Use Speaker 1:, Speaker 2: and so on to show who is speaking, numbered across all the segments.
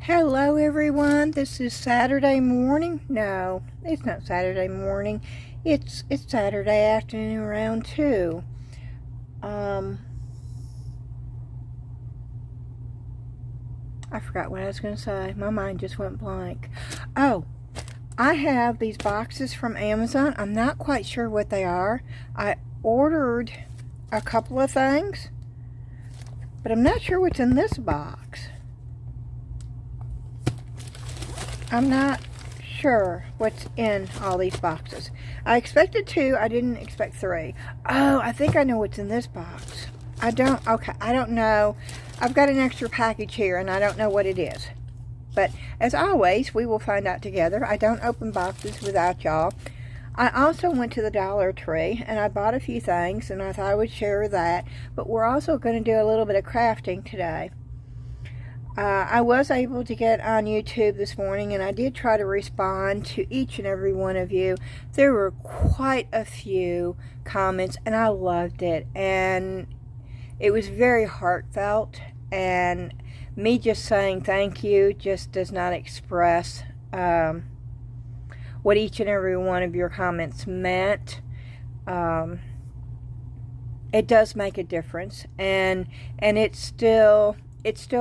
Speaker 1: Hello everyone, this is Saturday morning. No, it's not Saturday morning. It's Saturday afternoon around 2. I forgot what I was going to say. My mind just went blank. Oh, I have these boxes from Amazon. I'm not quite sure what they are. I ordered a couple of things, but I'm not sure what's in this box. I'm not sure what's in all these boxes. I expected 2. I didn't expect 3. Oh, I think I know what's in this box. I don't know. I've got an extra package here and I don't know what it is. But as always, we will find out together. I don't open boxes without y'all. I also went to the Dollar Tree and I bought a few things and I thought I would share that. But we're also going to do a little bit of crafting today. I was able to get on YouTube this morning and I did try to respond to each and every one of you. There were quite a few comments and I loved it, and it was very heartfelt, and me just saying thank you just does not express what each and every one of your comments meant. It does make a difference, and it's still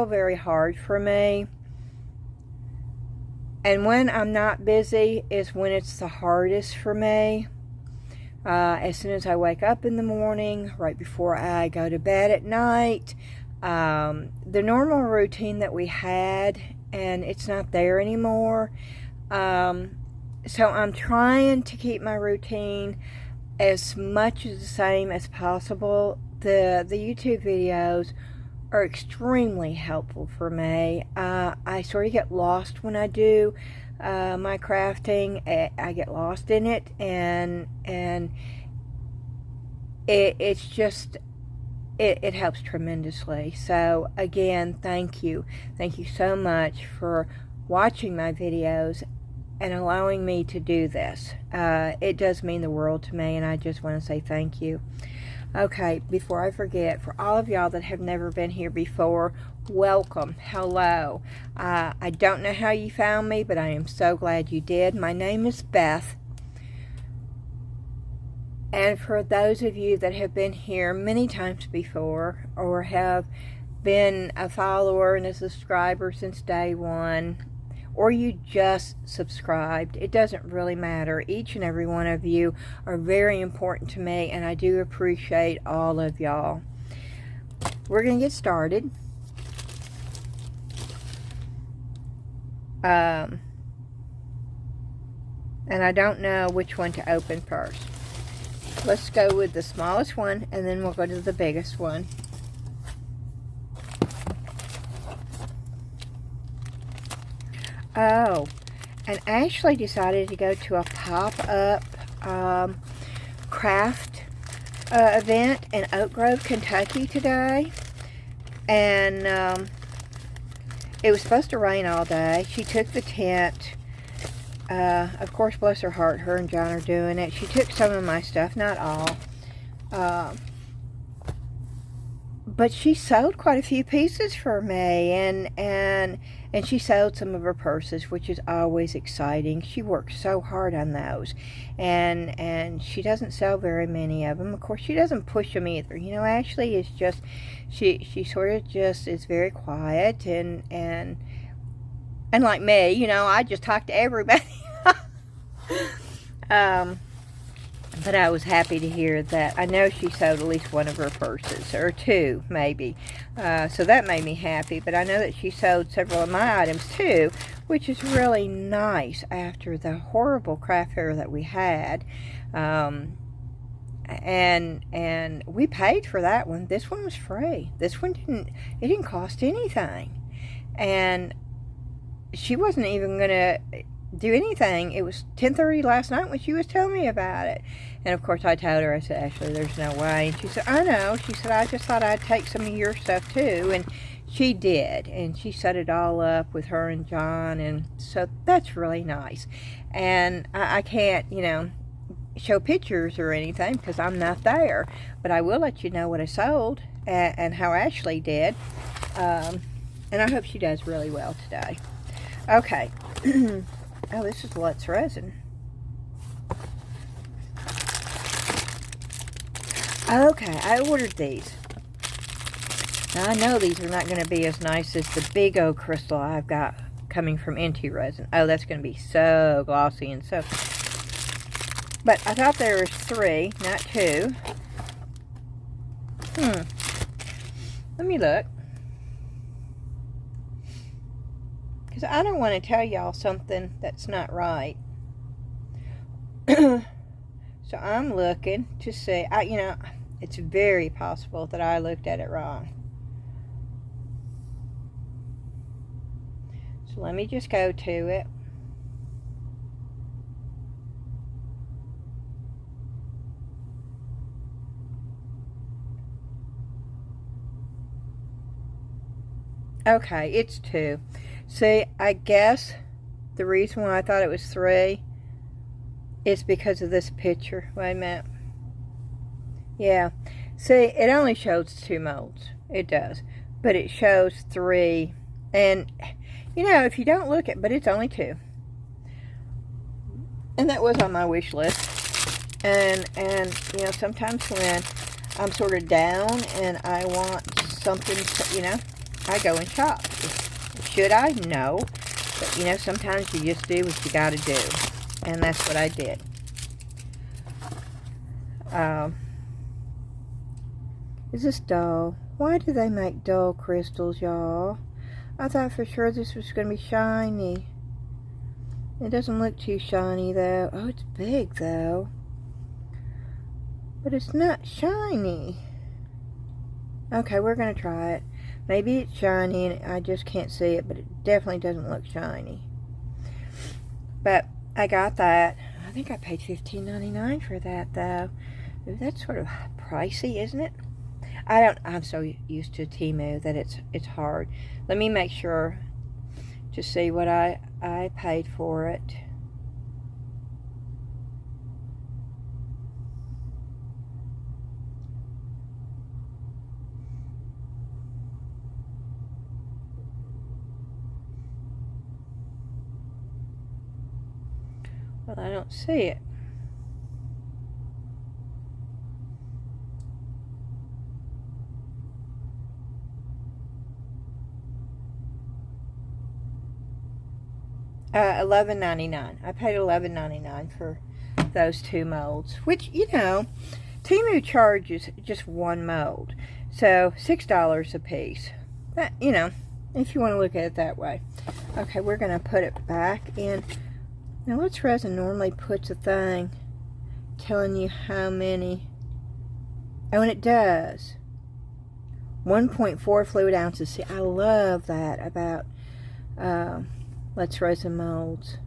Speaker 1: very hard for me. And when I'm not busy is when it's the hardest for me. As soon as I wake up in the morning, right before I go to bed at night, the normal routine that we had, and it's not there anymore. So I'm trying to keep my routine as much as the same as possible. The YouTube videos are extremely helpful for me. I sort of get lost when I do my crafting. I get lost in it, and it's just it helps tremendously. So again, thank you so much for watching my videos and allowing me to do this. It does mean the world to me, and I just want to say thank you. Okay, before I forget, for all of y'all that have never been here before, welcome, hello. I don't know how you found me, but I am so glad you did. My name is Beth. And for those of you that have been here many times before, or have been a follower and a subscriber since day one, or you just subscribed, it doesn't really matter. Each and every one of you are very important to me, and I do appreciate all of y'all. We're going to get started. And I don't know which one to open first. Let's go with the smallest one, and then we'll go to the biggest one. Oh, and Ashley decided to go to a pop-up craft event in Oak Grove, Kentucky today. And it was supposed to rain all day. She took the tent. Of course, bless her heart, her and John are doing it. She took some of my stuff, not all. But she sewed quite a few pieces for me, and she sewed some of her purses, which is always exciting. She works so hard on those, and she doesn't sell very many of them. Of course, she doesn't push them either. You know, Ashley is just, she sort of just is very quiet, and like me, you know, I just talk to everybody. But I was happy to hear that. I know she sewed at least one of her purses, or 2 maybe. So that made me happy. But I know that she sewed several of my items too, which is really nice after the horrible craft fair that we had. And we paid for that one. This one was free. This one didn't cost anything. And she wasn't even gonna do anything. It was 10:30 last night when she was telling me about it. And of course I told her, I said, Ashley, there's no way. And she said, I know. She said, I just thought I'd take some of your stuff too. And she did. And she set it all up with her and John. And so that's really nice. And I can't, you know, show pictures or anything because I'm not there. But I will let you know what I sold and how Ashley did. And I hope she does really well today. Okay. Oh, this is Let's Resin. Okay, I ordered these. Now, I know these are not going to be as nice as the big old crystal I've got coming from Into Resin. Oh, that's going to be so glossy and so... But I thought there was 3, not 2. Let me look. Because I don't want to tell y'all something that's not right. So I'm looking to see. You know, it's very possible that I looked at it wrong. So let me just go to it. Okay, it's 2. See, I guess the reason why I thought it was 3 is because of this picture. Wait a minute. Yeah. See, it only shows 2 molds. It does. But it shows 3. And, you know, if you don't look at, but it's only 2. And that was on my wish list. And you know, sometimes when I'm sort of down and I want something, you know, I go and shop. Should I? No. But, you know, sometimes you just do what you gotta do. And that's what I did. Is this dull? Why do they make dull crystals, y'all? I thought for sure this was going to be shiny. It doesn't look too shiny, though. Oh, it's big, though. But it's not shiny. Okay, we're going to try it. Maybe it's shiny and I just can't see it, but it definitely doesn't look shiny. But I got that. I think I paid $15.99 for that, though. Ooh, that's sort of pricey, isn't it? I'm so used to Temu that it's hard. Let me make sure to see what I paid for it. Well, I don't see it. $11.99. I paid $11.99 for those 2 molds, which, you know, Temu charges just 1 mold, so $6 a piece. That, you know, if you want to look at it that way. Okay, we're going to put it back in. Now, Let's Resin normally puts a thing telling you how many. Oh, and it does. 1.4 fluid ounces. See, I love that about Let's Resin molds.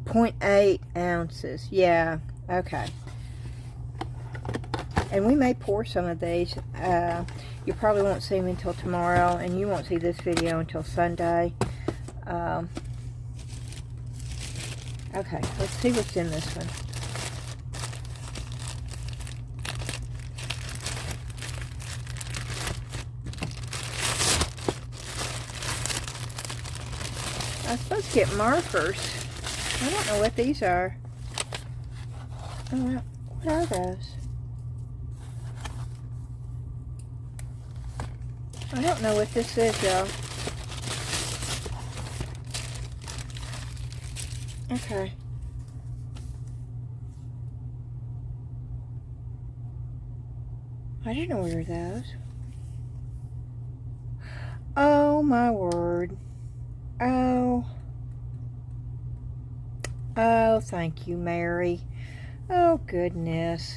Speaker 1: 0.8 ounces. Yeah, okay. And we may pour some of these. You probably won't see them until tomorrow, and you won't see this video until Sunday. Okay, let's see what's in this one. I'm supposed to get markers. I don't know what these are. Oh, what are those? I don't know what this is, y'all. Okay. I didn't order those. Oh, my word. Oh. Oh, thank you, Mary. Oh, goodness.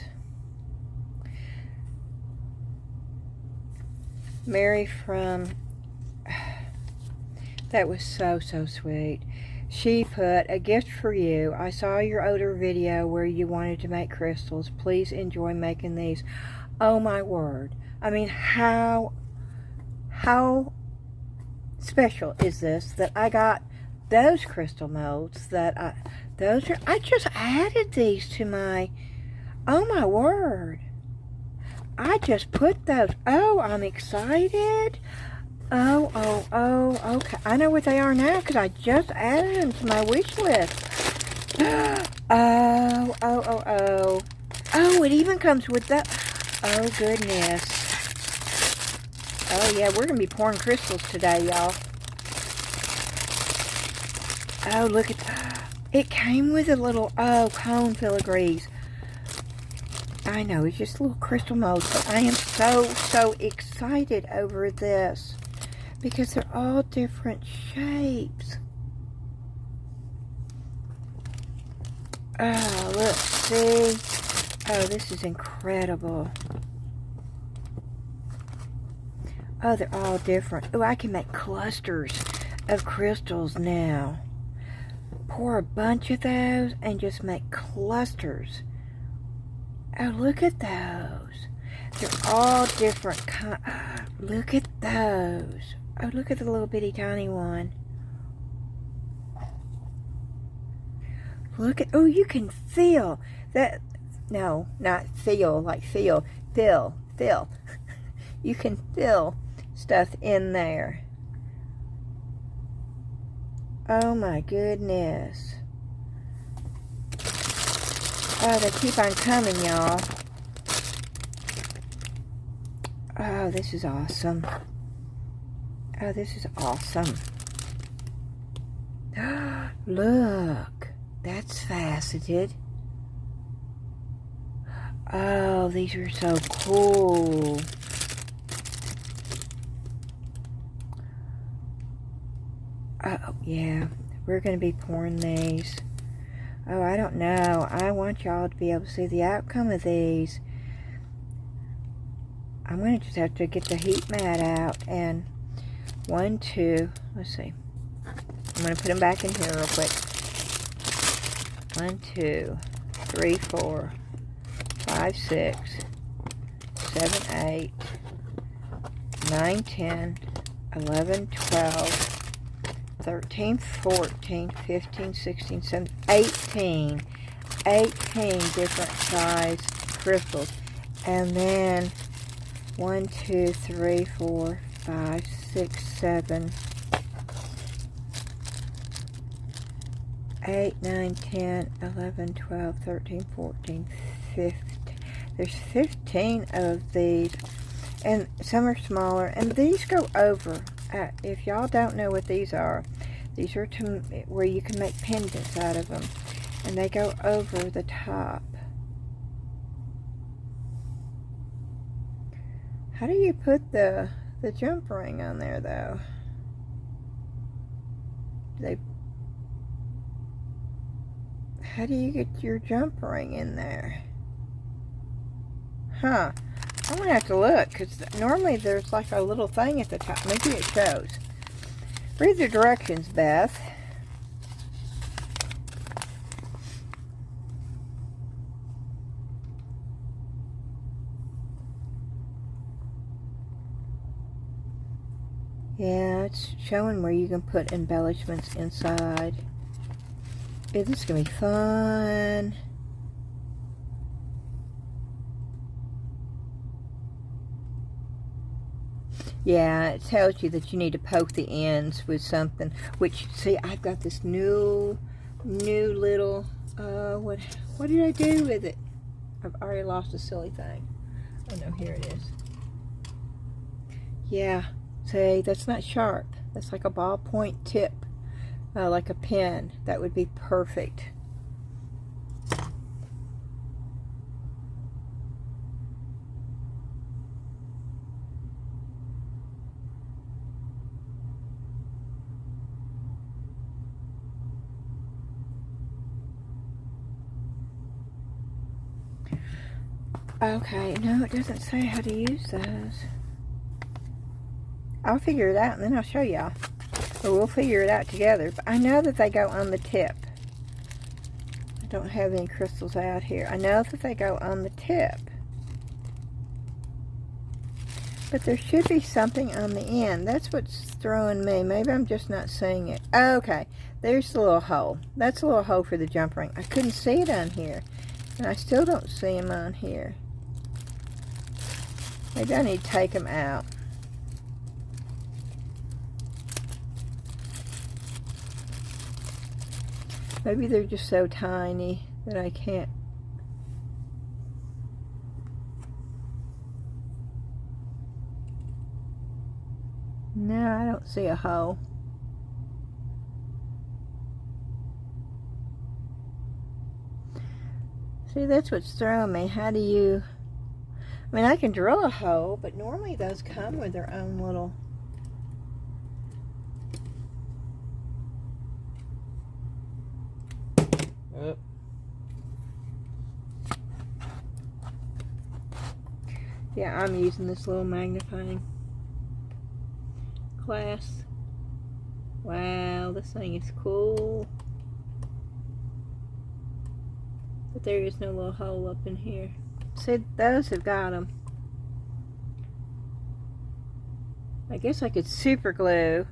Speaker 1: Mary from... That was so, so sweet. She put, "A gift for you. I saw your older video where you wanted to make crystals. Please enjoy making these." Oh, my word. I mean, how special is this that I got those crystal molds that I just added these to my, oh my word. I just put those. Oh, I'm excited. Okay. I know what they are now because I just added them to my wish list. Oh, it even comes with the... Oh, goodness. Oh, yeah, we're going to be pouring crystals today, y'all. Oh, look at that. It came with a little, cone filigrees. I know, it's just little crystal molds, but I am so excited over this because they're all different shapes. Oh, look, see? Oh, this is incredible. Oh, they're all different. Oh, I can make clusters of crystals now. Pour a bunch of those and just make clusters. Oh, look at those. They're all different kinds. Look at those. Oh, look at the little bitty tiny one. Look at, oh, you can feel that. No, not feel, like feel. Feel. You can feel stuff in there. Oh my goodness. Oh, they keep on coming, y'all. Oh, this is awesome. Oh, this is awesome. Look, that's faceted. Oh, these are so cool. Oh, yeah, we're going to be pouring these. Oh, I don't know. I want y'all to be able to see the outcome of these. I'm going to just have to get the heat mat out. And 1, 2, let's see. I'm going to put them back in here real quick. 1, 2, 3, 4, 5, 6, 7, 8, 9, 10, 11, 12, 13, 14, 15, 16, 17, 18. 18 different size crystals. And then 1, 2, 3, 4, 5, 6, 7, 8, 9, 10, 11, 12, 13, 14, 15. There's 15 of these. And some are smaller. And these go over. If y'all don't know what these are to where you can make pendants out of them, and they go over the top. How do you put the jump ring on there though? How do you get your jump ring in there? Huh. I'm going to have to look, because normally there's like a little thing at the top. Maybe it shows. Read the directions, Beth. Yeah, it's showing where you can put embellishments inside. Yeah, this is going to be fun. Yeah, it tells you that you need to poke the ends with something. Which, see, I've got this new little, what did I do with it? I've already lost a silly thing. Oh no, here it is. Yeah, see, that's not sharp. That's like a ballpoint tip, like a pen. That would be perfect. Okay, no, it doesn't say how to use those. I'll figure it out and then I'll show y'all. Or we'll figure it out together. But I know that they go on the tip. I don't have any crystals out here. I know that they go on the tip. But there should be something on the end. That's what's throwing me. Maybe I'm just not seeing it. Okay, there's the little hole. That's a little hole for the jump ring. I couldn't see it on here. And I still don't see them on here. Maybe I need to take them out. Maybe they're just so tiny that I can't. No, I don't see a hole. See, that's what's throwing me. How do you... I mean, I can drill a hole, but normally those come with their own little...
Speaker 2: Yep.
Speaker 1: Yeah, I'm using this little magnifying glass. Wow, this thing is cool. But there is no little hole up in here. See, those have got them. I guess I could super glue.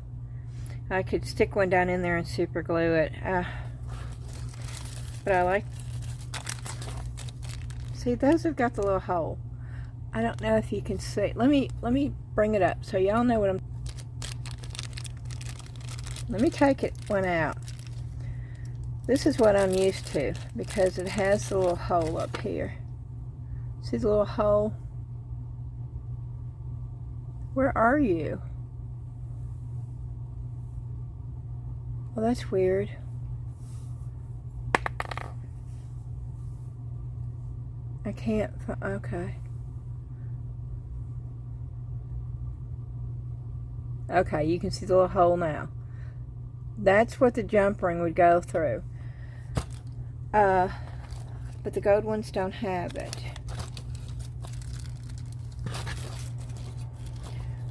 Speaker 1: I could stick one down in there and super glue it. But I like... See, those have got the little hole. I don't know if you can see. Let me bring it up so y'all know what I'm... Let me take one out. This is what I'm used to because it has the little hole up here. See the little hole? Where are you? Well, that's weird. I can't, okay. Okay, you can see the little hole now. That's what the jump ring would go through. But the gold ones don't have it.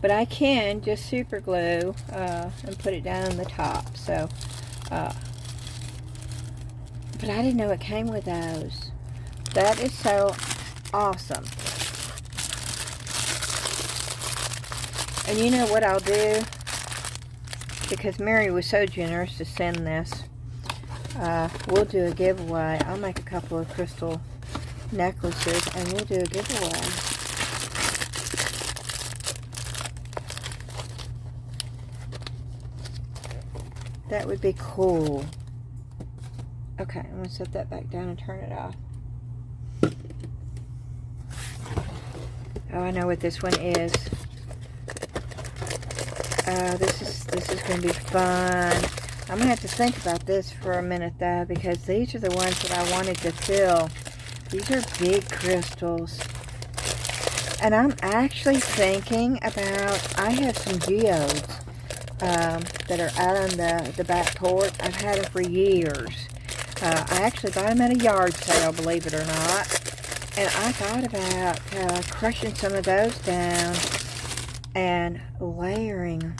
Speaker 1: But I can just super glue and put it down on the top. So, but I didn't know it came with those. That is so awesome. And you know what I'll do? Because Mary was so generous to send this. We'll do a giveaway. I'll make a couple of crystal necklaces and we'll do a giveaway. That would be cool. Okay, I'm going to set that back down and turn it off. Oh, I know what this one is. This is going to be fun. I'm going to have to think about this for a minute, though, because these are the ones that I wanted to fill. These are big crystals. And I'm actually thinking about, I have some geodes that are out on the back porch. I've had them for years. I actually bought them at a yard sale, believe it or not. And I thought about crushing some of those down and layering.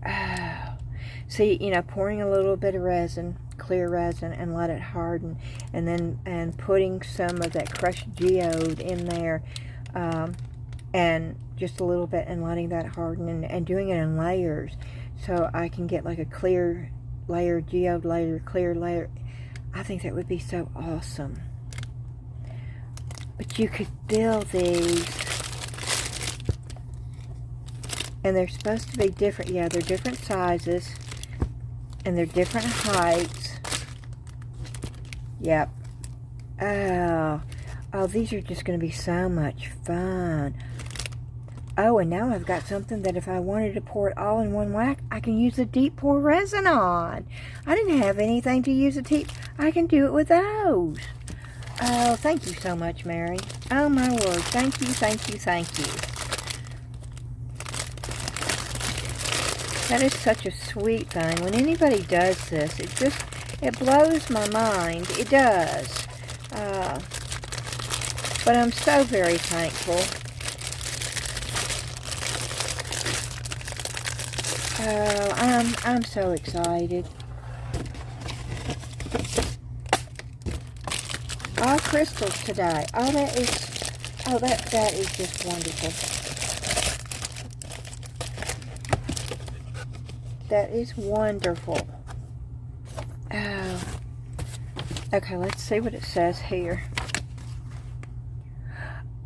Speaker 1: Oh. See, you know, pouring a little bit of resin, clear resin, and let it harden. And then putting some of that crushed geode in there. And just a little bit and letting that harden and doing it in layers. So I can get like a clear layer, geode layer, clear layer. I think that would be so awesome. But you could fill these. And they're supposed to be different. Yeah, they're different sizes. And they're different heights. Yep. Oh, these are just going to be so much fun. Oh, and now I've got something that if I wanted to pour it all in one whack, I can use a deep pour resin on. I didn't have anything to use a deep. I can do it with those. Oh, thank you so much, Mary. Oh, my word. Thank you, thank you, thank you. That is such a sweet thing. When anybody does this, it blows my mind. It does. But I'm so very thankful. Oh, I'm so excited. All crystals today. Oh, that is just wonderful. That is wonderful. Oh. Okay, let's see what it says here.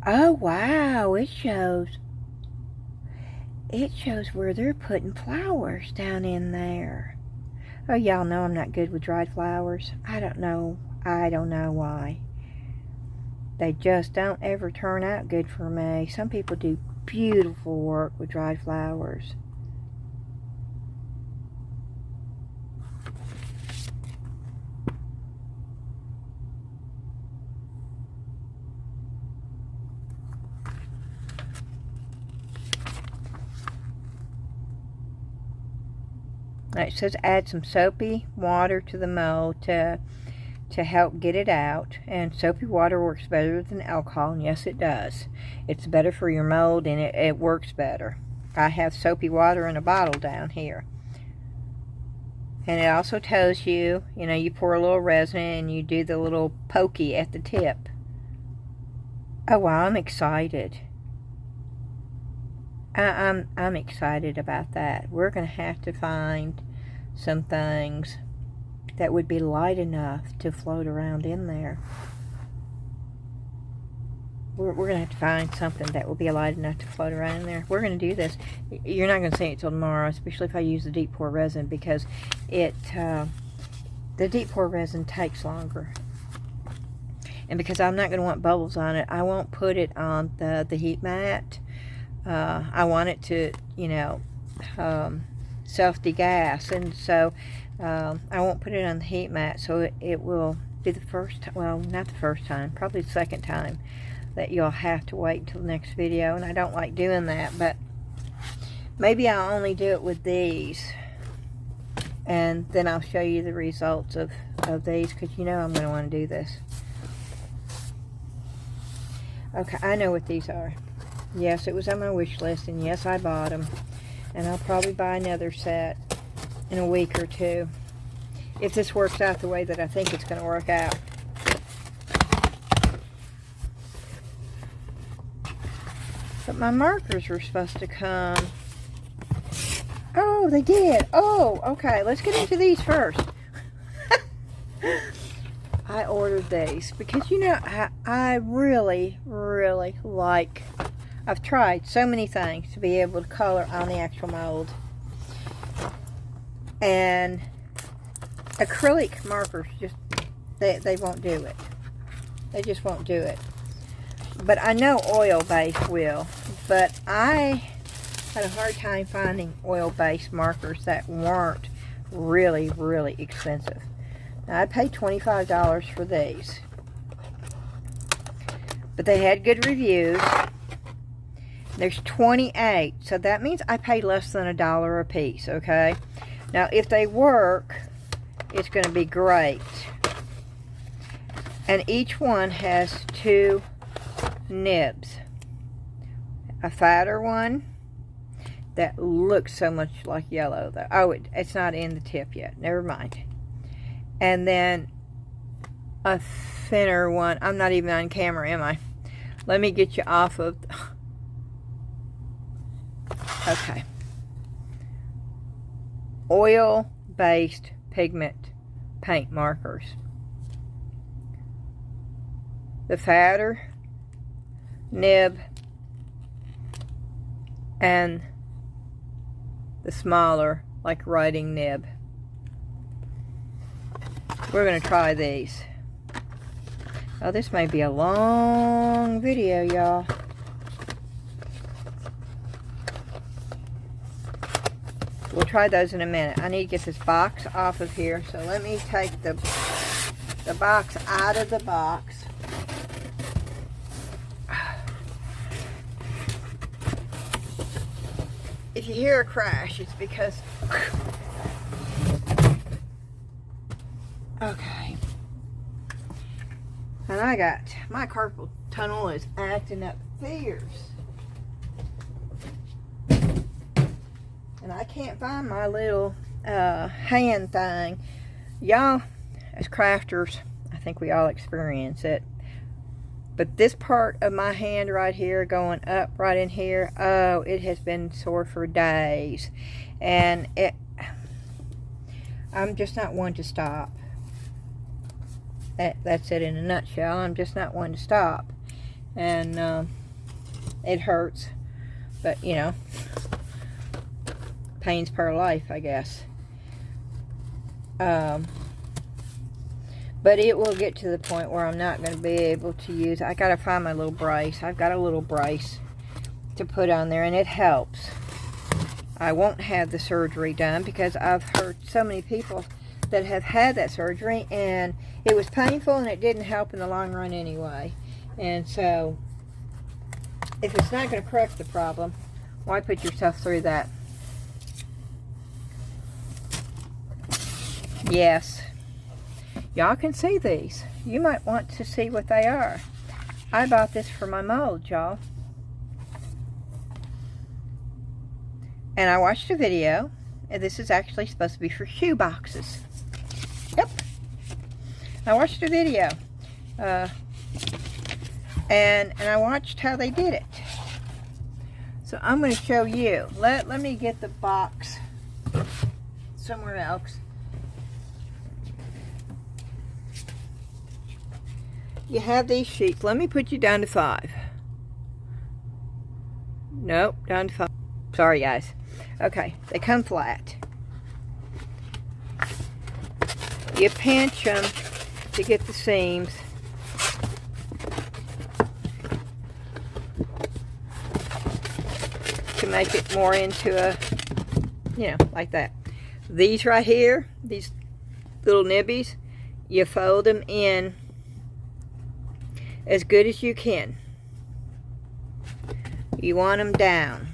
Speaker 1: Oh, wow, it shows where they're putting flowers down in there. Oh, y'all know I'm not good with dried flowers. I don't know why. They just don't ever turn out good for me. Some people do beautiful work with dried flowers. It says add some soapy water to the mold to help get it out. And soapy water works better than alcohol, and yes, it does. It's better for your mold, and it works better. I have soapy water in a bottle down here. And it also tells you, you pour a little resin and you do the little pokey at the tip. Oh, wow, I'm excited. I'm excited about that. We're going to have to find some things that would be light enough to float around in there. We're going to have to find something that will be light enough to float around in there. We're going to do this. You're not going to see it till tomorrow, especially if I use the deep pour resin, because the deep pour resin takes longer. And because I'm not going to want bubbles on it, I won't put it on the heat mat. I want it to, self-degas, and so I won't put it on the heat mat, so it will be the first time, well, not the first time, probably the second time that you'll have to wait until the next video, and I don't like doing that, but maybe I'll only do it with these, and then I'll show you the results of these, because I'm going to want to do this. Okay, I know what these are. Yes, it was on my wish list, and yes, I bought them. And I'll probably buy another set in a week or two, if this works out the way that I think it's going to work out. But my markers were supposed to come. Oh, they did. Oh, okay. Let's get into these first. I ordered these because, I really, really like... I've tried so many things to be able to color on the actual mold. And acrylic markers just, they won't do it. They just won't do it. But I know oil-based will. But I had a hard time finding oil-based markers that weren't really, really expensive. Now, I paid $25 for these. But they had good reviews. There's 28, so that means I paid less than $1 a piece, okay? Now, if they work, it's going to be great. And each one has 2 nibs. A fatter one that looks so much like yellow, though. Oh, it's not in the tip yet. Never mind. And then a thinner one. I'm not even on camera, am I? Let me get you off of... Okay. Oil-based pigment paint markers. The fatter nib and the smaller, like writing nib. We're going to try these. Oh, this may be a long video, y'all. We'll try those in a minute. I need to get this box off of here, so let me take the box out of the box. If you hear a crash, it's because... Okay. And my carpal tunnel is acting up fierce. And I can't find my little hand thing. Y'all, as crafters, I think we all experience it. But this part of my hand right here, going up right in here, oh, it has been sore for days. And I'm just not one to stop. That's it in a nutshell. I'm just not one to stop. And it hurts. But, pain's part of life, I guess. But it will get to the point where I'm not going to be able to use. I got to find my little brace. I've got a little brace to put on there, and it helps. I won't have the surgery done because I've heard so many people that have had that surgery, and it was painful and it didn't help in the long run anyway. And so if it's not going to correct the problem, why put yourself through that? Yes, y'all can see these. You might want to see what they are. I bought this for my mold, y'all. And I watched a video, and this is actually supposed to be for shoe boxes. Yep. I watched a video, and I watched how they did it. So I'm going to show you. Let me get the box somewhere else. You have these sheets. Let me put you down to 5. Nope, down to 5. Sorry, guys. Okay, they come flat. You pinch them to get the seams. To make it more into a, you know, like that. These right here, these little nibbies, you fold them in as good as you can. You want them down.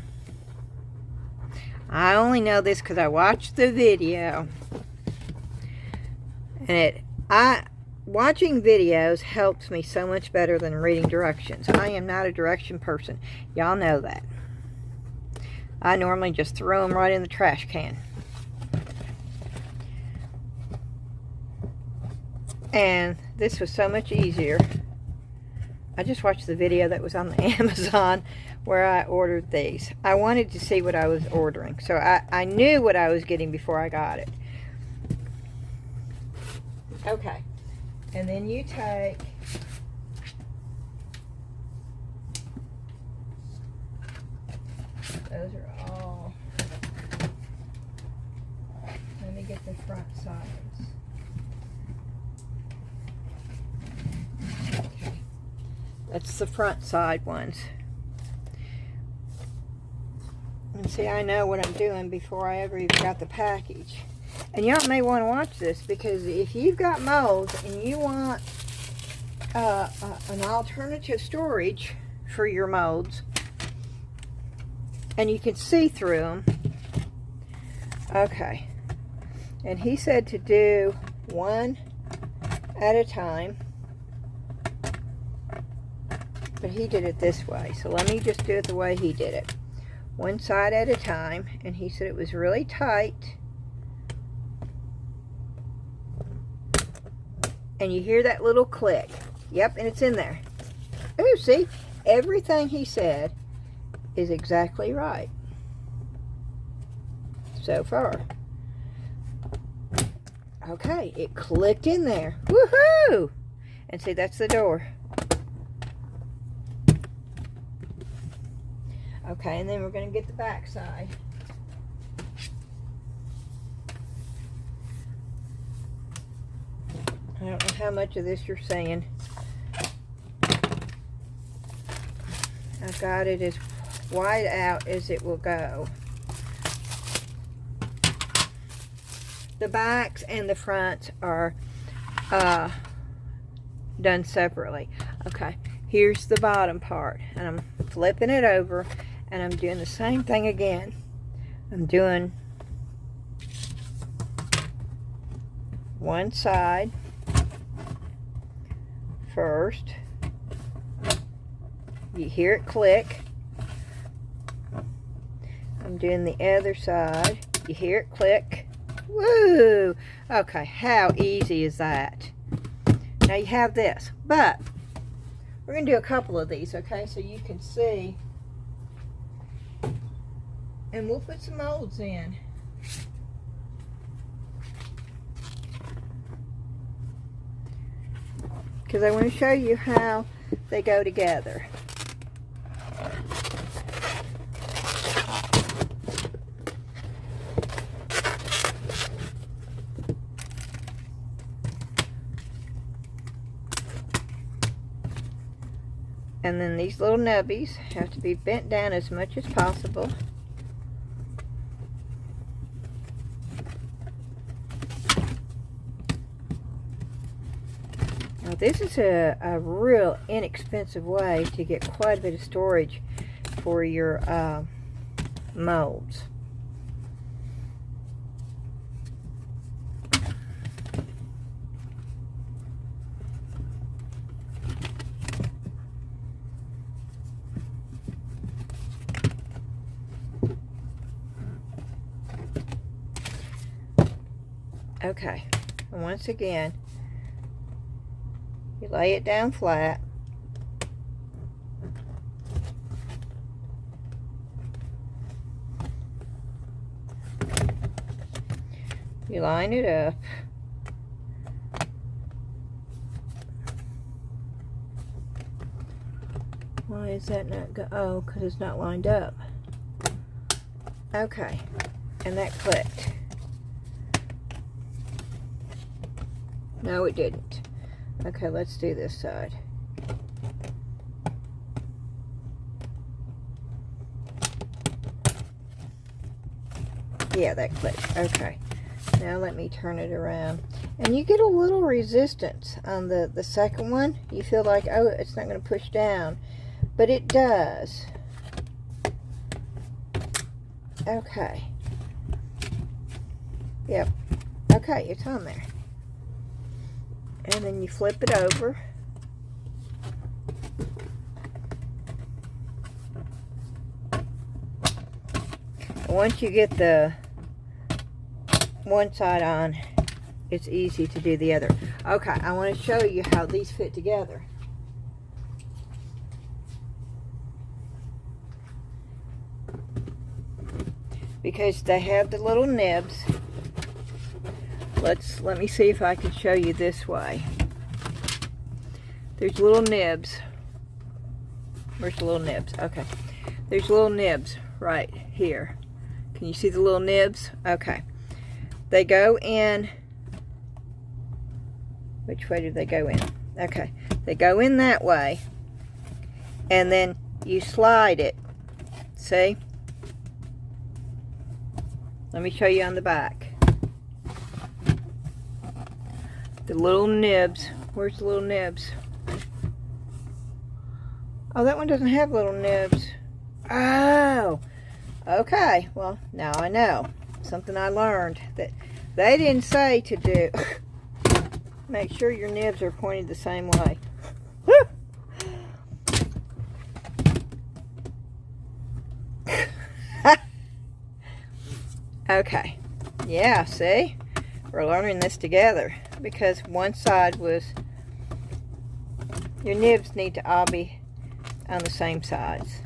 Speaker 1: I only know this because I watched the video, and watching videos helps me so much better than reading directions. I am not a direction person. Y'all know that. I normally just throw them right in the trash can. And this was so much easier. I just watched the video that was on the Amazon where I ordered these. I wanted to see what I was ordering. So I knew what I was getting before I got it. Okay. And then you take those are all. Let me get the front sides. Okay. That's the front side ones. And see, I know what I'm doing before I ever even got the package. And y'all may want to watch this, because if you've got molds and you want an alternative storage for your molds, and you can see through them. Okay. And he said to do one at a time. But he did it this way. So let me just do it the way he did it. One side at a time. And he said it was really tight. And you hear that little click. Yep, and it's in there. Ooh, see? Everything he said is exactly right. So far. Okay, it clicked in there. Woohoo! And see, that's the door. Okay, and then we're going to get the back side. I don't know how much of this you're seeing. I've got it as wide out as it will go. The backs and the fronts are done separately. Okay, here's the bottom part, and I'm flipping it over, and I'm doing the same thing again. I'm doing one side first. You hear it click. I'm doing the other side. You hear it click. Woo! Okay, how easy is that? Now you have this, but we're going to do a couple of these, okay, so you can see. And we'll put some molds in. Because I want to show you how they go together. And then these little nubbies have to be bent down as much as possible. Now this is a real inexpensive way to get quite a bit of storage for your molds. Okay, and once again, you lay it down flat. You line it up. Why is that not go? Oh, because it's not lined up. Okay, and that clicked. No, it didn't. Okay, let's do this side. Yeah, that clicked. Okay. Now let me turn it around. And you get a little resistance on the second one. You feel like, oh, it's not going to push down. But it does. Okay. Yep. Okay, it's on there. And then you flip it over. Once you get the one side on, it's easy to do the other. Okay, I want to show you how these fit together. Because they have the little nibs. Let me see if I can show you this way. There's little nibs. Where's the little nibs? Okay. There's little nibs right here. Can you see the little nibs? Okay. They go in. Which way do they go in? Okay. They go in that way. And then you slide it. See? Let me show you on the back. The little nibs. Where's the little nibs? Oh, that one doesn't have little nibs. Oh, okay. Well, now I know. Something I learned that they didn't say to do. Make sure your nibs are pointed the same way. Okay. Yeah, see? We're learning this together. Because one side was, your nibs need to all be on the same sides.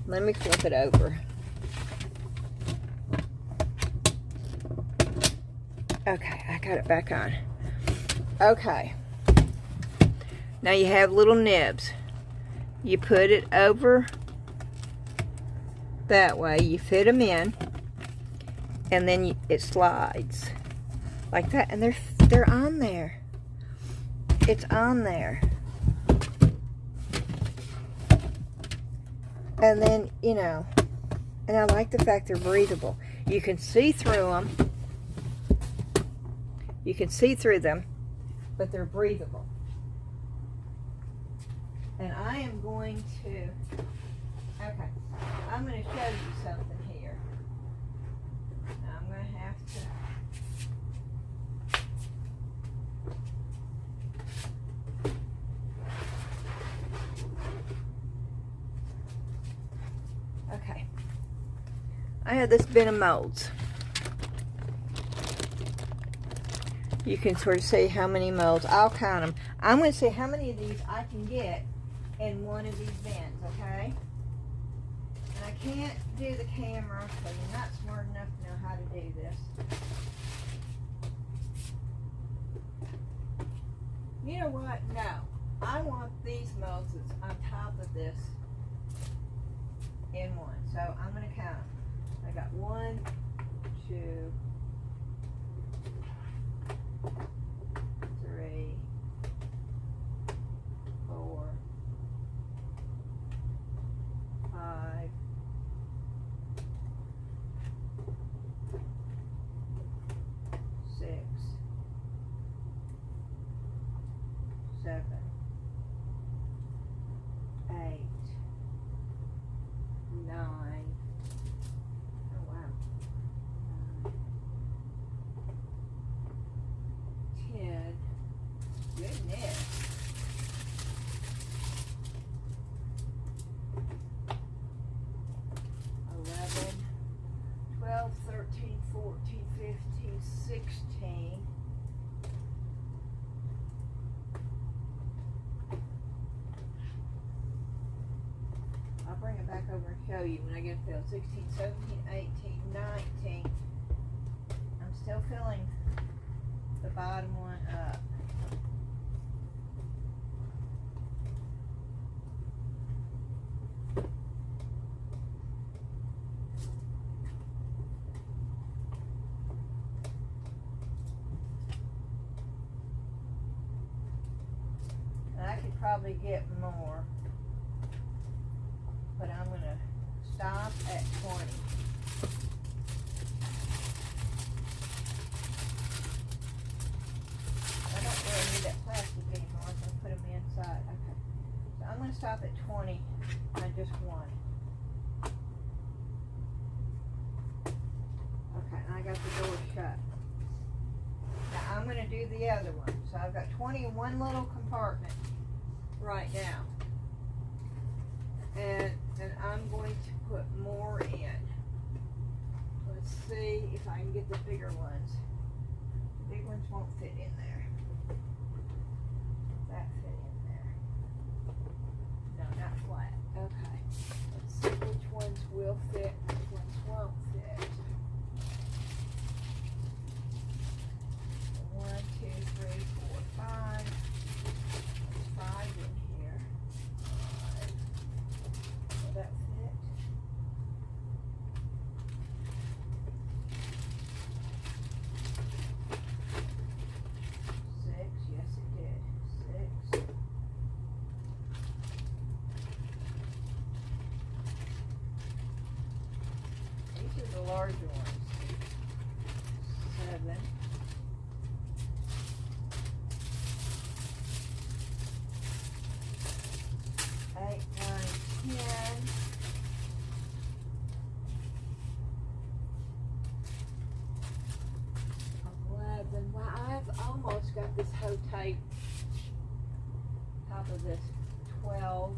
Speaker 1: Let me flip it over. Okay, I got it back on. Okay. Now you have little nibs. You put it over that way, you fit them in, and then it slides like that, and they're on there. It's on there. And then, you know, and I like the fact they're breathable. You can see through them. You can see through them, but they're breathable. And I am going to, okay, I'm going to show you something here. Now I'm going to have to, okay. I have this bin of molds. You can sort of see how many molds. I'll count them. I'm going to see how many of these I can get in one of these bins, okay? And I can't do the camera, so you're not smart enough to know how to do this. You know what? No. I want these molds that's on top of this in one. So I'm going to count them. I got 1, 2, 3, 4, 5, 6, 7, 8, 9. Oh wow. 10. Goodness. 11, 12, 13, 14, 15, 16. I'll bring it back over and show you when I get to 16, 17, 18, 19. I'm still filling the bottom one up. And I could probably get more, but I'm going to stop at 20. I don't really need that plastic anymore, so I'll put them inside. Okay. So I'm going to stop at 20 on just one. Okay, and I got the door shut. Now I'm going to do the other one. So I've got 20 in one little compartment right now. And I'm going to put more in. Let's see if I can get the bigger ones. The big ones won't fit in there. That fit in there. No, not flat. Okay. Let's see which ones will fit, which ones won't fit. 1, 2, 3, 4, 5. There's 5 in here. 5. Will that fit? 6. Yes, it did. 6. These are the larger ones. 7. 8, 9, 10. 11. Wow, I've almost got this whole tape. Top of this. 12.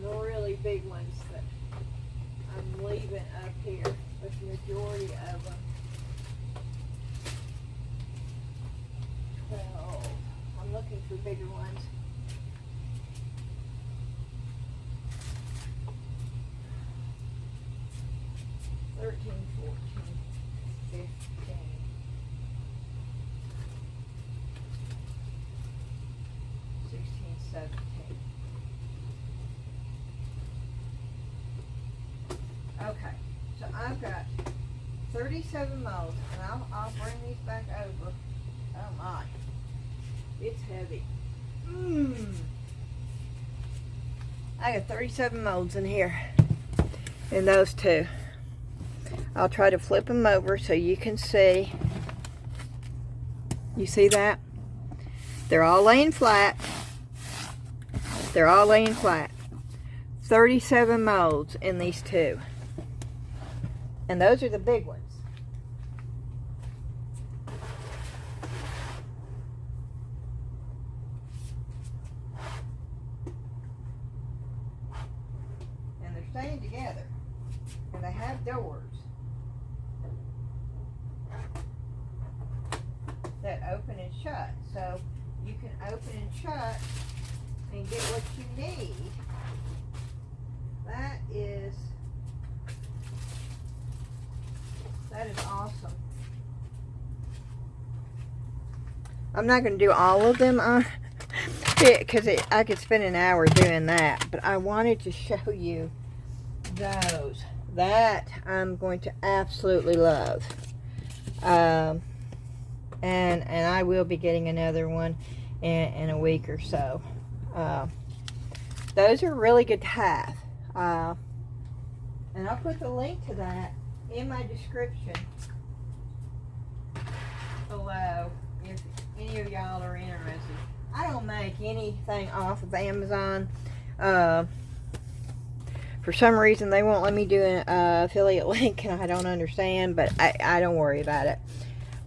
Speaker 1: 'Some really big ones that I'm leaving up here, but the majority of them. 12. I'm looking for bigger ones. 13, 14, 15. 16, 17. Okay, so I've got 37 molds, and I'll bring these back over. Oh my, it's heavy. I got 37 molds in here, in those two. I'll try to flip them over so you can see. You see that? They're all laying flat. They're all laying flat. 37 molds in these two. And those are the big ones. And they're staying together. And they have doors that open and shut. So you can open and shut and get what you need. That is awesome. I'm not going to do all of them because I could spend an hour doing that, but I wanted to show you those that I'm going to absolutely love. And I will be getting another one in a week or so. Those are really good to have. And I'll put the link to that in my description below if any of y'all are interested. I don't make anything off of Amazon. For some reason they won't let me do an affiliate link, and I don't understand, but I don't worry about it.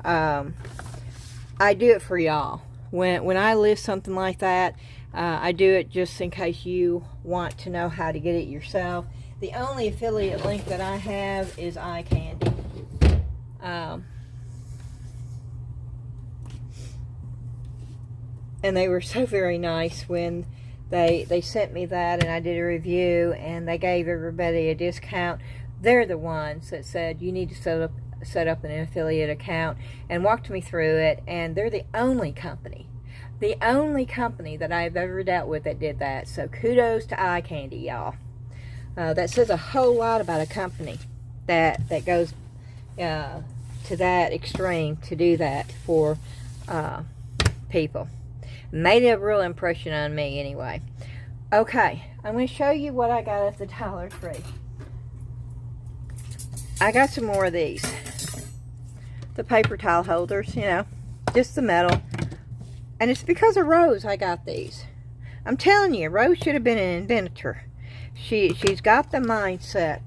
Speaker 1: I do it for y'all. When I list something like that, I do it just in case you want to know how to get it yourself. The only affiliate link that I have is eye candy. And they were so very nice when they sent me that, and I did a review, and they gave everybody a discount. They're the ones that said you need to set up an affiliate account, and walked me through it. And they're the only company that I've ever dealt with that did that. So kudos to eye candy, y'all. That says a whole lot about a company that goes to that extreme to do that for people. Made a real impression on me anyway. Okay, I'm going to show you what I got at the Dollar Tree. I got some more of these. The paper towel holders, you know, just the metal. And it's because of Rose I got these. I'm telling you, Rose should have been an inventor. She's got the mindset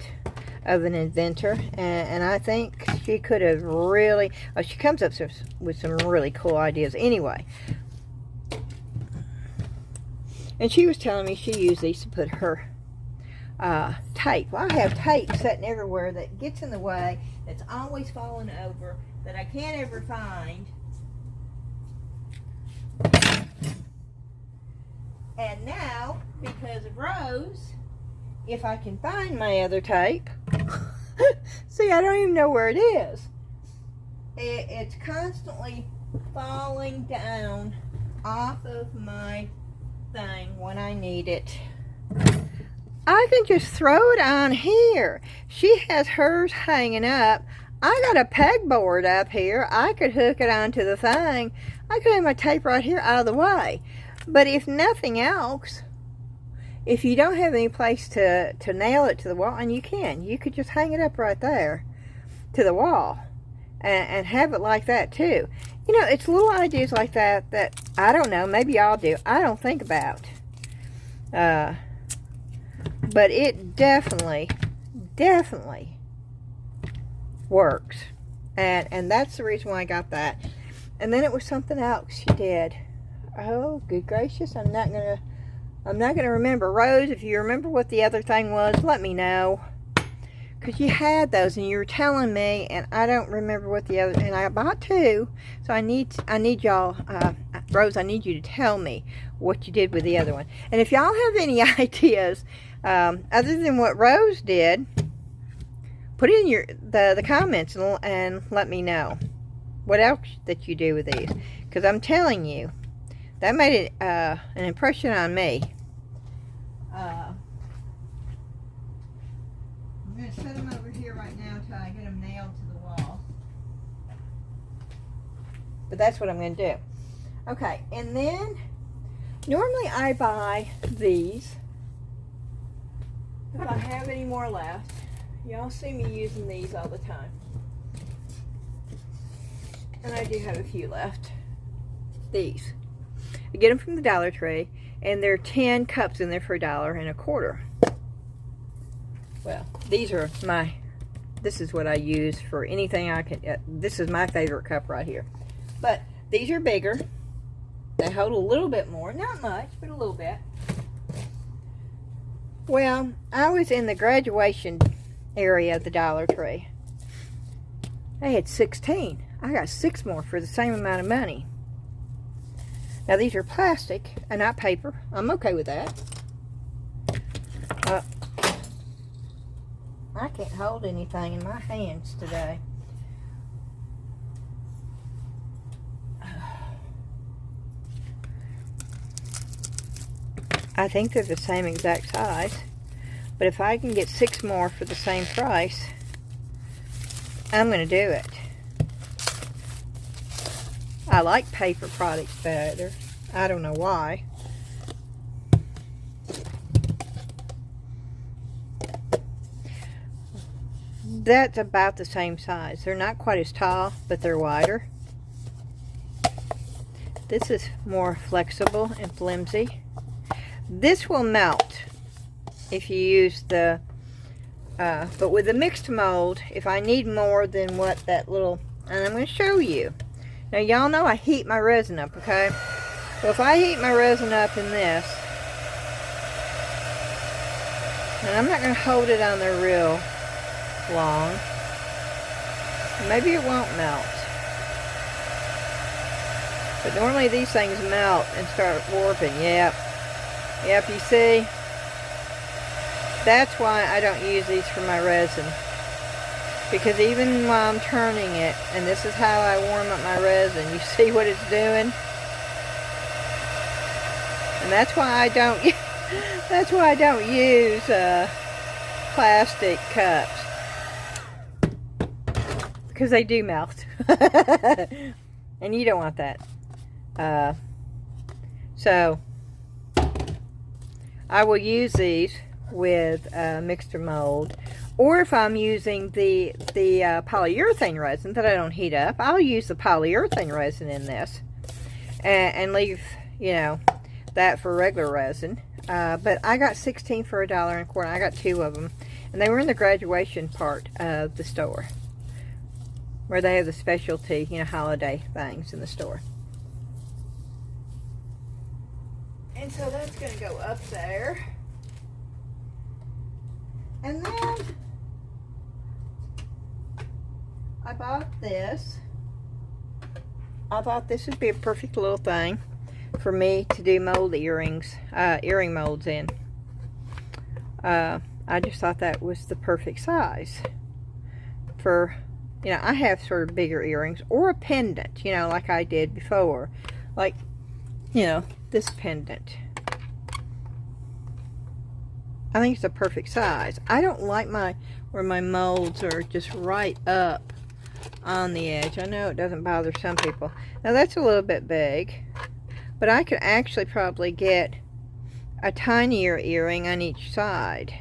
Speaker 1: of an inventor, and I think she could have really, she comes up with some really cool ideas anyway. And she was telling me she used these to put her tape. Well, I have tape sitting everywhere that gets in the way, that's always falling over, that I can't ever find. And now, because of Rose, if I can find my other tape, see, I don't even know where it is. It's constantly falling down off of my thing when I need it. I can just throw it on here. She has hers hanging up. I got a pegboard up here. I could hook it onto the thing. I could have my tape right here out of the way. But if nothing else, if you don't have any place to nail it to the wall, and you could just hang it up right there to the wall and have it like that too. You know, it's little ideas like that that, I don't know, maybe y'all do. I don't think about. But it definitely works. And that's the reason why I got that. And then it was something else she did. Oh, good gracious, I'm not gonna remember. Rose, if you remember what the other thing was, let me know. Because you had those and you were telling me, and I don't remember what the other, and I bought two. So I need y'all, Rose, I need you to tell me what you did with the other one. And if y'all have any ideas, other than what Rose did, put it in the comments and let me know what else that you do with these. Because I'm telling you, that made an impression on me. I'm going to set them over here right now until I get them nailed to the wall. But that's what I'm going to do. Okay, and then normally I buy these if I have any more left. Y'all see me using these all the time. And I do have a few left. These. I get them from the Dollar Tree, and there are 10 cups in there for $1.25. Well, these are this is what I use for anything I can, this is my favorite cup right here. But these are bigger. They hold a little bit more, not much, but a little bit. Well, I was in the graduation area of the Dollar Tree. They had 16. I got 6 more for the same amount of money. Now these are plastic and not paper. I'm okay with that. I can't hold anything in my hands today. I think they're the same exact size, but if I can get 6 more for the same price, I'm going to do it. I like paper products better. I don't know why. That's about the same size. They're not quite as tall, but they're wider. This is more flexible and flimsy. This will melt if you use the, but with the mixed mold, if I need more than what that little, and I'm going to show you. Now y'all know I heat my resin up, okay? So if I heat my resin up in this, and I'm not going to hold it on there real long, maybe it won't melt. But normally these things melt and start warping. Yep, you see? That's why I don't use these for my resin. Because even while I'm turning it, and this is how I warm up my resin, you see what it's doing? And that's why I don't use plastic cups. Because they do melt. And you don't want that. So I will use these with mixer mold, or if I'm using the polyurethane resin that I don't heat up, I'll use the polyurethane resin in this and leave, you know, that for regular resin. But I got 16 for $1.25. I got 2 of them, and they were in the graduation part of the store, where they have the specialty, you know, holiday things in the store. And so that's going to go up there. And then I bought this. I thought this would be a perfect little thing for me to do mold earrings, earring molds in. I just thought that was the perfect size for, you know, I have sort of bigger earrings, or a pendant, you know, like I did before. Like, you know, this pendant. I think it's a perfect size. I don't like where my molds are just right up on the edge. I know it doesn't bother some people. Now that's a little bit big, but I could actually probably get a tinier earring on each side,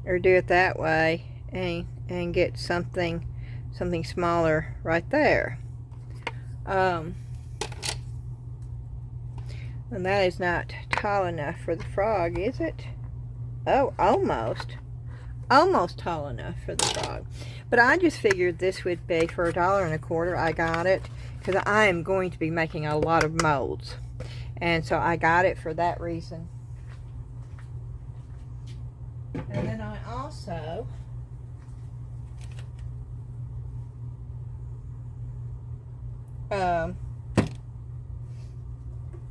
Speaker 1: or do it that way and get something smaller right there. And that is not tall enough for the frog, is it? Oh, almost tall enough for the frog. But I just figured this would be for $1.25. I got it because I am going to be making a lot of molds, and so I got it for that reason. And then I also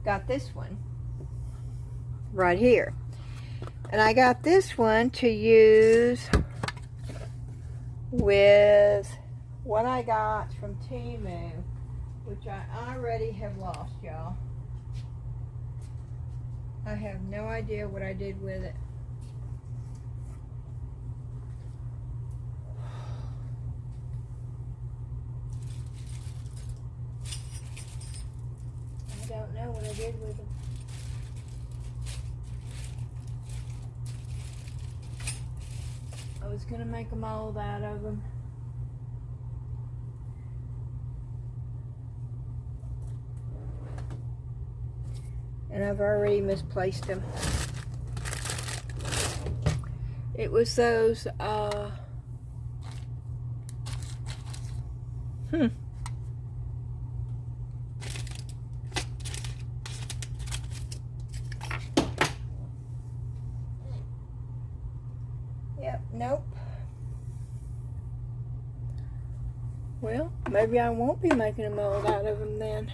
Speaker 1: got this one right here, and I got this one to use with what I got from Temu, which I already have lost, y'all. I have no idea what I did with it. I don't know what I did with them. I was going to make a mold out of them. And I've already misplaced them. It was those, Yep, nope. Well, maybe I won't be making a mold out of them then.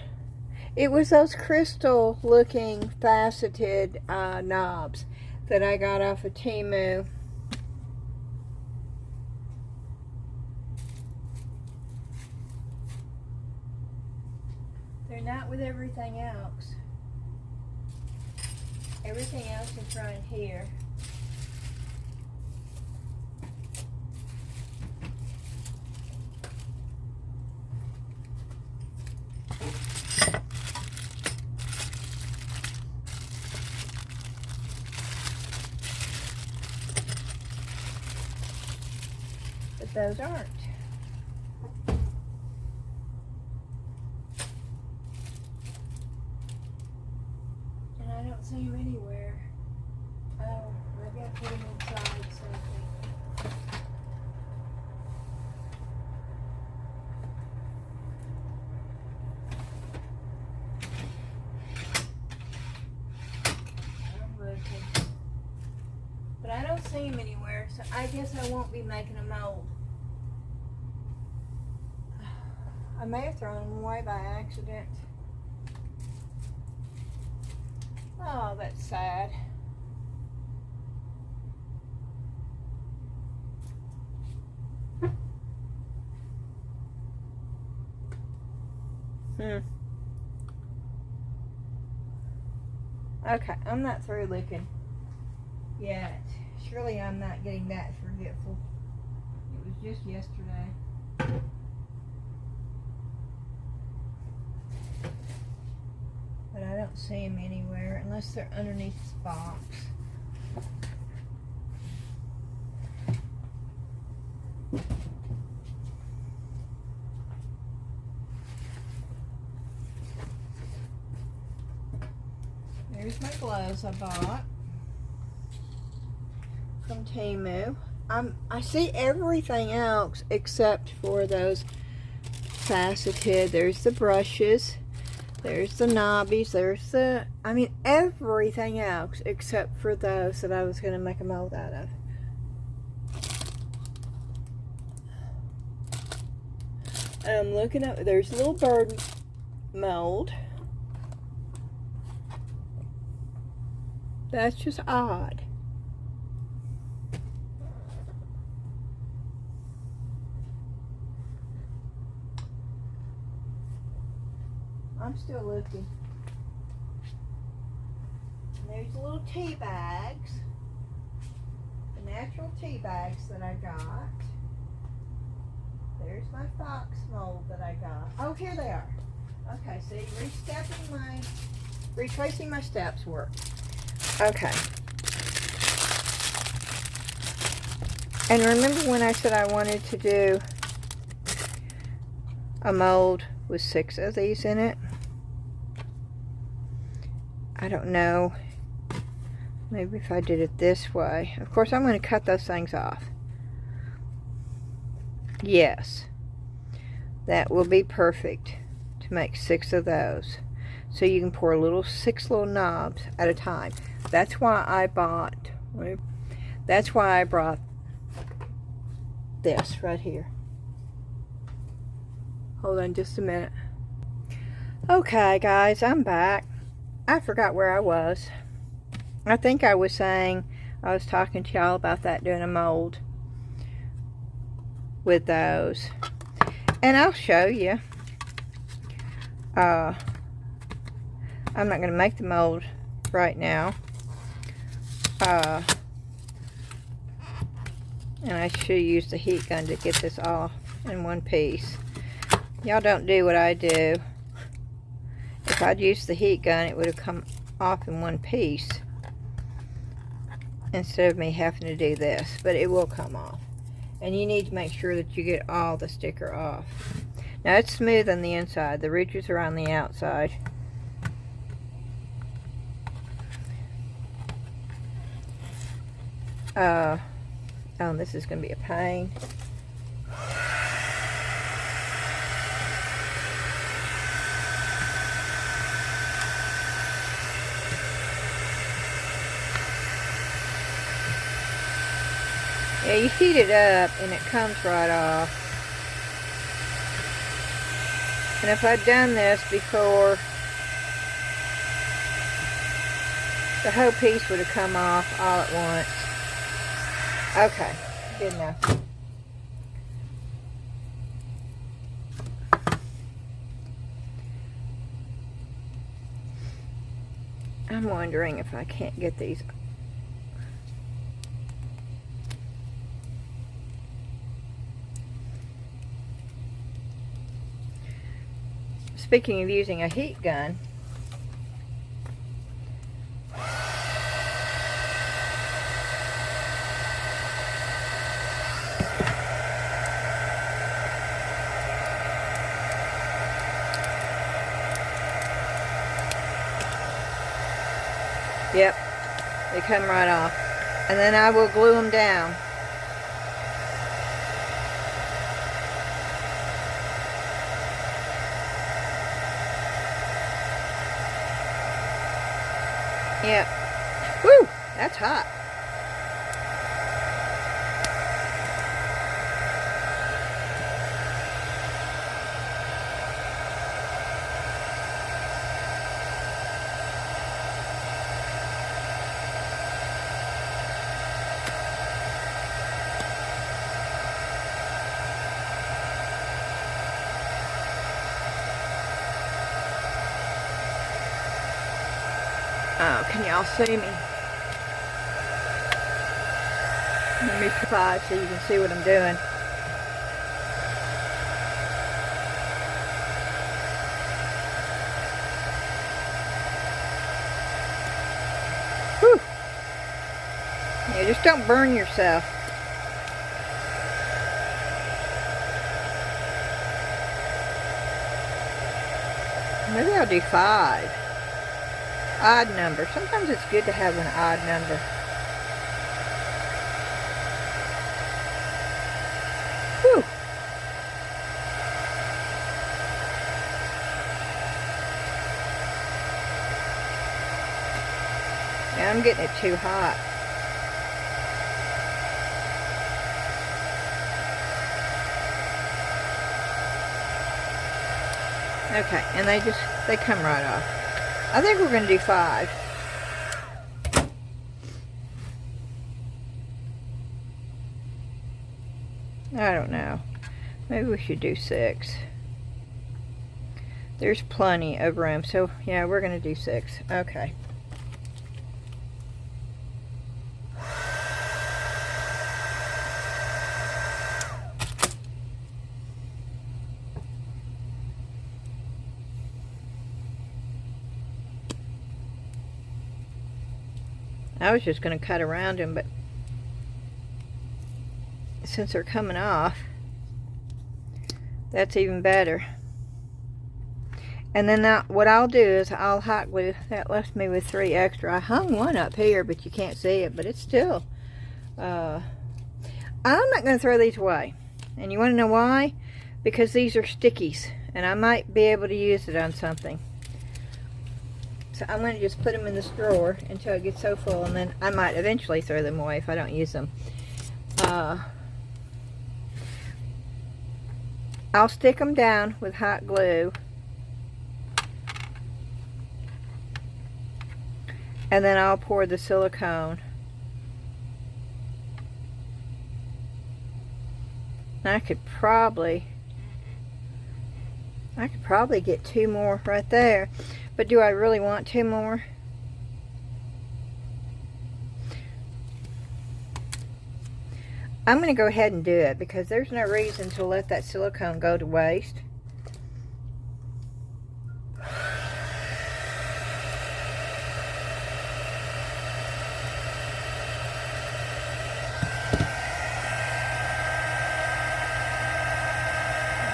Speaker 1: It was those crystal looking faceted knobs that I got off of Temu. They're not with everything else. Everything else is right here. But those aren't. And I don't see them anywhere. Oh, maybe I put them inside something. I'm looking. But I don't see them anywhere, so I guess I won't be making a mold. I may have thrown them away by accident. Oh, that's sad. Okay, I'm not through looking yet. Surely I'm not getting that forgetful. It was just yesterday. But I don't see them anywhere unless they're underneath this box. There's my gloves I bought from Temu. I see everything else except for those faceted. There's the brushes. There's the knobbies. There's the, I mean, everything else except for those that I was going to make a mold out of. I'm looking up. There's a little bird mold. That's just odd. I'm still looking. And there's the little tea bags. The natural tea bags that I got. There's my fox mold that I got. Oh, here they are. Okay, see, retracing my steps worked. Okay. And remember when I said I wanted to do a mold with 6 of these in it? I don't know. Maybe if I did it this way. Of course, I'm going to cut those things off. Yes. That will be perfect to make 6 of those. So you can pour 6 little knobs at a time. That's why I bought, that's why I brought this right here. Hold on just a minute. Okay, guys, I'm back. I forgot where I was. I think I was saying, I was talking to y'all about that, doing a mold with those. And I'll show you. I'm not going to make the mold right now. And I should use the heat gun to get this off in one piece. Y'all don't do what I do. If I'd used the heat gun, it would have come off in one piece instead of me having to do this. But it will come off. And you need to make sure that you get all the sticker off. Now it's smooth on the inside. The ridges are on the outside. Oh, this is going to be a pain. Yeah, you heat it up and it comes right off. And if I'd done this before The whole piece would have come off all at once. Okay, good enough. I'm wondering if I can't get these. Speaking of using a heat gun, yep, they come right off. And then I will glue them down. Yep. Woo! That's hot. Oh, can y'all see me? Let me provide so you can see what I'm doing. Whew. Yeah, just don't burn yourself. Maybe I'll do 5. Odd number. Sometimes it's good to have an odd number. Whew. Yeah, I'm getting it too hot. Okay, and they come right off. I think we're going to do 5. I don't know. Maybe we should do 6. There's plenty of room. So, yeah, we're going to do 6. Okay. I was just going to cut around them, but since they're coming off, that's even better. And then now what I'll do is I'll hot glue. That left me with 3 extra. I hung one up here, but you can't see it, but it's still I'm not going to throw these away. And you want to know why? Because these are stickies, and I might be able to use it on something. So I'm going to just put them in this drawer until it gets so full, and then I might eventually throw them away if I don't use them. I'll stick them down with hot glue, and then I'll pour the silicone. I could probably get 2 more right there. But do I really want 2 more? I'm going to go ahead and do it because there's no reason to let that silicone go to waste.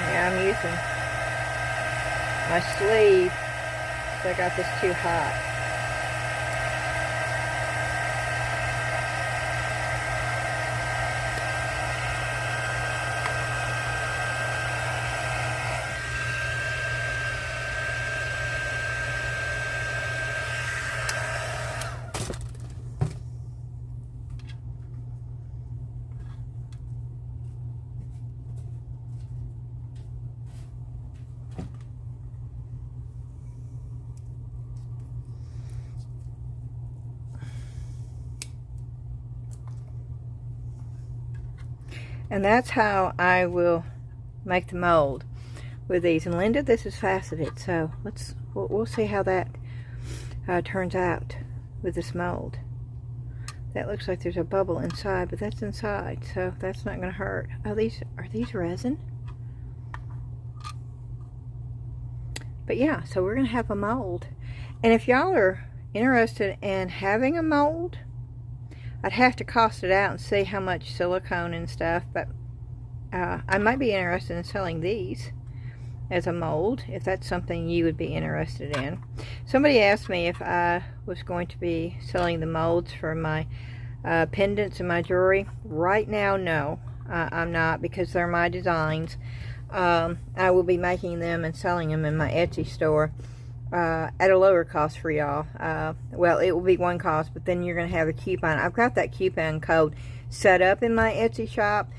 Speaker 1: Yeah, I'm using my sleeve. I got this too hot. And that's how I will make the mold with these. And Linda, this is faceted, so we'll see how that turns out with this mold. That looks like there's a bubble inside, but that's inside, so that's not going to hurt. Oh, are these resin? But yeah, so we're going to have a mold. And if y'all are interested in having a mold, I'd have to cost it out and see how much silicone and stuff, but I might be interested in selling these as a mold, if that's something you would be interested in. Somebody asked me if I was going to be selling the molds for my pendants and my jewelry. Right now, no, I'm not, because they're my designs. I will be making them and selling them in my Etsy store at a lower cost for y'all. Well, it will be one cost, but then you're going to have a coupon. I've got that coupon code set up in my Etsy shop.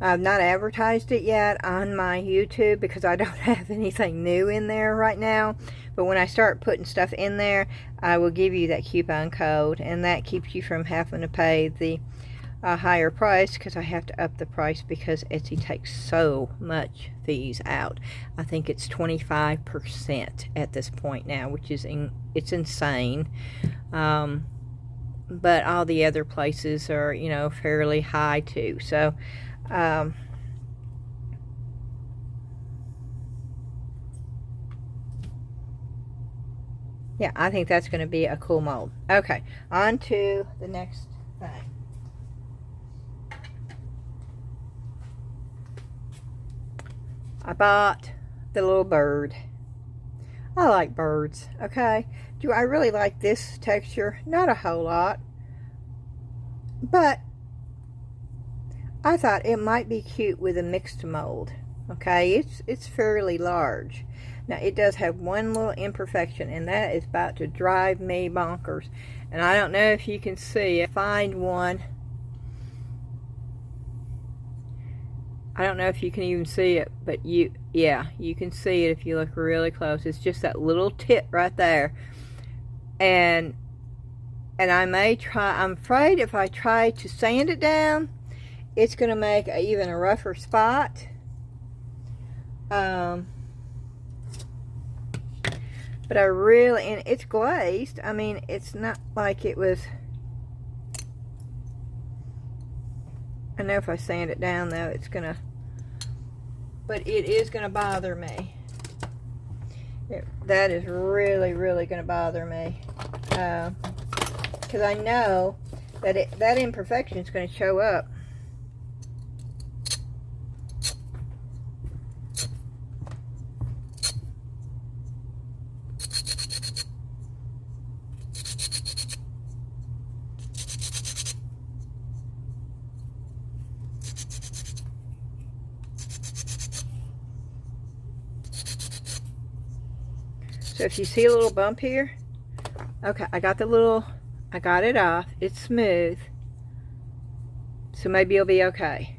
Speaker 1: I've not advertised it yet on my YouTube because I don't have anything new in there right now. But when I start putting stuff in there, I will give you that coupon code, and that keeps you from having to pay the higher price, because I have to up the price because Etsy takes so much fees out. I think it's 25% at this point now, which is it's insane. But all the other places are, you know, fairly high too. So yeah, I think that's going to be a cool mold. Okay, on to the next thing. I bought the little bird. I like birds, okay? Do I really like this texture? Not a whole lot. But I thought it might be cute with a mixed mold. Okay, it's fairly large. Now, it does have one little imperfection, and that is about to drive me bonkers. And I don't know if you can see it. Find one. I don't know if you can even see it, but yeah, you can see it if you look really close. It's just that little tip right there. And I may try, I'm afraid if I try to sand it down, it's going to make even a rougher spot. But I really, and it's glazed. I mean, it's not like it was, I know if I sand it down though, it's going to, but it is going to bother me. That is really, really going to bother me. Because I know that that imperfection is going to show up. So if you see a little bump here, okay, I got it off. It's smooth. So maybe it'll be okay.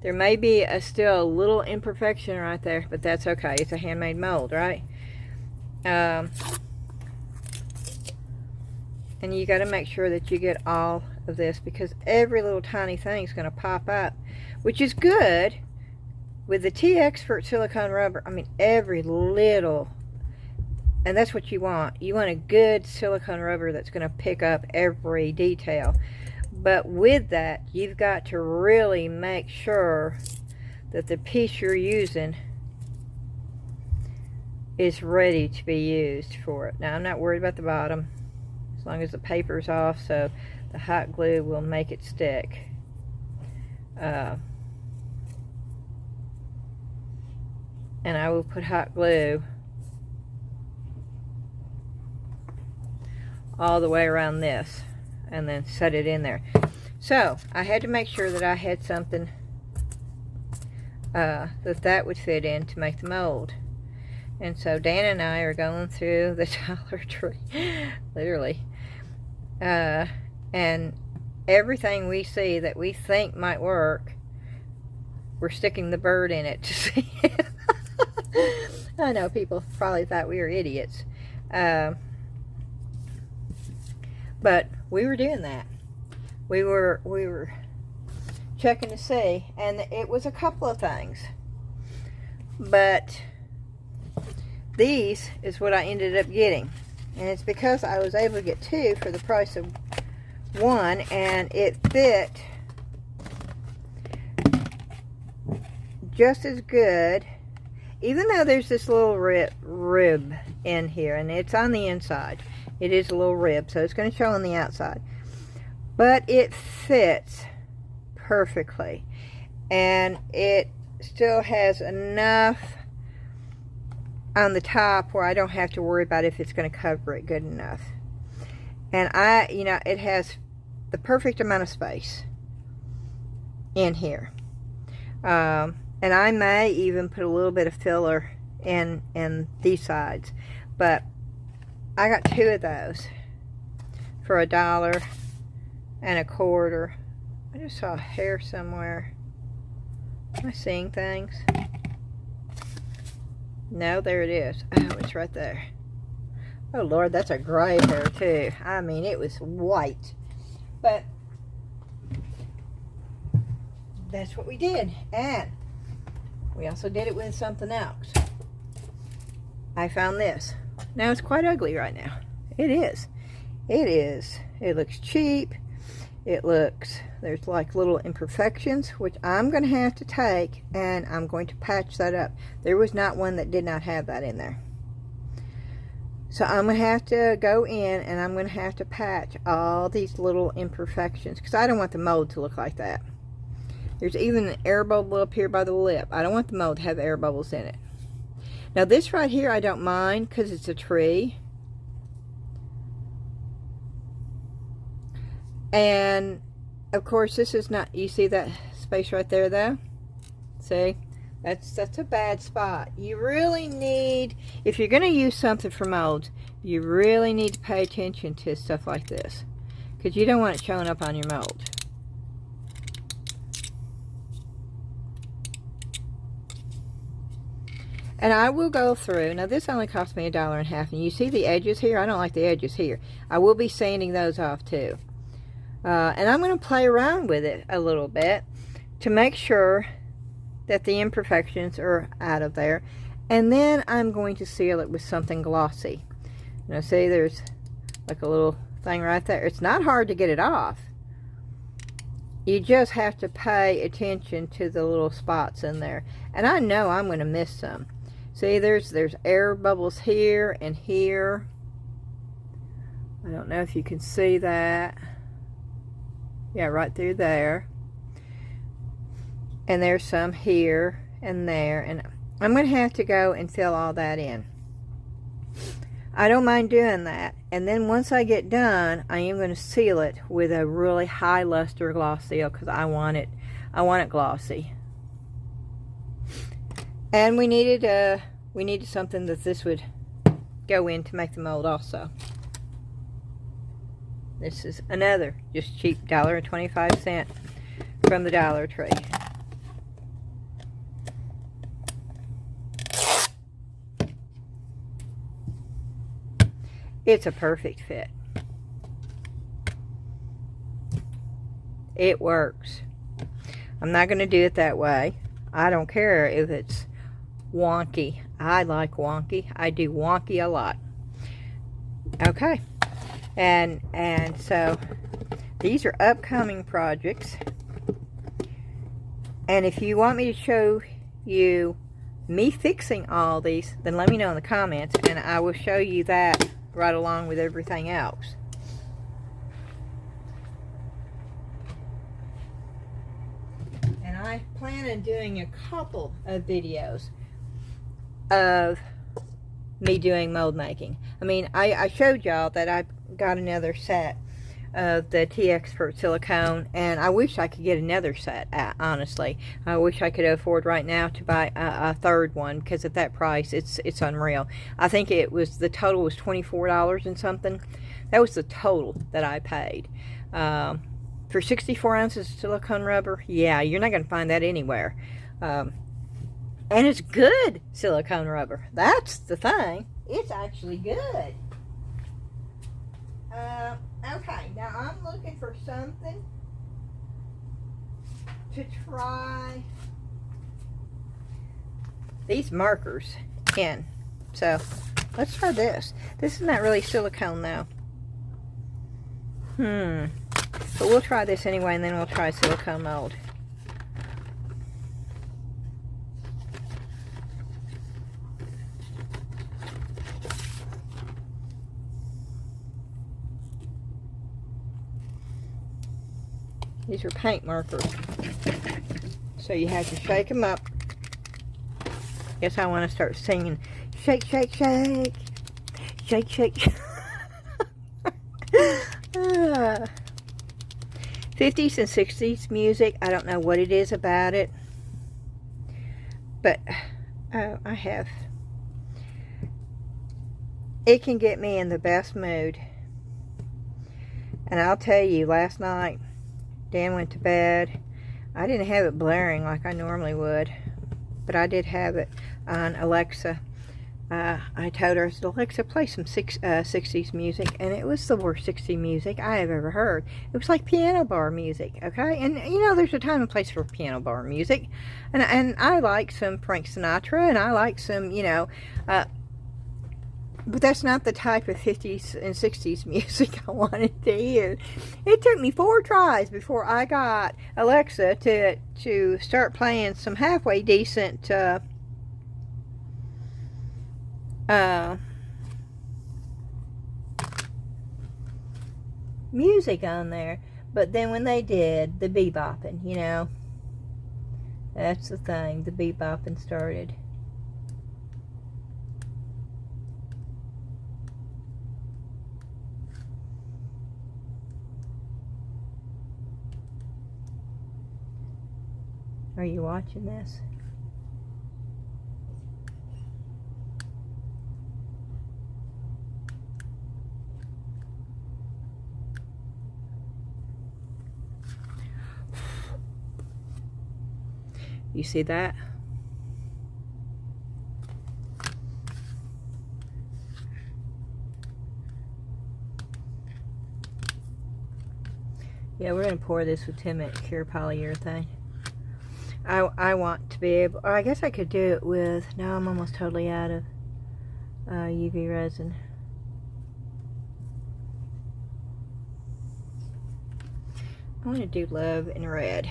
Speaker 1: There may be still a little imperfection right there, but that's okay. It's a handmade mold, right? And you got to make sure that you get all of this, because every little tiny thing is going to pop up, which is good with the T-Expert silicone rubber. I mean, every little. And that's what you want. You want a good silicone rubber that's going to pick up every detail. But with that, you've got to really make sure that the piece you're using is ready to be used for it. Now, I'm not worried about the bottom, as long as the paper's off, so the hot glue will make it stick. And I will put hot glue all the way around this and then set it in there. So I had to make sure that I had something that would fit in to make the mold. And so Dan and I are going through the Dollar Tree, literally, and everything we see that we think might work, we're sticking the bird in it to see it. I know people probably thought we were idiots. But we were doing that. We were checking to see, and it was a couple of things, but these is what I ended up getting, and it's because I was able to get 2 for the price of 1, and it fit just as good, even though there's this little rib in here, and it's on the inside. It is a little rib, so it's going to show on the outside, but it fits perfectly, and it still has enough on the top where I don't have to worry about if it's going to cover it good enough. And it has the perfect amount of space in here. And I may even put a little bit of filler in these sides, but I got 2 of those for $1.25. I just saw a hair somewhere. Am I seeing things? No, there it is. Oh, it's right there. Oh Lord, that's a gray hair too. I mean, it was white. But that's what we did. And we also did it with something else. I found this. Now it's quite ugly right now. It is. It is. It looks cheap. There's like little imperfections, which I'm going to have to take, and I'm going to patch that up. There was not one that did not have that in there. So I'm going to have to go in, and I'm going to have to patch all these little imperfections, because I don't want the mold to look like that. There's even an air bubble up here by the lip. I don't want the mold to have air bubbles in it. Now this right here I don't mind, because it's a tree. And of course this is not, you see that space right there though? See? That's a bad spot. You really need, if you're going to use something for molds, you really need to pay attention to stuff like this, because you don't want it showing up on your mold. And I will go through, now this only cost me $1.50, and you see the edges here? I don't like the edges here. I will be sanding those off too. And I'm going to play around with it a little bit to make sure that the imperfections are out of there. And then I'm going to seal it with something glossy. Now see, there's like a little thing right there. It's not hard to get it off. You just have to pay attention to the little spots in there. And I know I'm going to miss some. See, there's air bubbles here and here. I don't know if you can see that. Yeah, right through there. And there's some here and there. And I'm going to have to go and fill all that in. I don't mind doing that. And then once I get done, I am going to seal it with a really high luster gloss seal, because I want it glossy. And we needed something that this would go in to make the mold also. This is another just cheap $1.25 from the Dollar Tree. It's a perfect fit. It works. I'm not going to do it that way. I don't care if it's wonky. I like wonky. I do wonky a lot. Okay. And so these are upcoming projects. And if you want me to show you me fixing all these, then let me know in the comments, and I will show you that right along with everything else. And I plan on doing a couple of videos of me doing mold making. I mean, I showed y'all that I got another set of the T-Expert silicone, and I wish I could get another set, honestly. I wish I could afford right now to buy a third one, because at that price it's unreal. I think it was, the total was $24 and something. That was the total that I paid for 64 ounces of silicone rubber. Yeah, you're not going to find that anywhere. And it's good silicone rubber. That's the thing. It's actually good. Okay, now I'm looking for something to try these markers in. So let's try this. This is not really silicone though. But we'll try this anyway, and then we'll try silicone mold. These are paint markers. So you have to shake them up. Guess I want to start singing. Shake, shake, shake. Shake, shake, shake. 50s and 60s music. I don't know what it is about it. But I have. It can get me in the best mood. And I'll tell you, last night, Dan went to bed. I didn't have it blaring like I normally would. But I did have it on Alexa. I told her, I said, Alexa, play some 60s music, and it was the worst 60s music I have ever heard. It was like piano bar music, okay? And, you know, there's a time and place for piano bar music, and I like some Frank Sinatra, and I like some, you know, but that's not the type of 50s and 60s music I wanted to hear. It took me 4 tries before I got Alexa to start playing some halfway decent music on there. But then when they did the bebopping, you know, that's the thing, the bebopping started. Are you watching this? You see that? Yeah, we're going to pour this with 10-minute cure polyurethane. I want to be able, I guess I could do it with, no, I'm almost totally out of UV resin. I want to do love in red.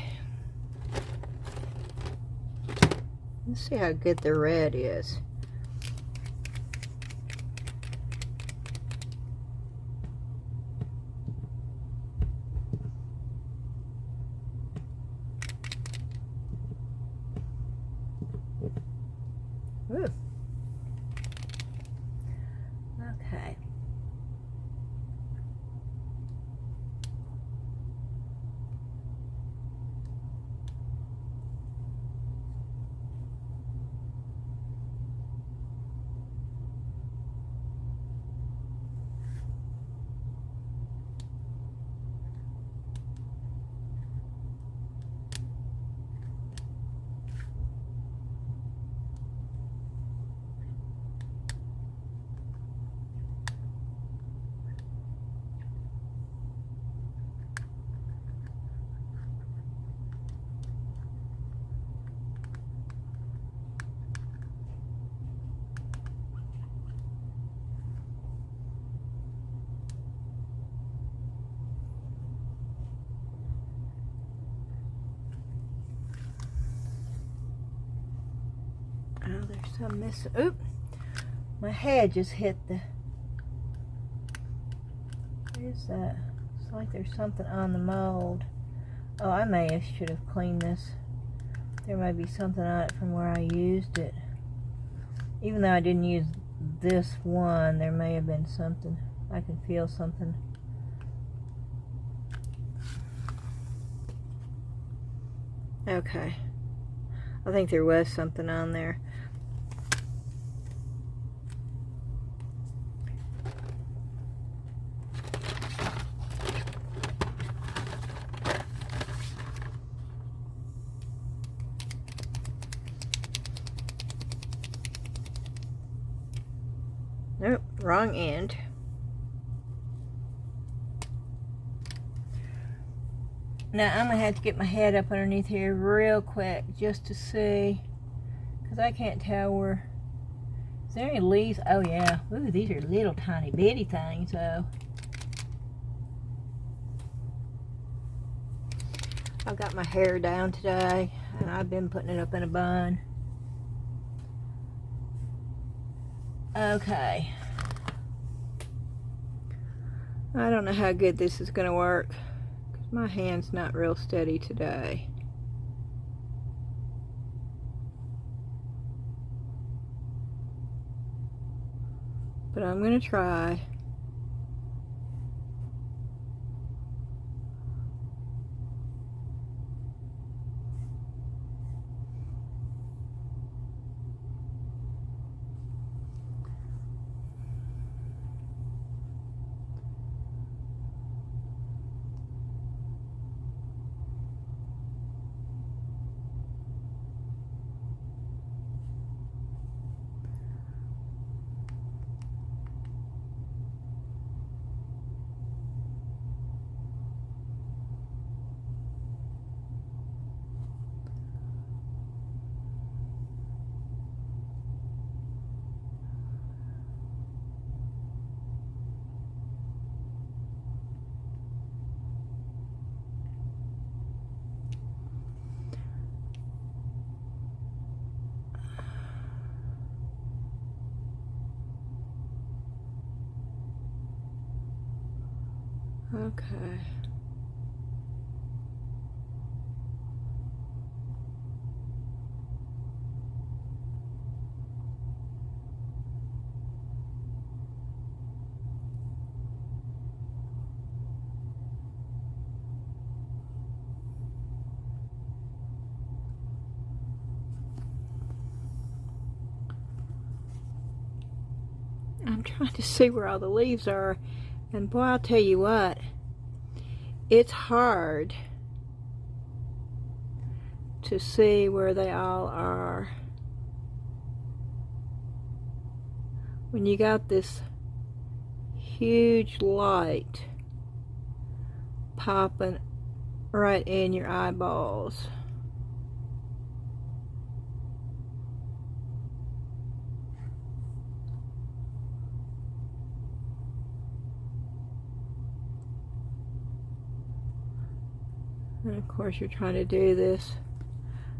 Speaker 1: Let's see how good the red is. Ooh. Okay. Oh, there's some missing. Oop! My head just hit the. What is that? It's like there's something on the mold. Oh, I should have cleaned this. There might be something on it from where I used it. Even though I didn't use this one, there may have been something. I can feel something. Okay. I think there was something on there. Nope, wrong end. Now I'm going to have to get my head up underneath here real quick just to see, because I can't tell where. Is there any leaves? Oh yeah. Ooh, these are little tiny bitty things though. I've got my hair down today and I've been putting it up in a bun. Okay. I don't know how good this is going to work because my hand's not real steady today. But I'm going to try. Okay. I'm trying to see where all the leaves are, and boy, I'll tell you what, it's hard to see where they all are when you got this huge light popping right in your eyeballs. And of course you're trying to do this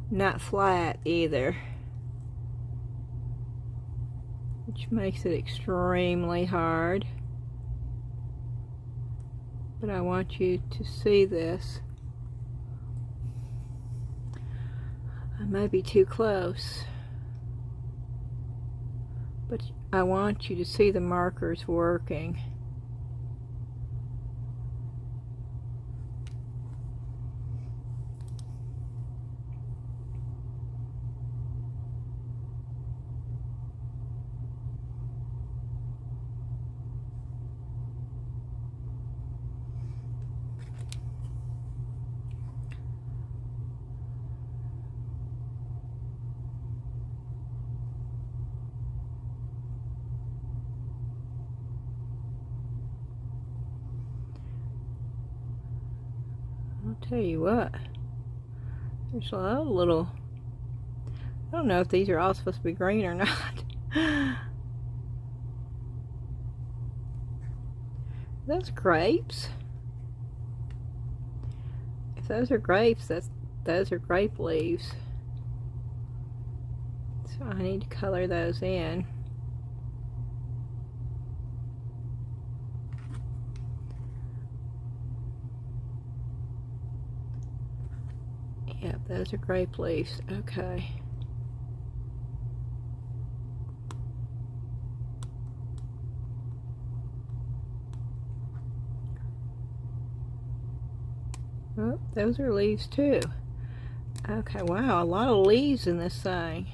Speaker 1: not flat either, which makes it extremely hard. But I want you to see this. I may be too close, but I want you to see the markers working. I'll tell you what, there's a lot of little, I don't know if these are all supposed to be green or not. Those grapes? If those are grapes, those are grape leaves. So I need to color those in. Yep, those are grape leaves. Okay. Oh, those are leaves too. Okay, wow, a lot of leaves in this thing.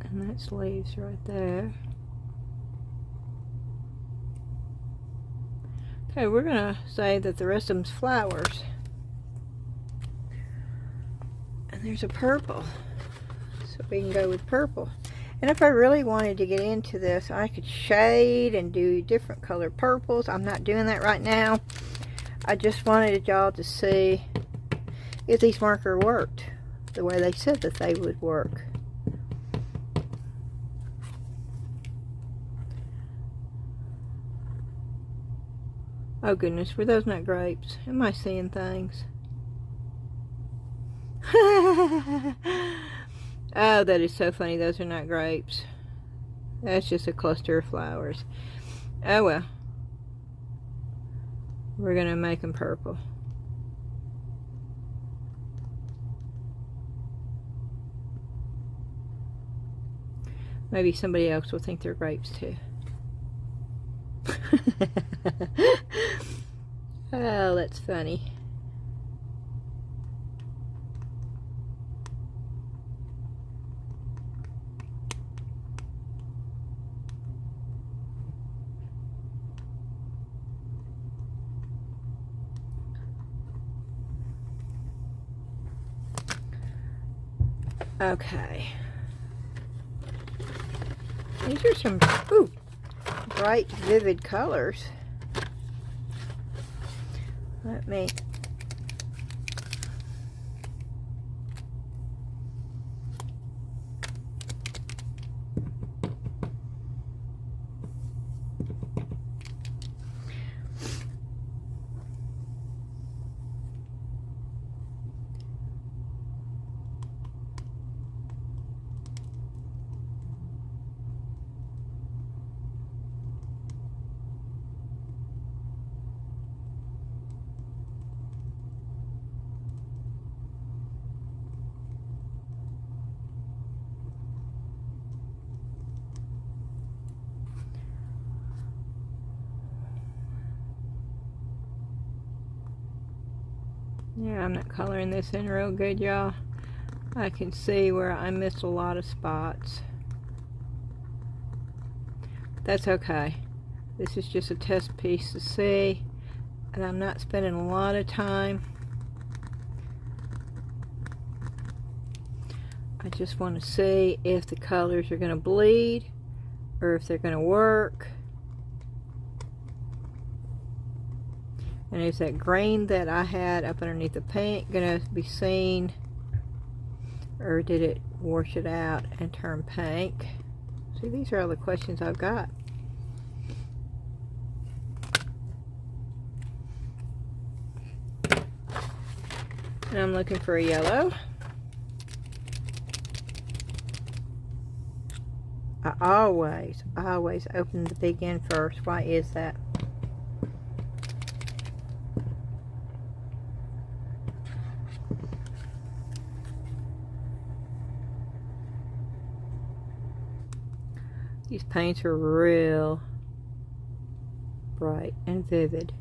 Speaker 1: And that's leaves right there. Okay, we're gonna say that the rest of them's flowers. And there's a purple. So we can go with purple. And if I really wanted to get into this, I could shade and do different color purples. I'm not doing that right now. I just wanted y'all to see if these markers worked the way they said that they would work. Oh goodness, were those not grapes? Am I seeing things? Oh, that is so funny. Those are not grapes. That's just a cluster of flowers. Oh well. We're going to make them purple. Maybe somebody else will think they're grapes too. Oh, that's funny. Okay. These are some bright, vivid colors. Let me Yeah, I'm not coloring this in real good, y'all. I can see where I missed a lot of spots. That's okay. This is just a test piece to see, and I'm not spending a lot of time. I just want to see if the colors are going to bleed or if they're going to work. And is that green that I had up underneath the paint going to be seen, or did it wash it out and turn pink? See, these are all the questions I've got. And I'm looking for a yellow. I always open the big end first. Why is that? These paints are real bright and vivid.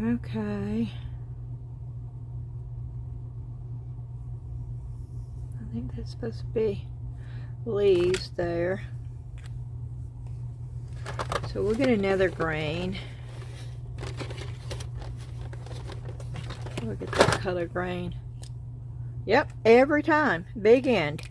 Speaker 1: Okay. I think that's supposed to be leaves there. So we'll get another grain. Look at that color grain. Yep, every time. Big end.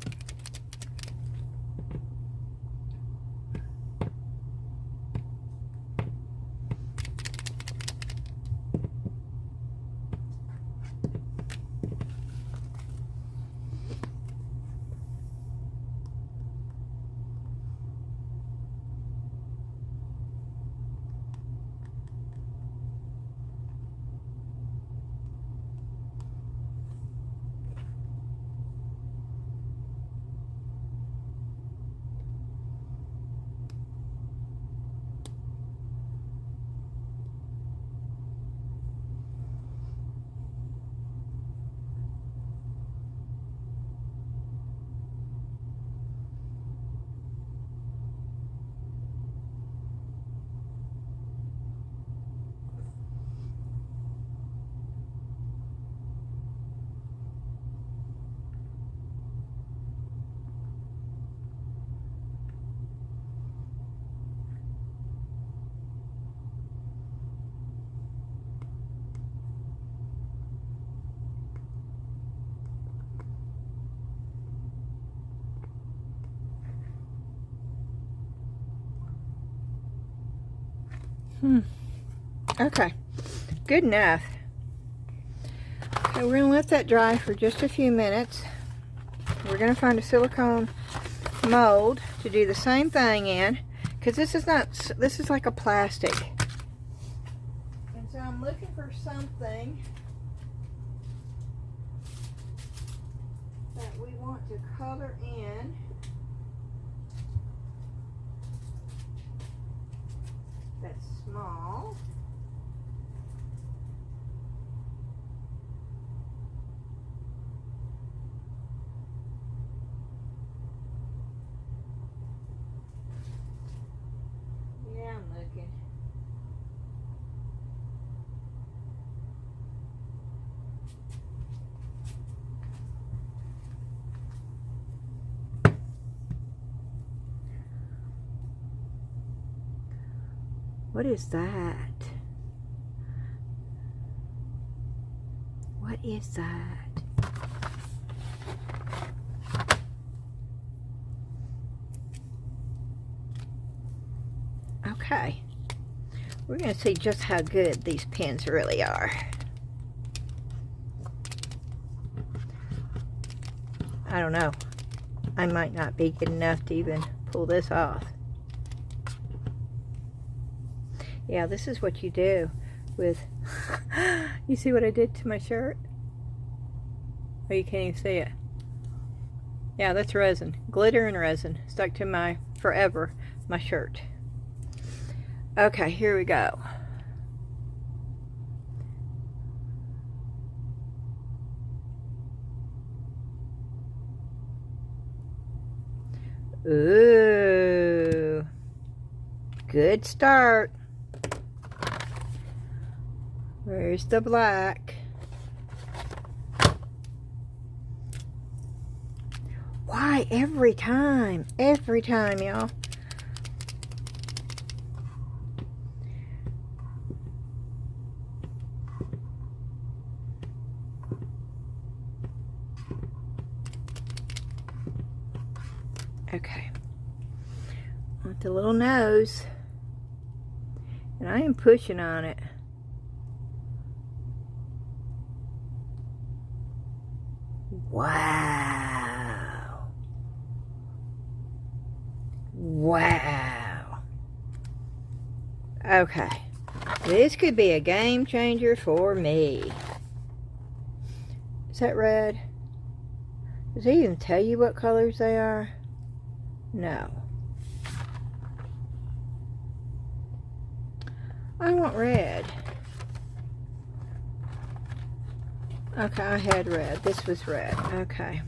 Speaker 1: Okay, good enough. Okay, we're gonna let that dry for just a few minutes. We're gonna find a silicone mold to do the same thing in, because this is like a plastic. And so I'm looking for something that we want to color in. That's small. Yeah, I'm looking. What is that? What is that? Okay. We're going to see just how good these pens really are. I don't know. I might not be good enough to even pull this off. Yeah, this is what you do with... You see what I did to my shirt? Oh, you can't even see it. Yeah, that's resin. Glitter and resin. Stuck to my, forever, my shirt. Okay, here we go. Ooh. Good start. Where's the black? Why every time? Every time, y'all. Okay. Want the little nose. And I am pushing on it. Wow. Wow. Okay. This could be a game changer for me. Is that red? Does it even tell you what colors they are? No. I want red. Okay, I had red. This was red. Okay.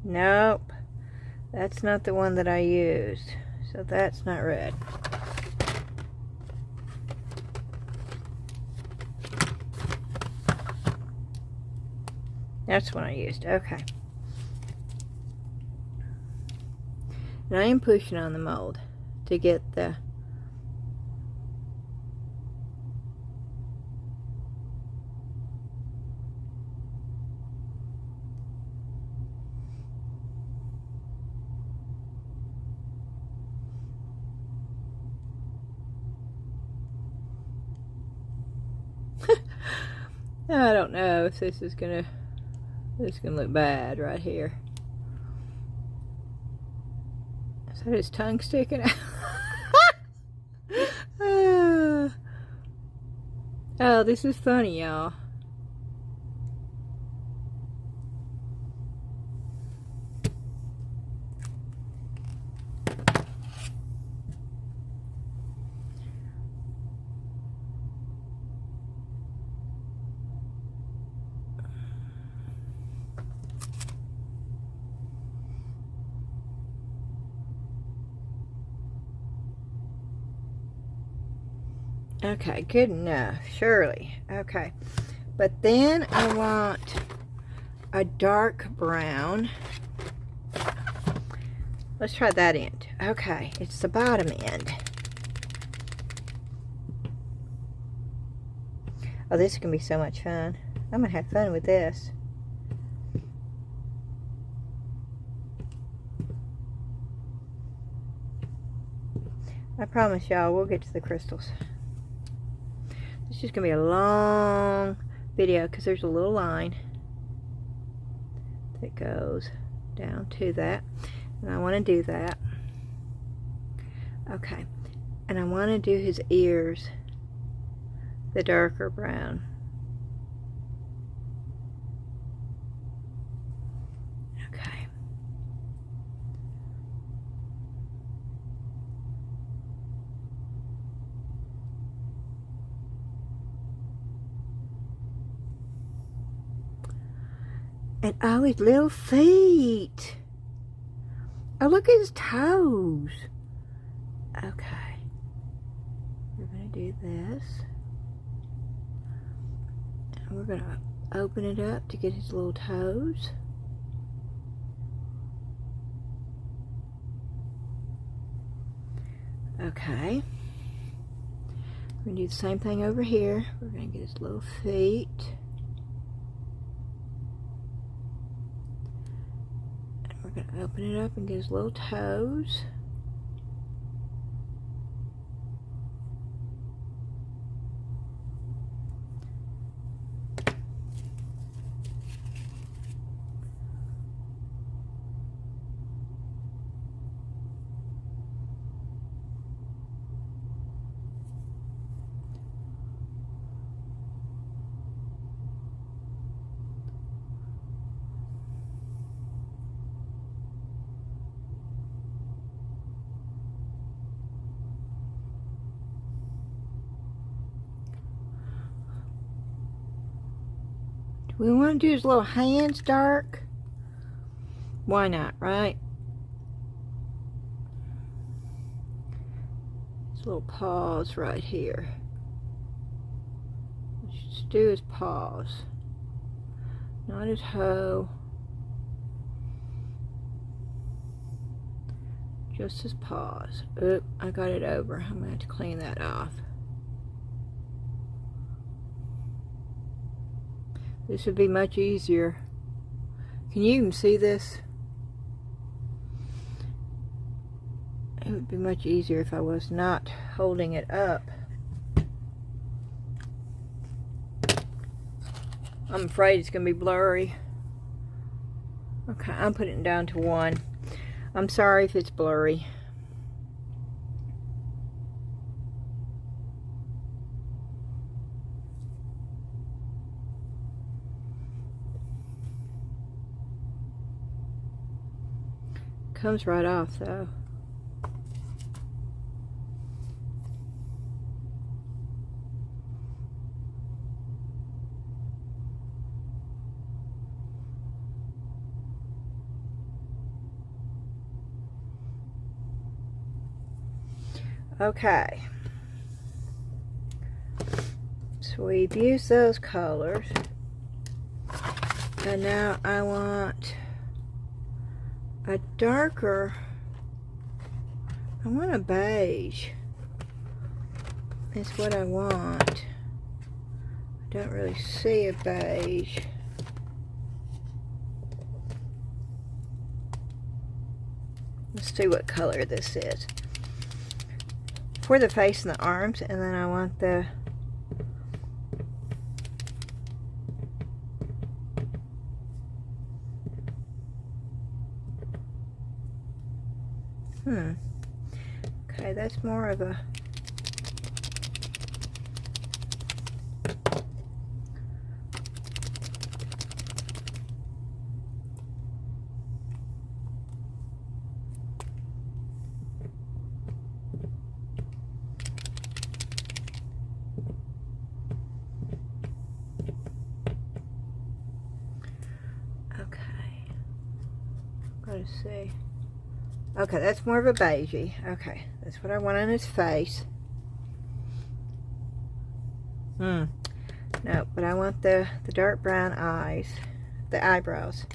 Speaker 1: Nope. That's not the one that I used. So that's not red. That's what I used. Okay. And I am pushing on the mold to get the I don't know if this is gonna look bad right here. Is that his tongue sticking out? Oh, this is funny, y'all. Okay, good enough, surely. Okay, but then I want a dark brown. Let's try that end. Okay, it's the bottom end. Oh, this is gonna be so much fun. I'm gonna have fun with this. I promise y'all, we'll get to the crystals. It's just going to be a long video because there's a little line that goes down to that. And I want to do that. Okay. And I want to do his ears the darker brown. Okay. And oh, his little feet. Oh, look at his toes. Okay. We're going to do this. And we're going to open it up to get his little toes. Okay. We're going to do the same thing over here. We're going to get his little feet. We're going to open it up and get his little toes. We want to do his little hands dark. Why not, right? His little paws right here. Let's just do his paws. Not his hoe. Just his paws. Oop, I got it over. I'm going to have to clean that off. This would be much easier. Can you even see this? It would be much easier if I was not holding it up. I'm afraid it's going to be blurry. Okay, I'm putting it down to 1. I'm sorry if it's blurry. Comes right off though. Okay. So we've used those colors. And now I want a darker, I want a beige. That's what I want. I don't really see a beige. Let's see what color this is. For the face and the arms, and then I want the okay, that's more of a Let's see. Okay, that's more of a beigey. Okay, that's what I want on his face. No, but I want the dark brown eyes, the eyebrows.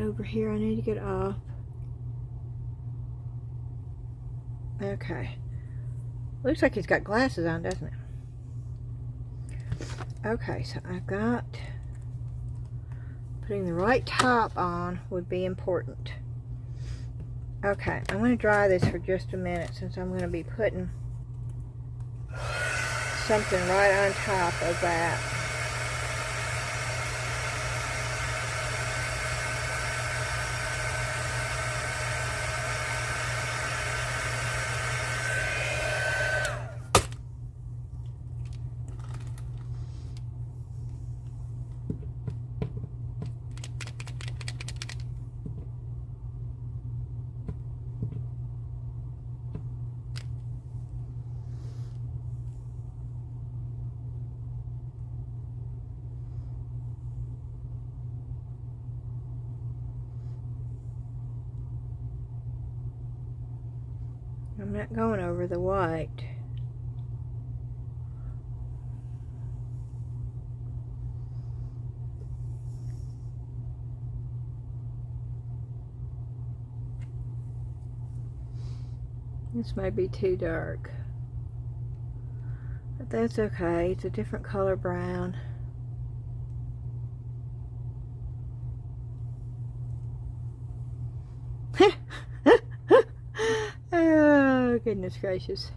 Speaker 1: over here I need to get off. Okay. Looks like he's got glasses on, doesn't it? Okay, so I've got... Putting the right top on would be important. Okay, I'm going to dry this for just a minute since I'm going to be putting something right on top of that. I'm not going over the white. This might be too dark, but that's okay. It's a different color brown. Oh, goodness gracious.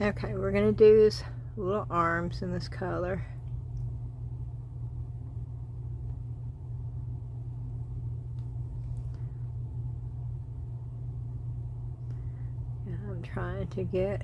Speaker 1: Okay, we're going to do his little arms in this color. And I'm trying to get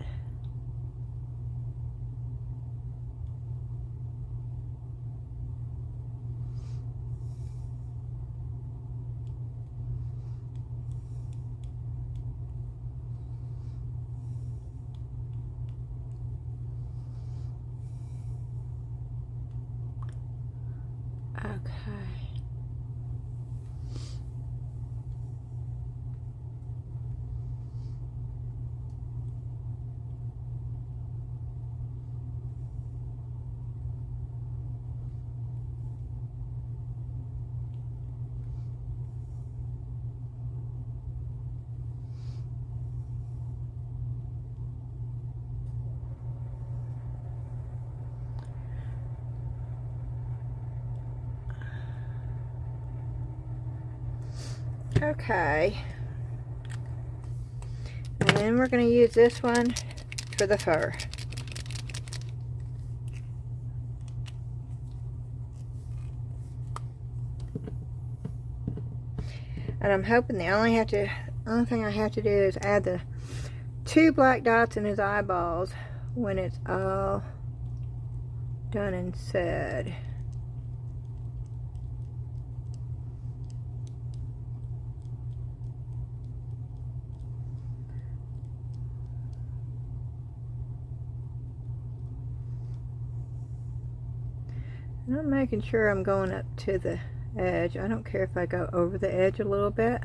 Speaker 1: okay. And then we're going to use this one for the fur. And I'm hoping the only thing I have to do is add the 2 black dots in his eyeballs when it's all done and said. And I'm making sure I'm going up to the edge. I don't care if I go over the edge a little bit.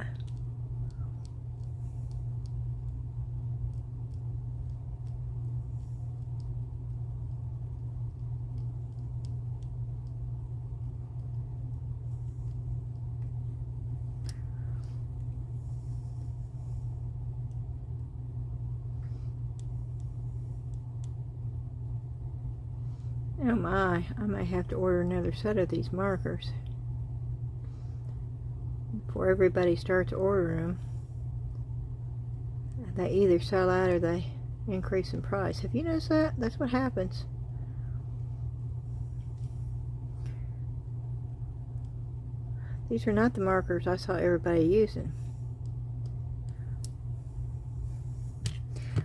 Speaker 1: Oh my, I may have to order another set of these markers before everybody starts ordering them. They either sell out or they increase in price. Have you noticed that? That's what happens. These are not the markers I saw everybody using.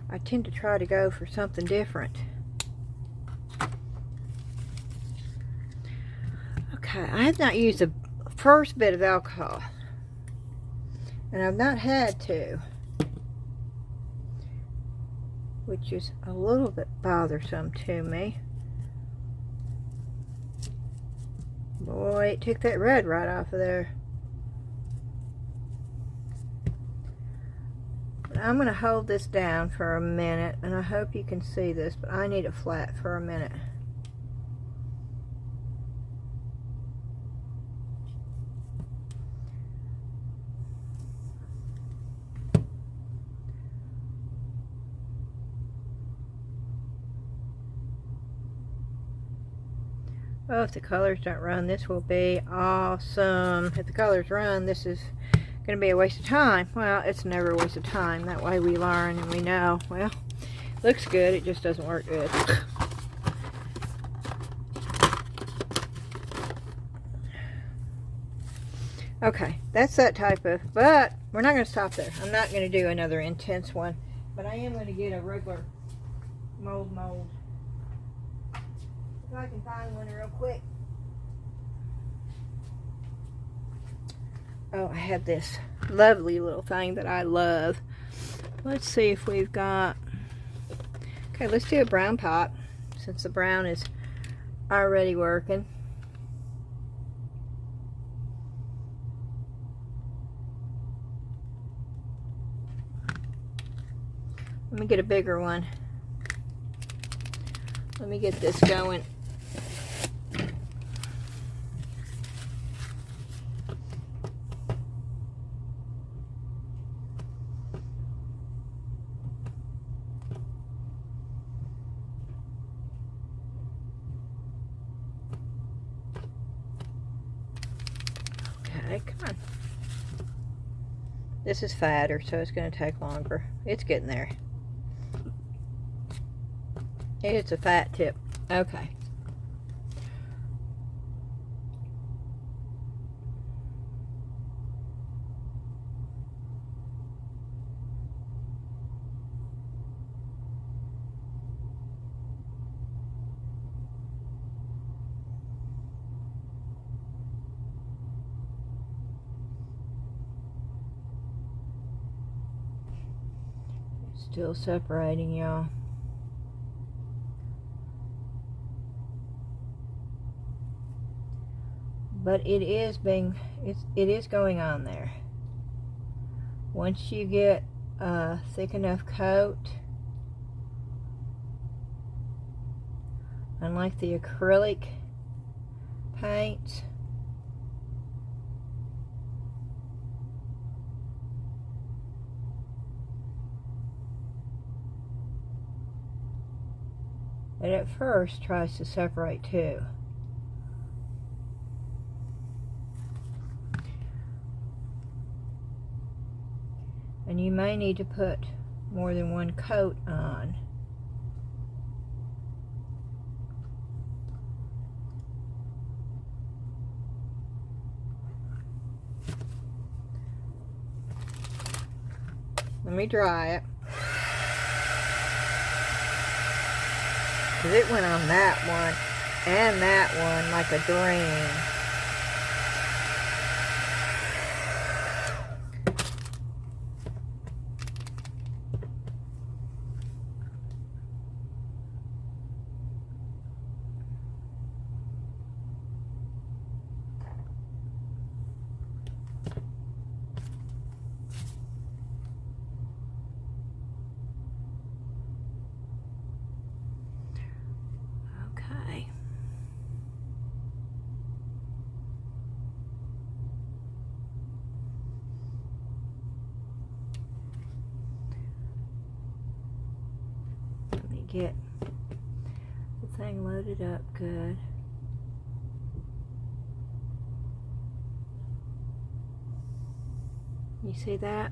Speaker 1: I tend to try to go for something different. Okay, I have not used the first bit of alcohol, and I've not had to, which is a little bit bothersome to me. Boy, it took that red right off of there. But I'm going to hold this down for a minute, and I hope you can see this, but I need it flat for a minute. Oh, if the colors don't run, this will be awesome. If the colors run, this is going to be a waste of time. Well, it's never a waste of time. That way we learn and we know, well, looks good, it just doesn't work good. Okay, that's that type of, but we're not going to stop there. I'm not going to do another intense one, but I am going to get a regular mold. If I can find one real quick. Oh, I have this lovely little thing that I love. Let's see if we've got, okay, let's do a brown pot since the brown is already working. Let me get a bigger one. Let me get this going. Okay, come on. This is fatter, so it's going to take longer. It's getting there. It's a fat tip. Okay. Still separating, y'all. But it is going on there. Once you get a thick enough coat, unlike the acrylic paint, it at first tries to separate too. And you may need to put more than one coat on. Let me dry it. Because it went on that one and that one like a dream. Get the thing loaded up good. You see that?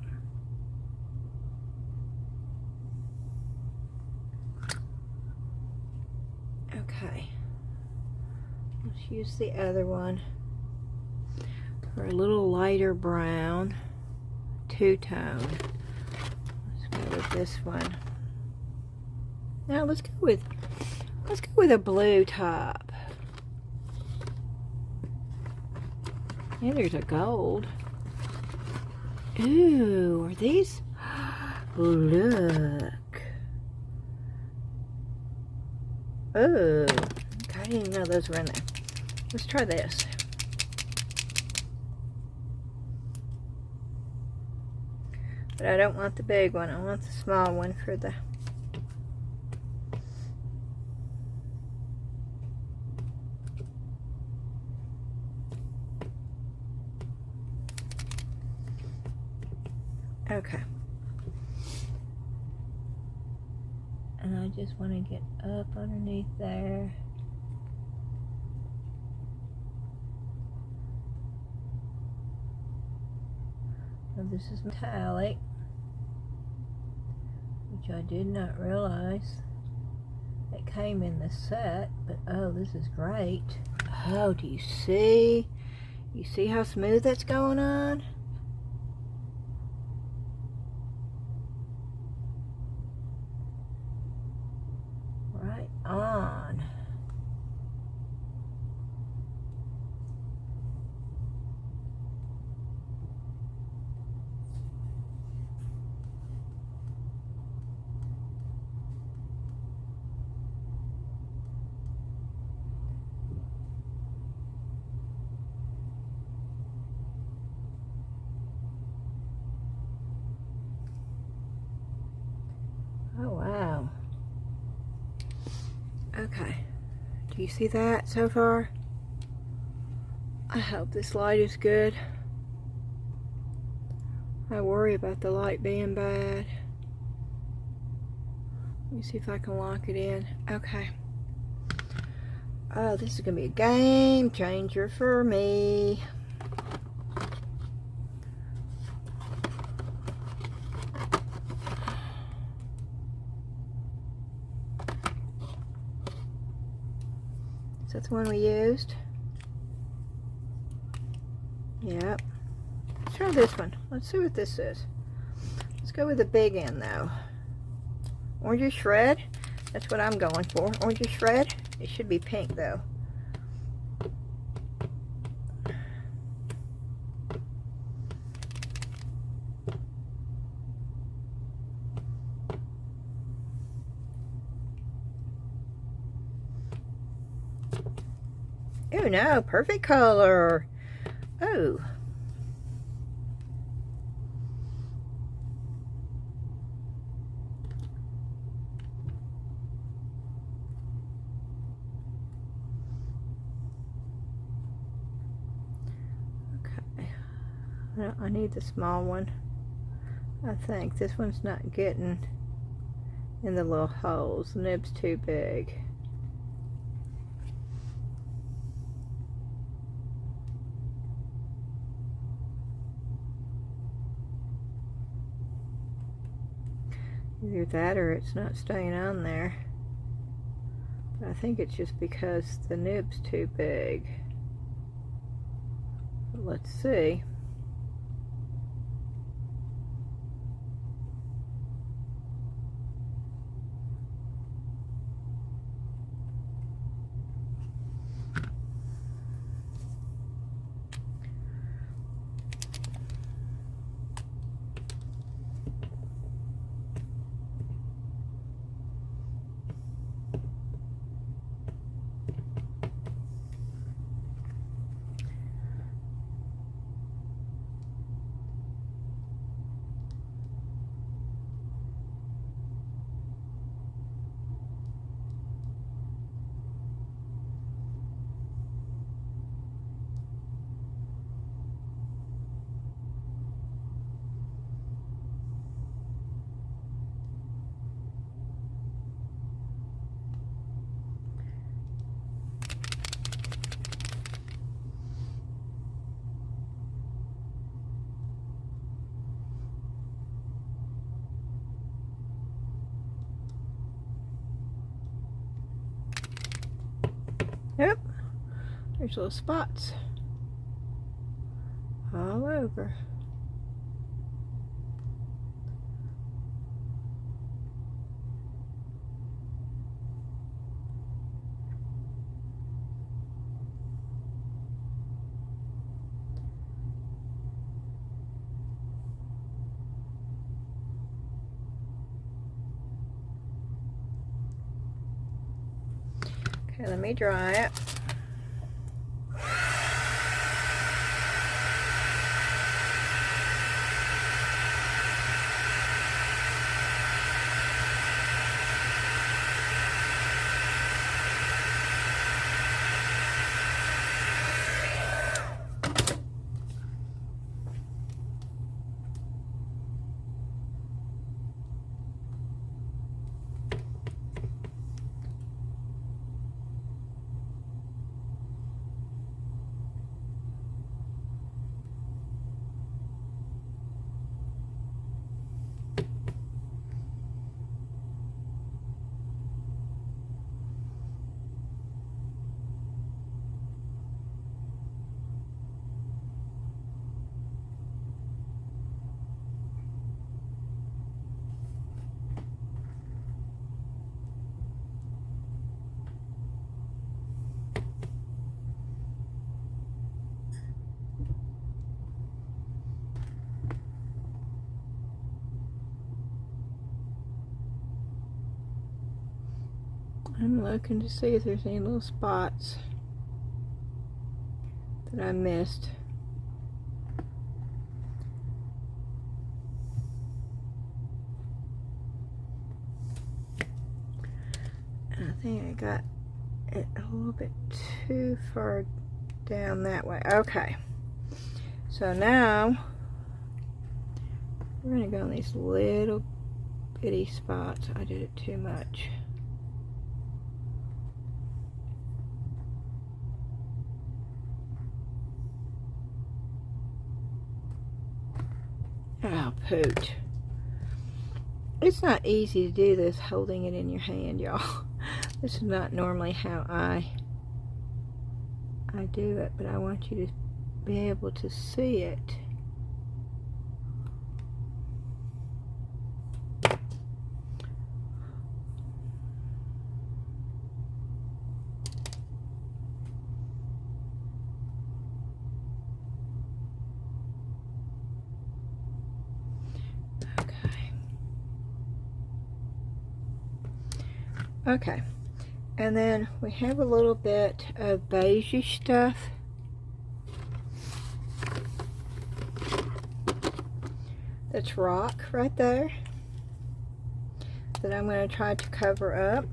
Speaker 1: Okay. Let's use the other one for a little lighter brown, two-tone. Let's go with this one. Now let's go with a blue top. Yeah, there's a gold. Ooh, are these? Look. Oh, I didn't even know those were in there. Let's try this. But I don't want the big one. I want the small one for the... Okay. And I just want to get up underneath there. this is metallic, which I did not realize it came in the set, but oh, this is great. Oh, do you see? You see how smooth that's going on? Right on. Oh, wow. Okay. Do you see that so far? I hope this light is good. I worry about the light being bad. Let me see if I can lock it in. Okay. Oh, this is going to be a game changer for me. So that's the one we used. Yep. Let's try this one. Let's see what this is. Let's go with the big end though. Orange shred. That's what I'm going for. Orange shred. It should be pink though. Oh no, perfect color. Oh. Okay. I need the small one. I think this one's not getting in the little holes. The nib's too big. Either that or it's not staying on there. But I think it's just because the nib's too big. But let's see. Yep, there's little spots all over. Okay, let me dry it. I'm looking to see if there's any little spots that I missed. And I think I got it a little bit too far down that way. Okay. So now we're going to go on these little bitty spots. I did it too much. Oh, poot. It's not easy to do this holding it in your hand, y'all. This is not normally how I do it, but I want you to be able to see it. Okay, and then we have a little bit of beigey stuff. That's rock right there that I'm going to try to cover up.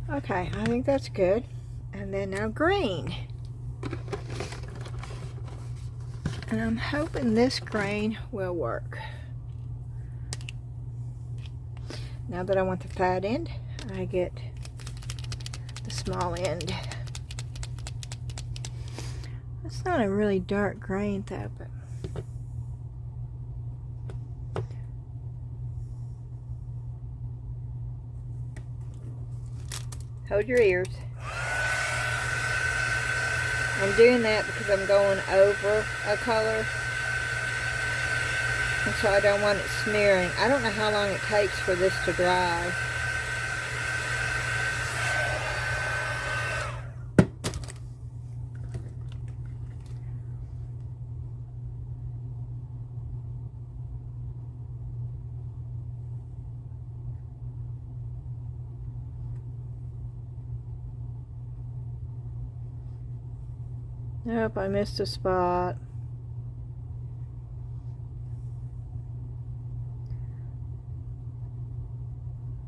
Speaker 1: Okay, I think that's good. And then now green. And I'm hoping this green will work. Now that I want the fat end, I get the small end. It's not a really dark green though, but hold your ears. I'm doing that because I'm going over a color, and so I don't want it smearing. I don't know how long it takes for this to dry. Nope, I missed a spot.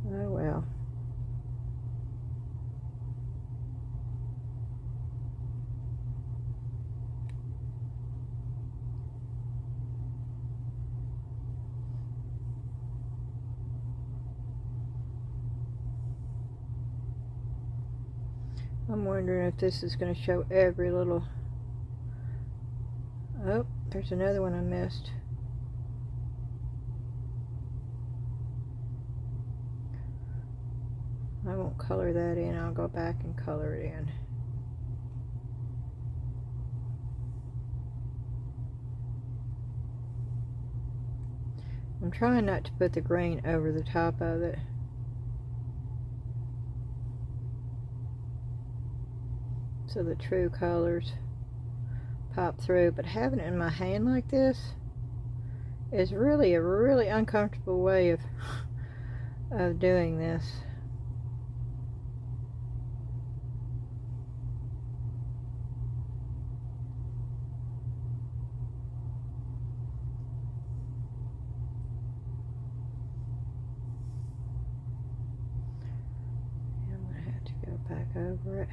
Speaker 1: Oh well. I'm wondering if this is going to show every little... Oh, there's another one I missed. I won't color that in. I'll go back and color it in. I'm trying not to put the green over the top of it. So the true colors pop through, but having it in my hand like this is really a really uncomfortable way of doing this. I'm gonna have to go back over it.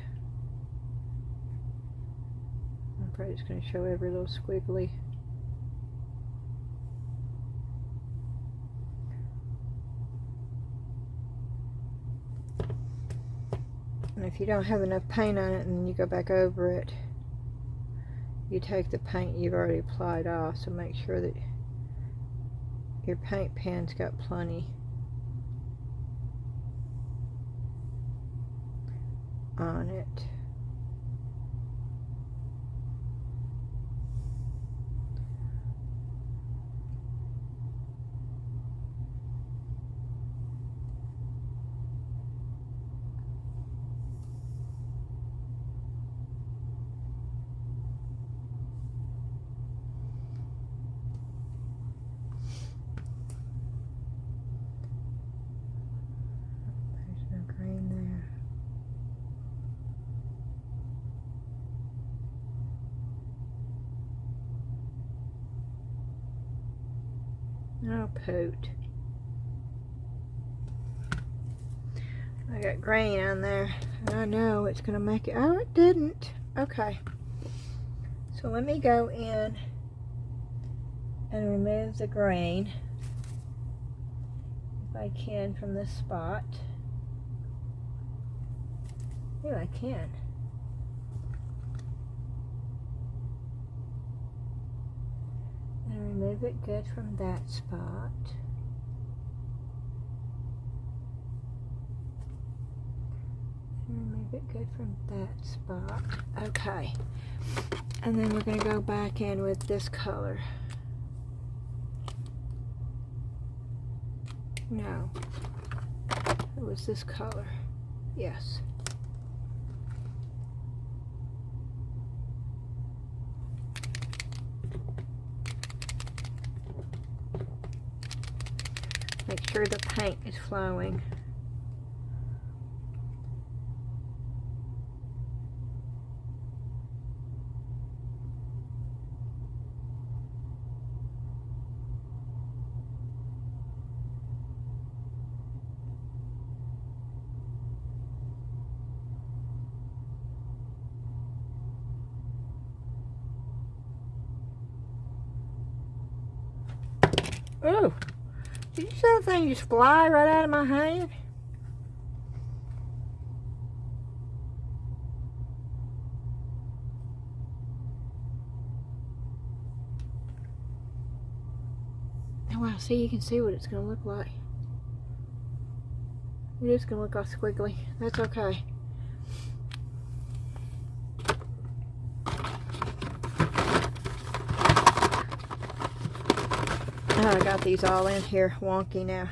Speaker 1: I'm probably just going to show every little squiggly. And if you don't have enough paint on it and then you go back over it, you take the paint you've already applied off. So make sure that your paint pen's got plenty on it. There's no green there. Oh, poot. I got grain on there, and I know it's gonna make it. Oh, it didn't. Okay. So let me go in and remove the grain, if I can, from this spot. Yeah, I can. And remove it good from that spot. Remove it good from that spot. Okay. And then we're going to go back in with this color. No. It was this color. Yes. Make sure the paint is flowing. Ooh, did you see that thing just fly right out of my hand? Oh wow, see, you can see what it's going to look like. It is going to look all squiggly. That's okay. Oh, I got these all in here wonky now.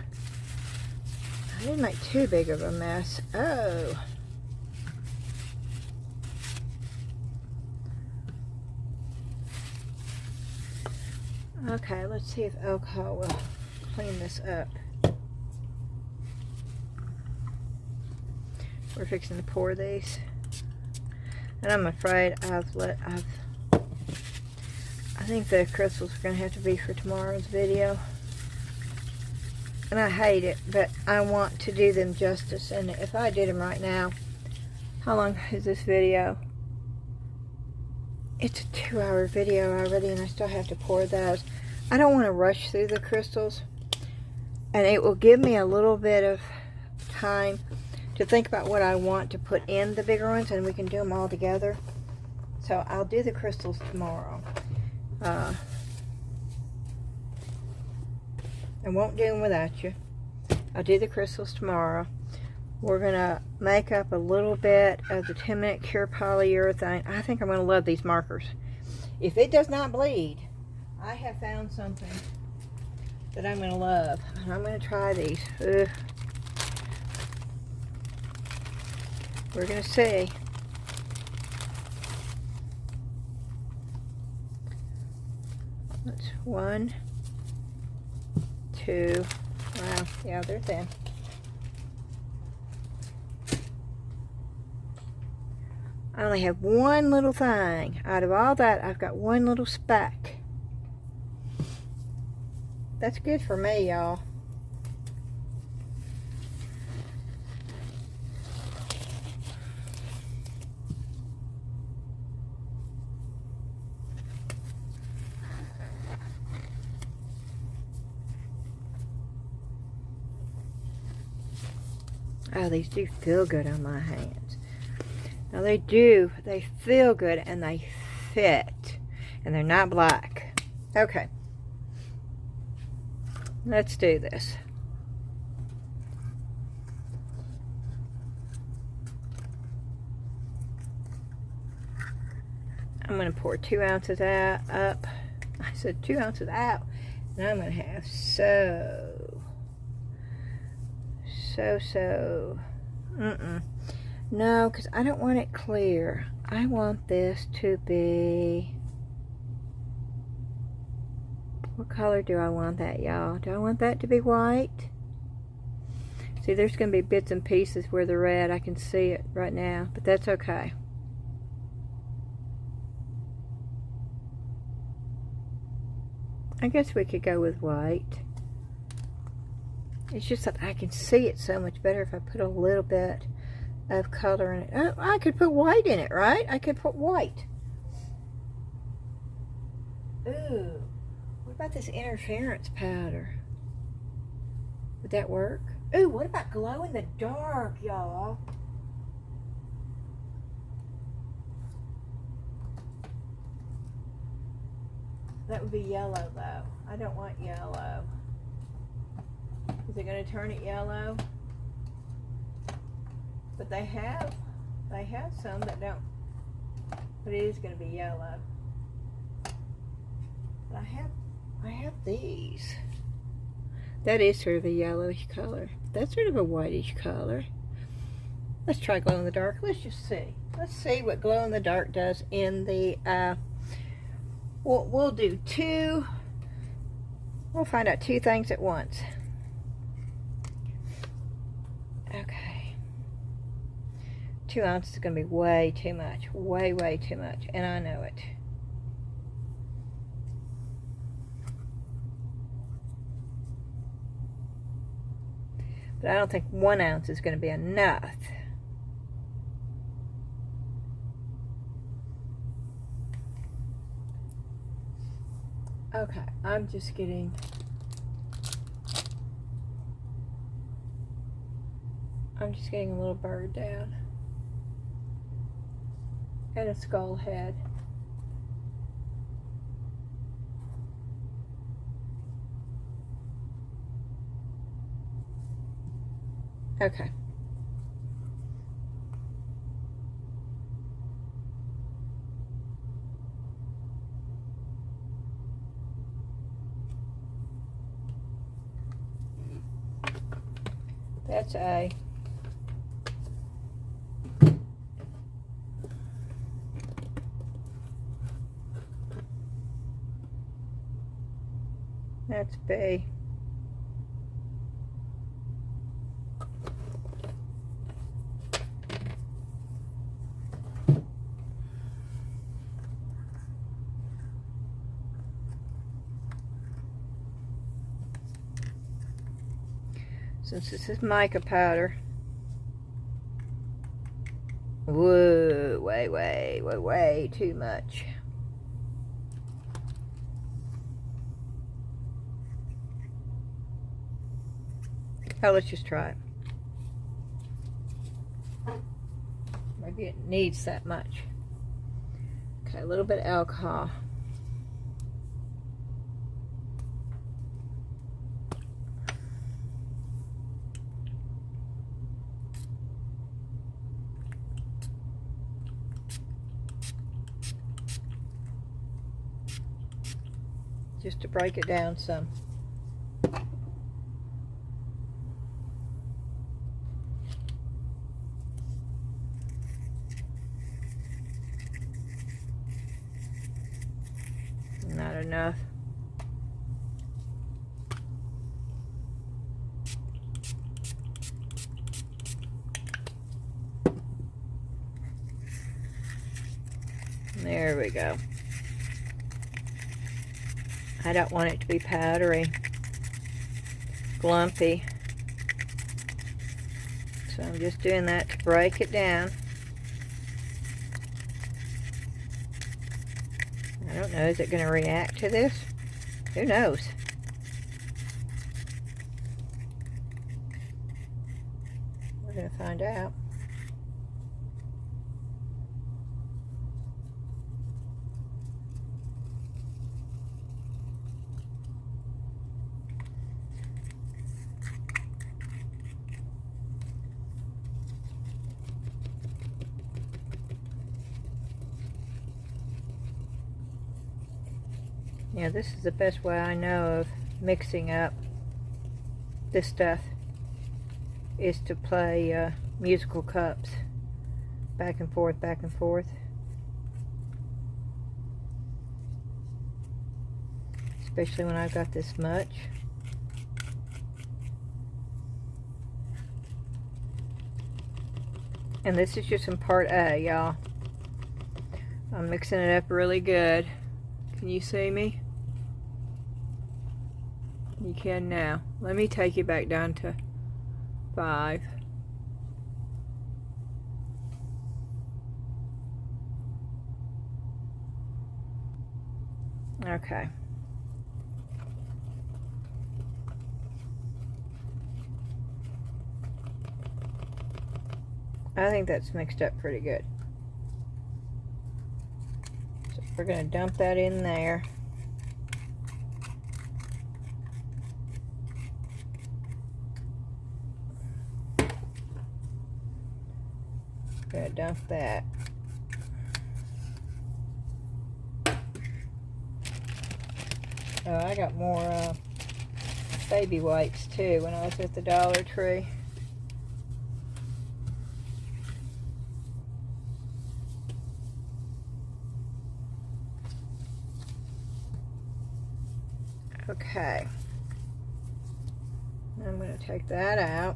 Speaker 1: I didn't make too big of a mess. Oh. Okay, let's see if alcohol will clean this up. We're fixing to pour these. And I'm afraid I think the crystals are going to have to be for tomorrow's video. And I hate it, but I want to do them justice. And if I did them right now, how long is this video? It's a 2-hour video already, and I still have to pour those. I don't want to rush through the crystals. And it will give me a little bit of time to think about what I want to put in the bigger ones, and we can do them all together. So I'll do the crystals tomorrow. I won't do them without you. I'll do the crystals tomorrow. We're going to make up a little bit of the 10-minute cure polyurethane. I think I'm going to love these markers. If it does not bleed, I have found something that I'm going to love. And I'm going to try these. Ugh. We're going to see. That's 1, 2. Wow, yeah, they're thin. I only have one little thing. Out of all that, I've got one little speck. That's good for me, y'all. Oh, these do feel good on my hands. Now they do. They feel good and they fit. And they're not black. Okay. Let's do this. I'm going to pour 2 ounces up. I said 2 ounces out. And I'm going to have no, because I don't want it clear. I want this to be, what color do I want that, y'all? Do I want that to be white? See, there's going to be bits and pieces where the red, I can see it right now, but that's okay. I guess we could go with white. It's just that I can see it so much better if I put a little bit of color in it. Oh, I could put white in it, right? I could put white. Ooh, what about this interference powder? Would that work? Ooh, what about glow in the dark, y'all? That would be yellow, though. I don't want yellow. Is it going to turn it yellow? But they have some that don't. But it is going to be yellow. But I have these. That is sort of a yellowish color. That's sort of a whitish color. Let's try glow in the dark. Let's just see. Let's see what glow in the dark does in the. We'll do 2. We'll find out 2 things at once. Okay. 2 ounces is going to be way too much. Way too much. And I know it. But I don't think 1 ounce is going to be enough. Okay, I'm just getting a little bird down and a skull head. Okay. That's A. That's B. Since this is mica powder. Whoa, way too much. Oh, let's just try it. Maybe it needs that much. Okay, a little bit of alcohol. Just to break it down some. Not enough. There we go. I don't want it to be powdery, glumpy. So I'm just doing that to break it down. I don't know, is it going to react to this? Who knows? We're going to find out. Yeah, this is the best way I know of mixing up this stuff, is to play musical cups back and forth, back and forth. Especially when I've got this much. And this is just in part A, y'all. I'm mixing it up really good. Can you see me? You can now. Let me take you back down to 5. Okay. I think that's mixed up pretty good. So we're going to dump that in there. Gonna dump that. Oh, I got more baby wipes too when I was at the Dollar Tree. Okay. I'm gonna take that out.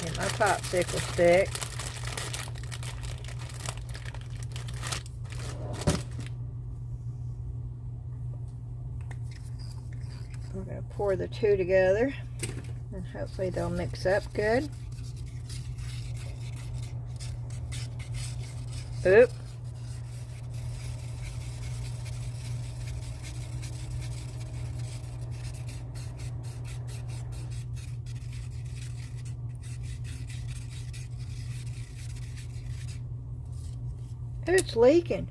Speaker 1: Get my popsicle stick. We're going to pour the two together and hopefully they'll mix up good. Oop. It's leaking.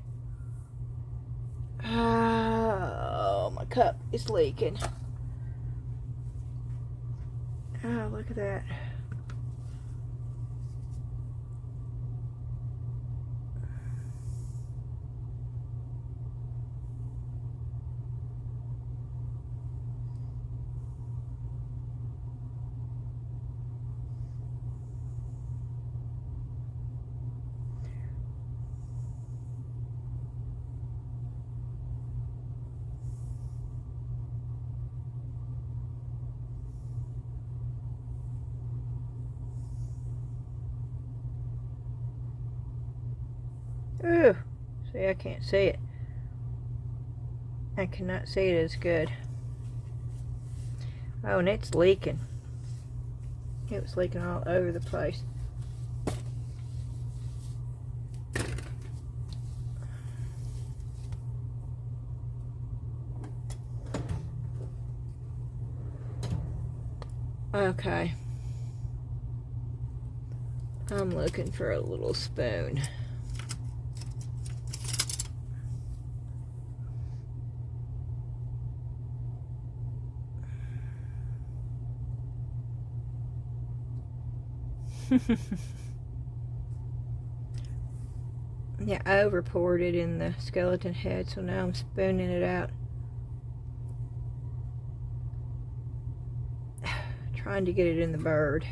Speaker 1: Oh, my cup is leaking. Oh, look at that. Ooh, see, I can't see it. I cannot see it as good. Oh, and it's leaking. It was leaking all over the place. Okay. I'm looking for a little spoon. Yeah, I over poured it in the skeleton head, so now I'm spooning it out. Trying to get it in the bird.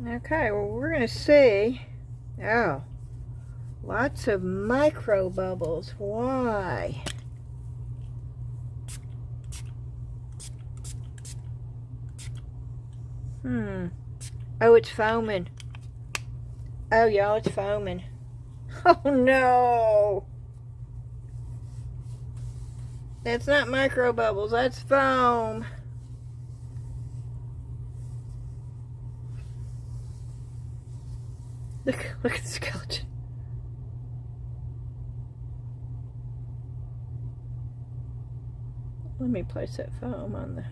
Speaker 1: Okay, well, we're going to see. Oh, lots of micro bubbles. Why? Oh, it's foaming. Oh, y'all, it's foaming. Oh, no. That's not micro bubbles. That's foam. Look at the skeleton. Let me place that foam on the...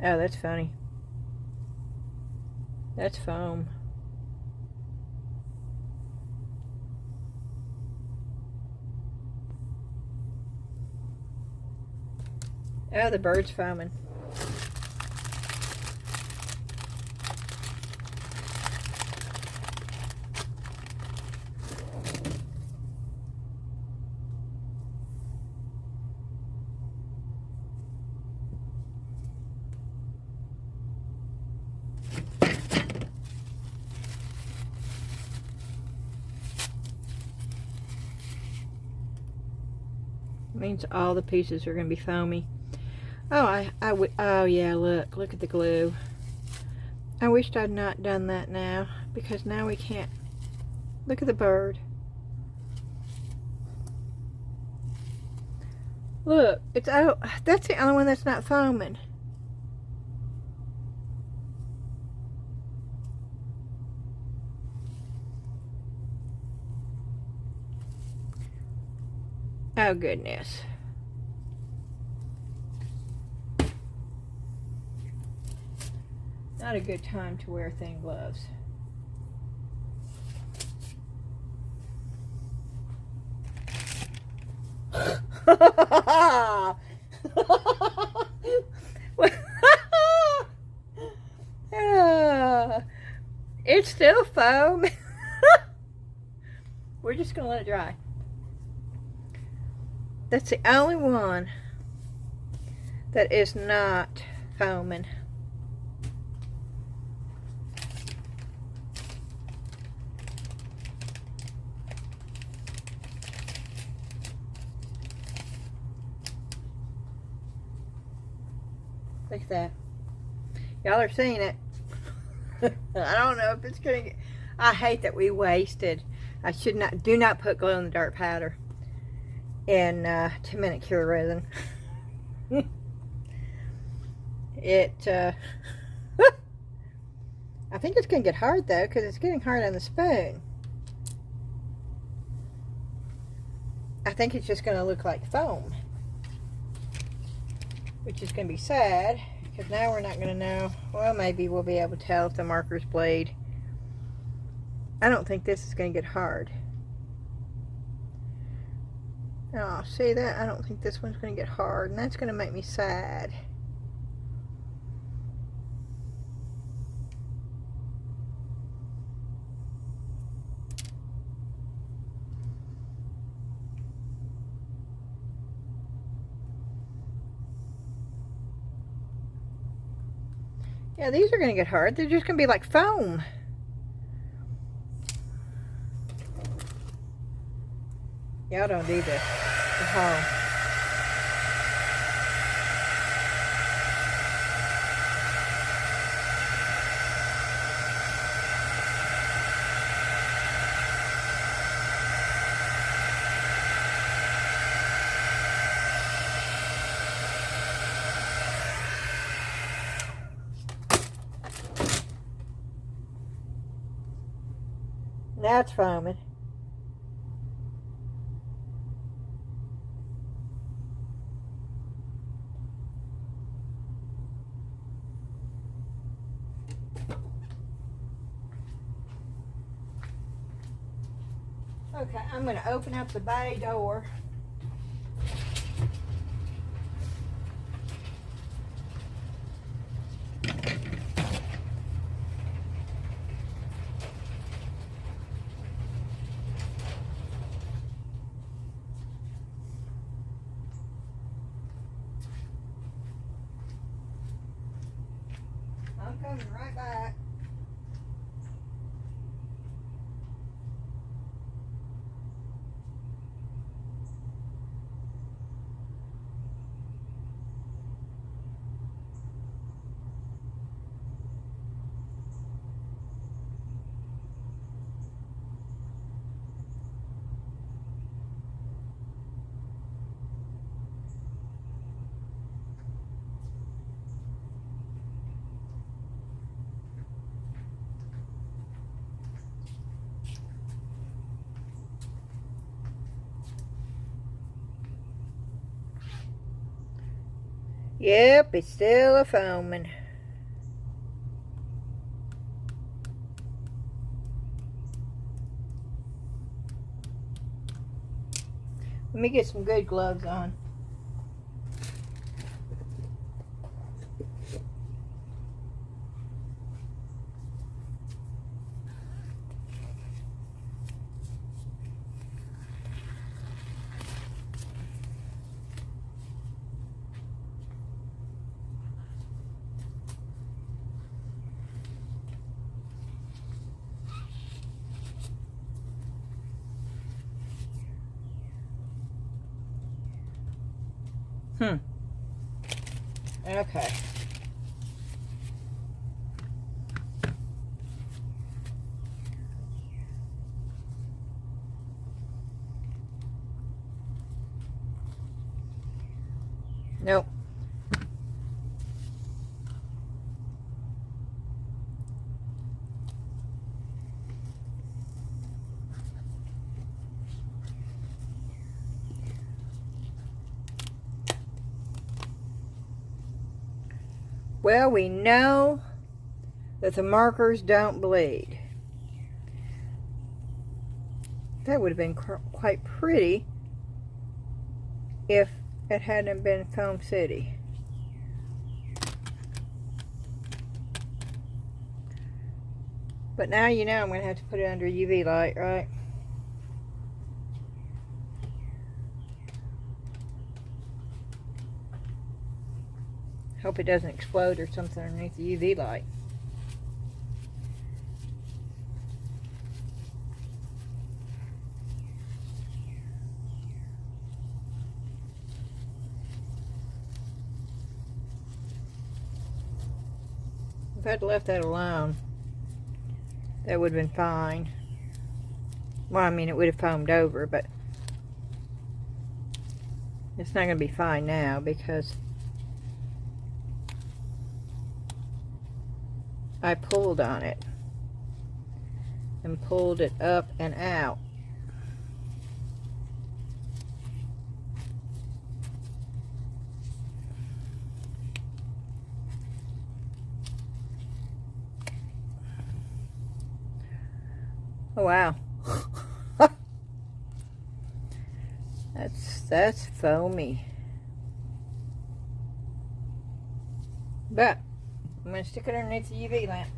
Speaker 1: Oh, that's funny. That's foam. Oh, the bird's foaming. Means all the pieces are going to be foamy. Oh, oh yeah, look at the glue. I wished I'd not done that now, because now we can't. Look at the bird. Look, it's, oh, that's the only one that's not foaming. Oh goodness. Not a good time to wear thin gloves. It's still foam. We're just gonna let it dry. That's the only one that is not foaming. Look at that. Y'all are seeing it. I don't know if it's gonna get... I hate that we wasted. I should not... Do not put glow in the dark powder in 2-minute cure resin. I think it's gonna get hard though, because it's getting hard on the spoon. I think it's just gonna look like foam, which is gonna be sad, because now we're not gonna know. Well, maybe we'll be able to tell if the markers bleed. I don't think this is gonna get hard. Oh, see that? I don't think this one's gonna get hard, and that's gonna make me sad. Yeah, these are gonna get hard. They're just gonna be like foam. Y'all don't do this at home. Now it's foaming. Okay, I'm going to open up the bay door. I'm coming right back. Yep, it's still a foaming. Let me get some good gloves on. Okay. Nope. Well, we know that the markers don't bleed. That would have been quite pretty if it hadn't been Foam City. But now you know I'm going to have to put it under UV light, right? Hope it doesn't explode or something underneath the UV light. If I'd left that alone, that would have been fine. Well, I mean, it would have foamed over, but it's not going to be fine now because I pulled on it and pulled it up and out. Oh wow. That's foamy. But I'm going to stick it underneath the UV lamp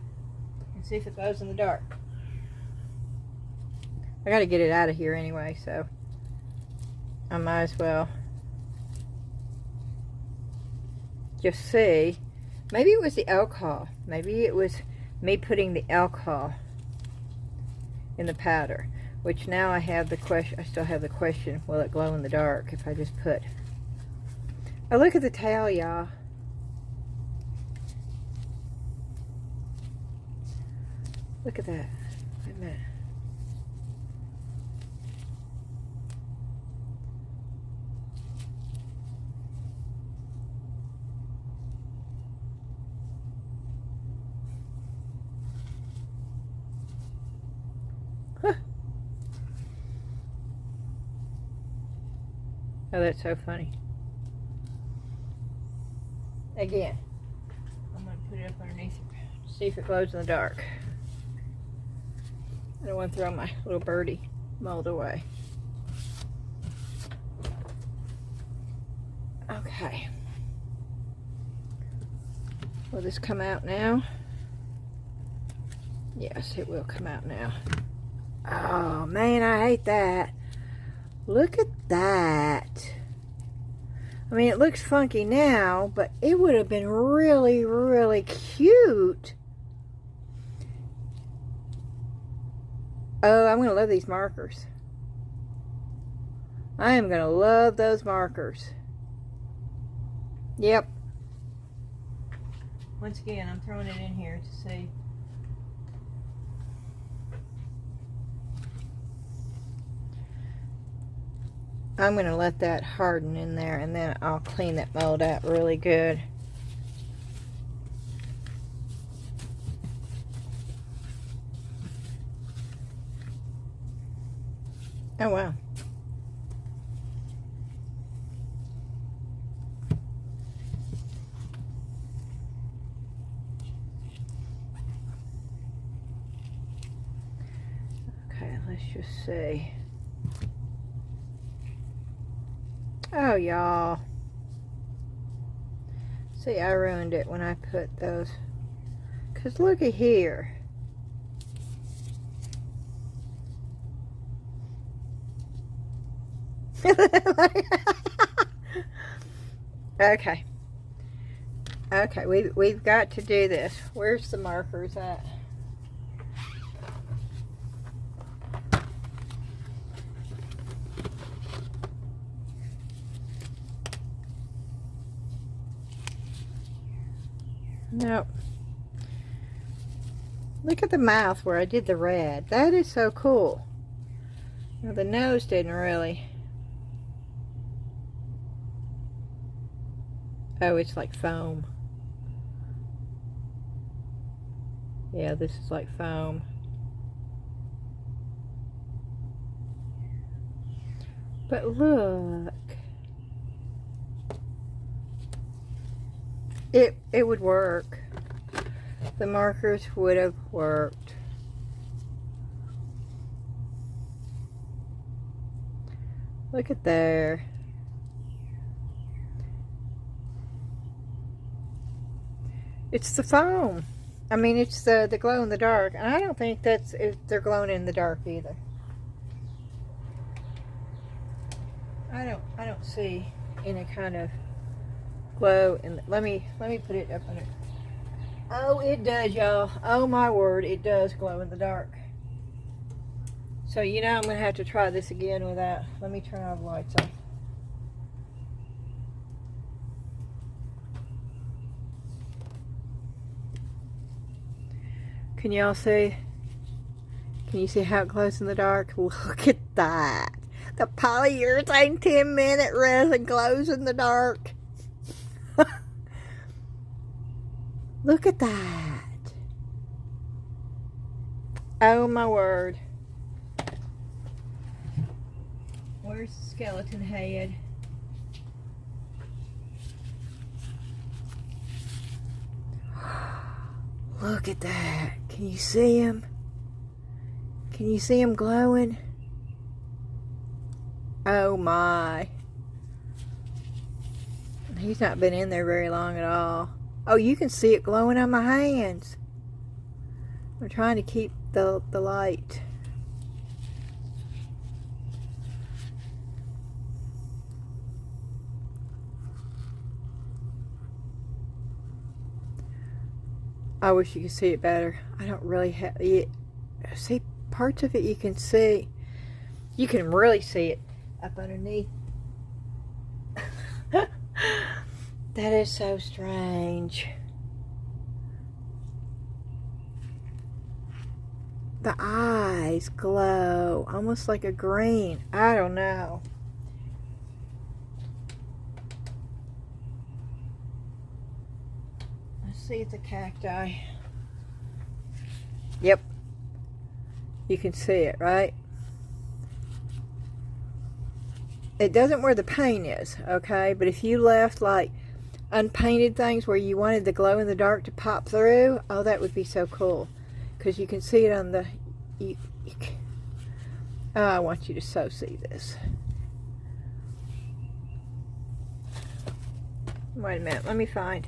Speaker 1: and see if it glows in the dark. I got to get it out of here anyway, so I might as well just see. Maybe it was the alcohol. Maybe it was me putting the alcohol in the powder, which now I have the question. I still have the question, will it glow in the dark if I just put... Oh, look at the tail, y'all. Look at that. Wait a minute. Huh. Oh, that's so funny. Again, I'm going to put it up underneath it, see if it glows in the dark. I don't want to throw my little birdie mold away. Okay. Will this come out now? Yes, it will come out now. Oh man, I hate that. Look at that. I mean, it looks funky now, but it would have been really, really cute. Oh, I'm going to love these markers. I am going to love those markers. Yep. Once again, I'm throwing it in here to see. I'm going to let that harden in there, and then I'll clean that mold out really good. Oh, wow. Let's just see. Oh, y'all. See, I ruined it when I put those. Because look at here. Okay. Okay, we've got to do this. Where's the markers at? Nope. Look at the mouth where I did the red. That is so cool. Now the nose didn't really. Oh, it's like foam. Yeah, this is like foam. But look. It would work. The markers would have worked. Look at there. It's the foam. I mean, it's the glow in the dark. And I don't think that's if they're glowing in the dark either. I don't see any kind of glow in the, let me put it up on it. Oh, it does, y'all. Oh my word, it does glow in the dark. So you know I'm gonna have to try this again without. Let me turn all the lights on. Can y'all see? Can you see how it glows in the dark? Look at that. The polyurethane 10-minute resin glows in the dark. Look at that. Oh my word. Where's the skeleton head? Look at that. Can you see him? Can you see him glowing? Oh my. He's not been in there very long at all. Oh, you can see it glowing on my hands. I'm trying to keep the light. I wish you could see it better. I don't really have it. See, parts of it you can see. You can really see it up underneath. That is so strange. The eyes glow almost like a green. I don't know. Let's see, it's a cacti. Yep. You can see it, right? It doesn't where the paint is, okay? But if you left like unpainted things where you wanted the glow in the dark to pop through, oh, that would be so cool. Because you can see it on the... oh, I want you to so see this. Wait a minute, let me find.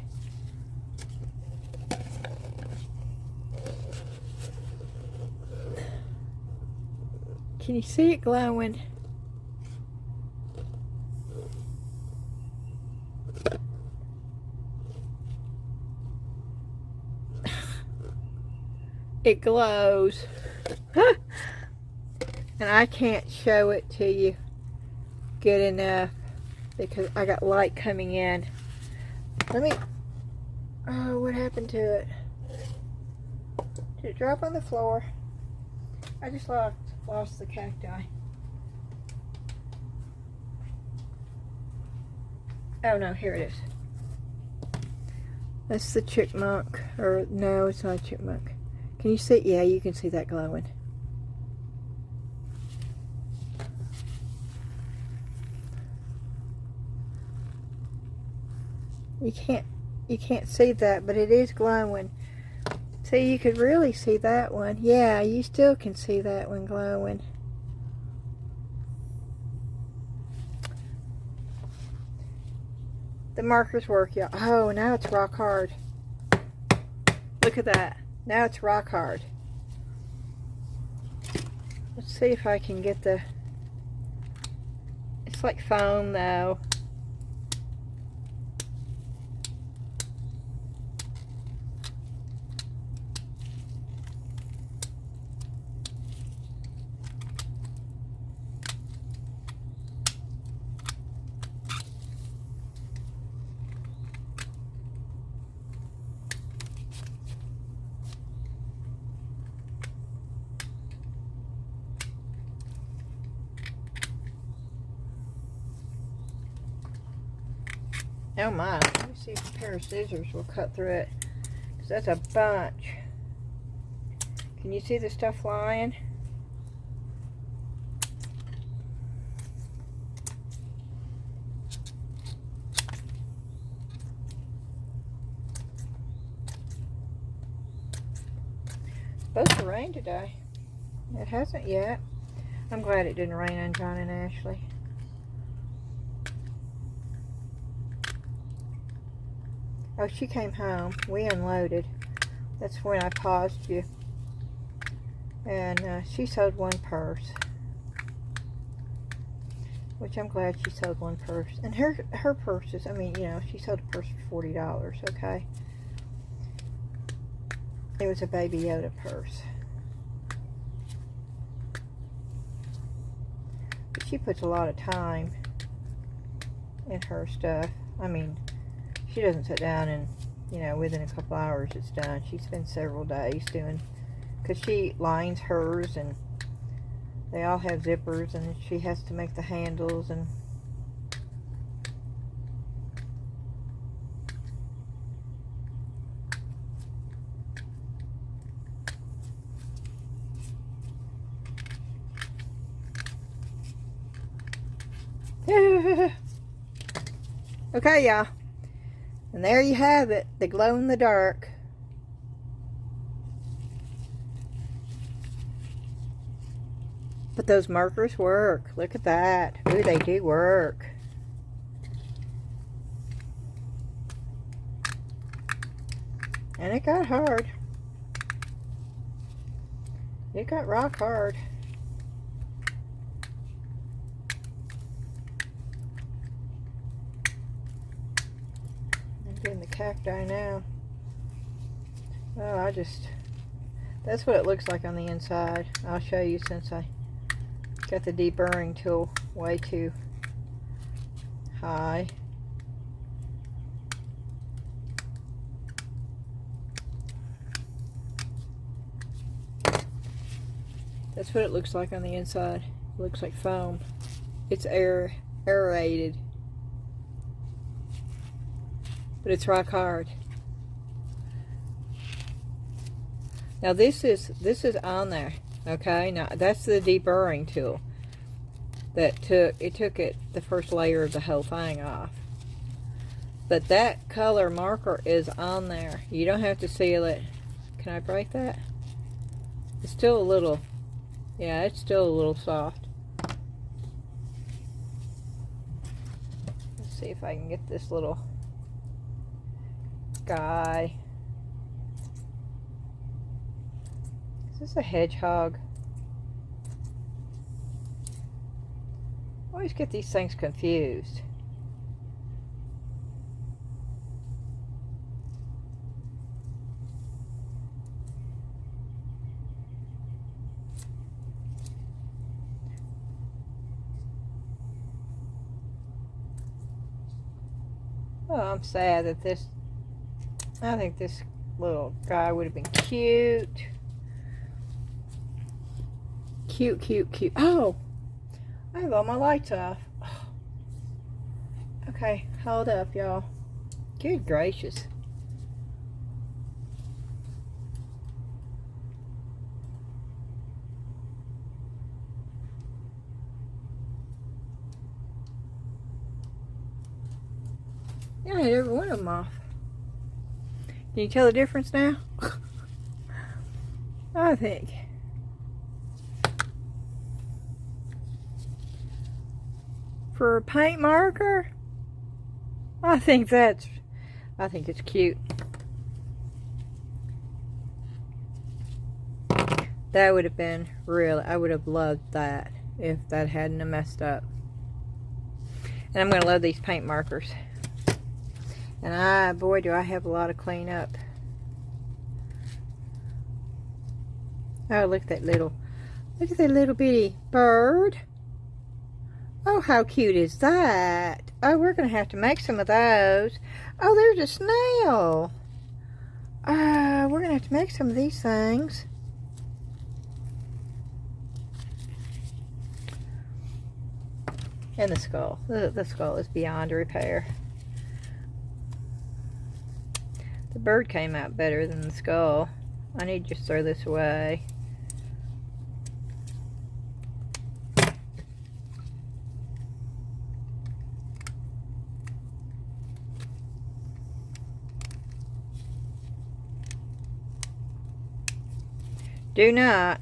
Speaker 1: Can you see it glowing? It glows. And I can't show it to you good enough because I got light coming in. Let me... oh, what happened to it? Did it drop on the floor? I just lost the cacti. Oh no, here it is. That's the chickmunk. Or no, it's not a chickmunk. Can you see? Yeah, you can see that glowing. You can't see that, but it is glowing. See, you could really see that one. Yeah, you still can see that one glowing. The markers work, y'all. Oh, now it's rock hard. Look at that. Now it's rock hard. Let's see if I can get the... It's like foam though. Oh my, let me see if a pair of scissors will cut through it. Because that's a bunch. Can you see the stuff flying? It's supposed to rain today. It hasn't yet. I'm glad it didn't rain on John and Ashley. Oh, she came home. We unloaded. That's when I paused you. And she sold one purse. Which I'm glad she sold one purse. And her purses, I mean, you know, she sold a purse for $40, okay? It was a Baby Yoda purse. But she puts a lot of time in her stuff. I mean... She doesn't sit down and, you know, within a couple hours it's done. She spends several days doing, because she lines hers and they all have zippers and she has to make the handles and okay, y'all. And there you have it, the glow in the dark. But those markers work. Look at that. Ooh, they do work. And it got hard. It got rock hard. In the cacti now. Oh, that's what it looks like on the inside. I'll show you since I got the deburring tool way too high. That's what it looks like on the inside. It looks like foam. It's aerated. But it's rock hard. Now this is on there, okay? Now that's the deburring tool that took it the first layer of the whole thing off. But that color marker is on there. You don't have to seal it. Can I break that? It's still a little, yeah, it's still a little soft. Let's see if I can get this little guy. Is this a hedgehog? I always get these things confused. Oh, I'm sad that this, I think this little guy would have been cute. Cute, cute, cute. Oh, I have all my lights off. Okay, hold up, y'all. Good gracious. Yeah, I had every one of them off. Can you tell the difference now? I think. For a paint marker, I think it's cute. That would have been real. I would have loved that if that hadn't have messed up. And I'm going to love these paint markers. And boy, do I have a lot of cleanup. Oh, look at that little bitty bird. Oh, how cute is that? Oh, we're going to have to make some of those. Oh, there's a snail. We're going to have to make some of these things. And the skull. The skull is beyond repair. The bird came out better than the skull. I need to just throw this away. Do not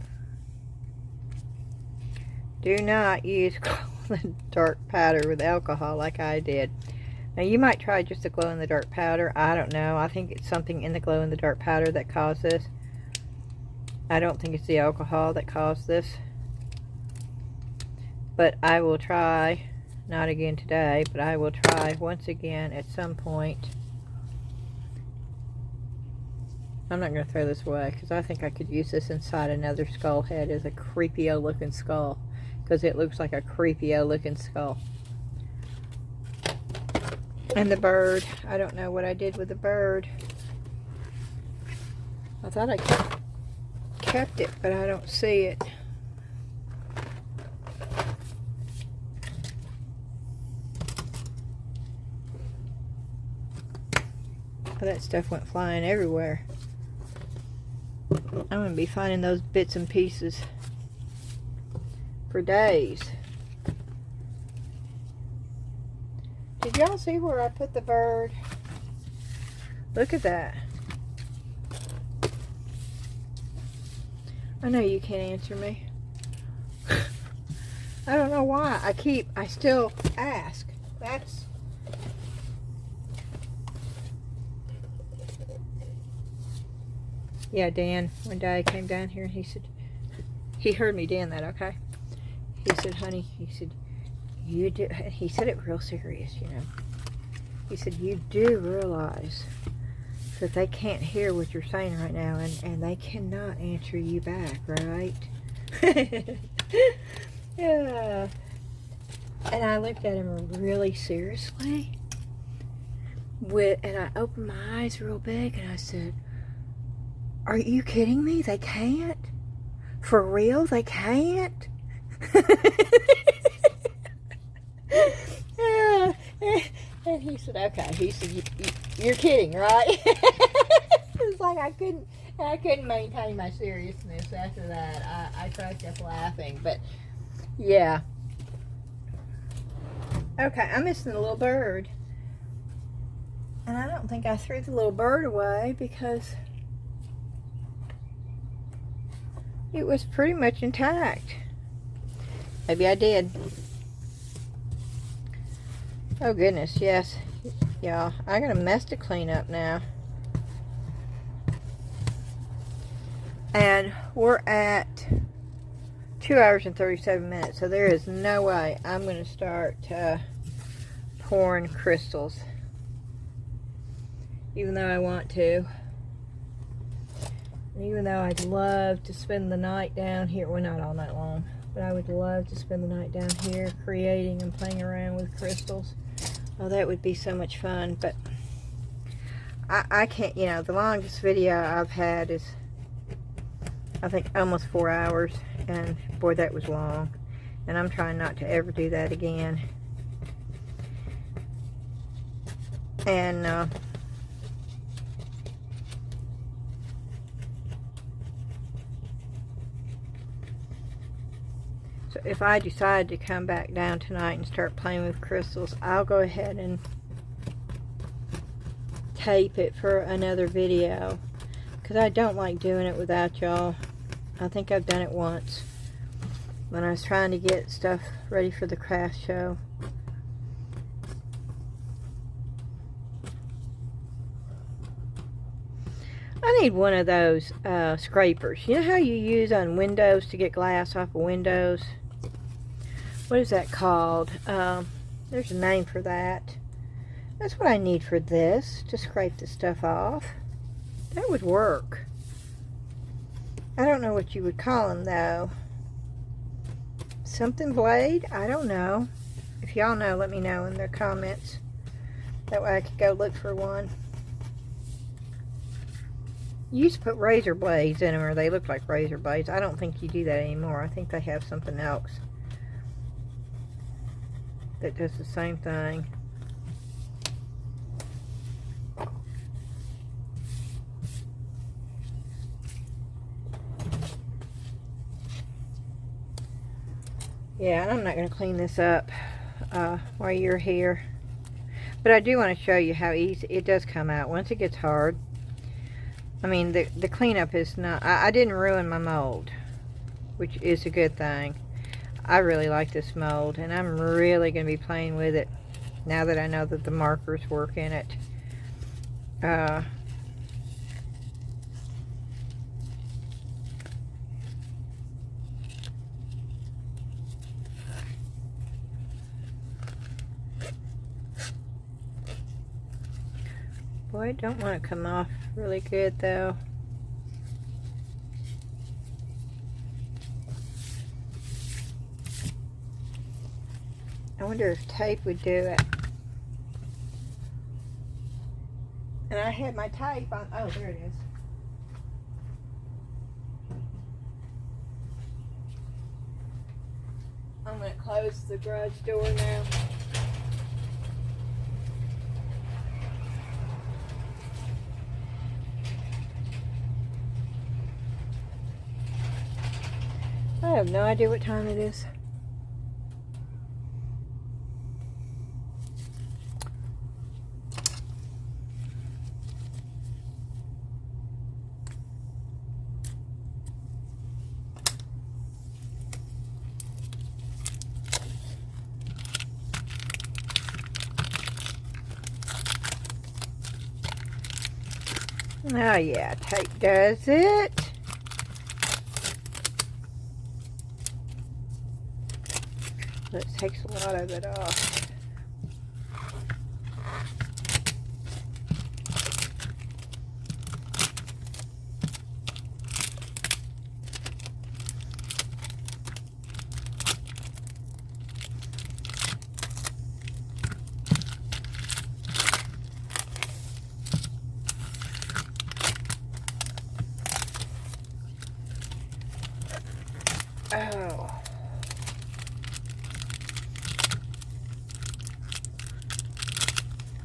Speaker 1: use glow-in-the-dark powder with alcohol like I did. Now you might try just the glow-in-the-dark powder. I don't know. I think it's something in the glow-in-the-dark powder that caused this. I don't think it's the alcohol that caused this. But I will try, not again today, but I will try once again at some point. I'm not going to throw this away because I think I could use this inside another skull head as a creepy old looking skull. Because it looks like a creepy old looking skull. And the bird. I don't know what I did with the bird. I thought I kept it, but I don't see it. Oh, that stuff went flying everywhere. I'm going to be finding those bits and pieces for days. Did y'all see where I put the bird? Look at that. I know you can't answer me. I don't know why. I still ask. That's... Yeah, Dan, one day I came down here and he said, he heard me doing that, okay? He said, honey, he said, you do, he said it real serious, you know. He said, you do realize that they can't hear what you're saying right now and they cannot answer you back, right? Yeah. And I looked at him really seriously. And I opened my eyes real big and I said, are you kidding me? They can't? For real? They can't? Yeah. And he said, okay. He said, you're kidding, right? It's like I couldn't maintain my seriousness after that. I cracked up laughing. But, yeah. Okay, I'm missing the little bird. And I don't think I threw the little bird away because it was pretty much intact. Maybe I did. Oh goodness, yes. Y'all, I got a mess to clean up now. And we're at 2 hours and 37 minutes. So there is no way I'm going to start pouring crystals. Even though I want to. And even though I'd love to spend the night down here. Well, not all night long. But I would love to spend the night down here creating and playing around with crystals. Oh, that would be so much fun. But I can't, you know, the longest video I've had is, I think, almost 4 hours. And boy, that was long. And I'm trying not to ever do that again. And, so if I decide to come back down tonight and start playing with crystals, I'll go ahead and tape it for another video. Because I don't like doing it without y'all. I think I've done it once. When I was trying to get stuff ready for the craft show. need one of those scrapers. You know how you use on windows to get glass off of windows? What is that called? There's a name for that. That's what I need for this, to scrape the stuff off. That would work. I don't know what you would call them, though. Something blade? I don't know. If y'all know, let me know in the comments. That way I could go look for one. You used to put razor blades in them, or they look like razor blades. I don't think you do that anymore. I think they have something else that does the same thing. Yeah, and I'm not going to clean this up while you're here. But I do want to show you how easy it does come out once it gets hard. I mean, the cleanup is not... I didn't ruin my mold, which is a good thing. I really like this mold, and I'm really going to be playing with it now that I know that the markers work in it. Boy, I don't want to come off really good, though. I wonder if tape would do it. And I had my tape on. Oh, there it is. I'm going to close the garage door now. I have no idea what time it is. Oh yeah, tape does it. But it takes a lot of it off. Oh.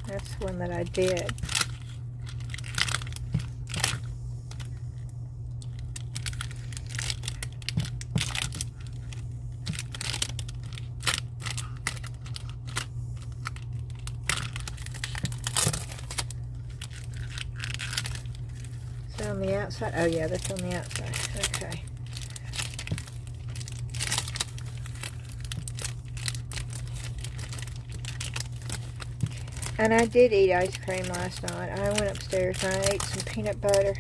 Speaker 1: That's one that I did. Is that on the outside? Oh yeah, that's on the outside. Okay. And I did eat ice cream last night. I went upstairs and I ate some peanut butter.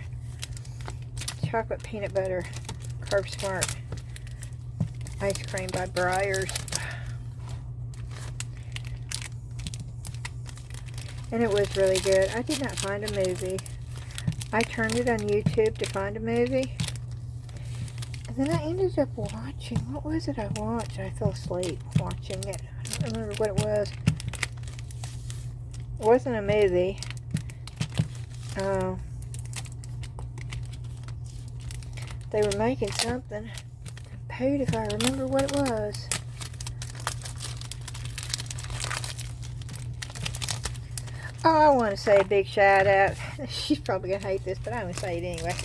Speaker 1: Chocolate peanut butter. Carb Smart ice cream by Breyers. And it was really good. I did not find a movie. I turned it on YouTube to find a movie. And then I ended up watching. What was it I watched? I fell asleep watching it. I don't remember what it was. It wasn't a movie. They were making something. Poot if I remember what it was. Oh, I want to say a big shout out. She's probably going to hate this, but I'm going to say it anyway.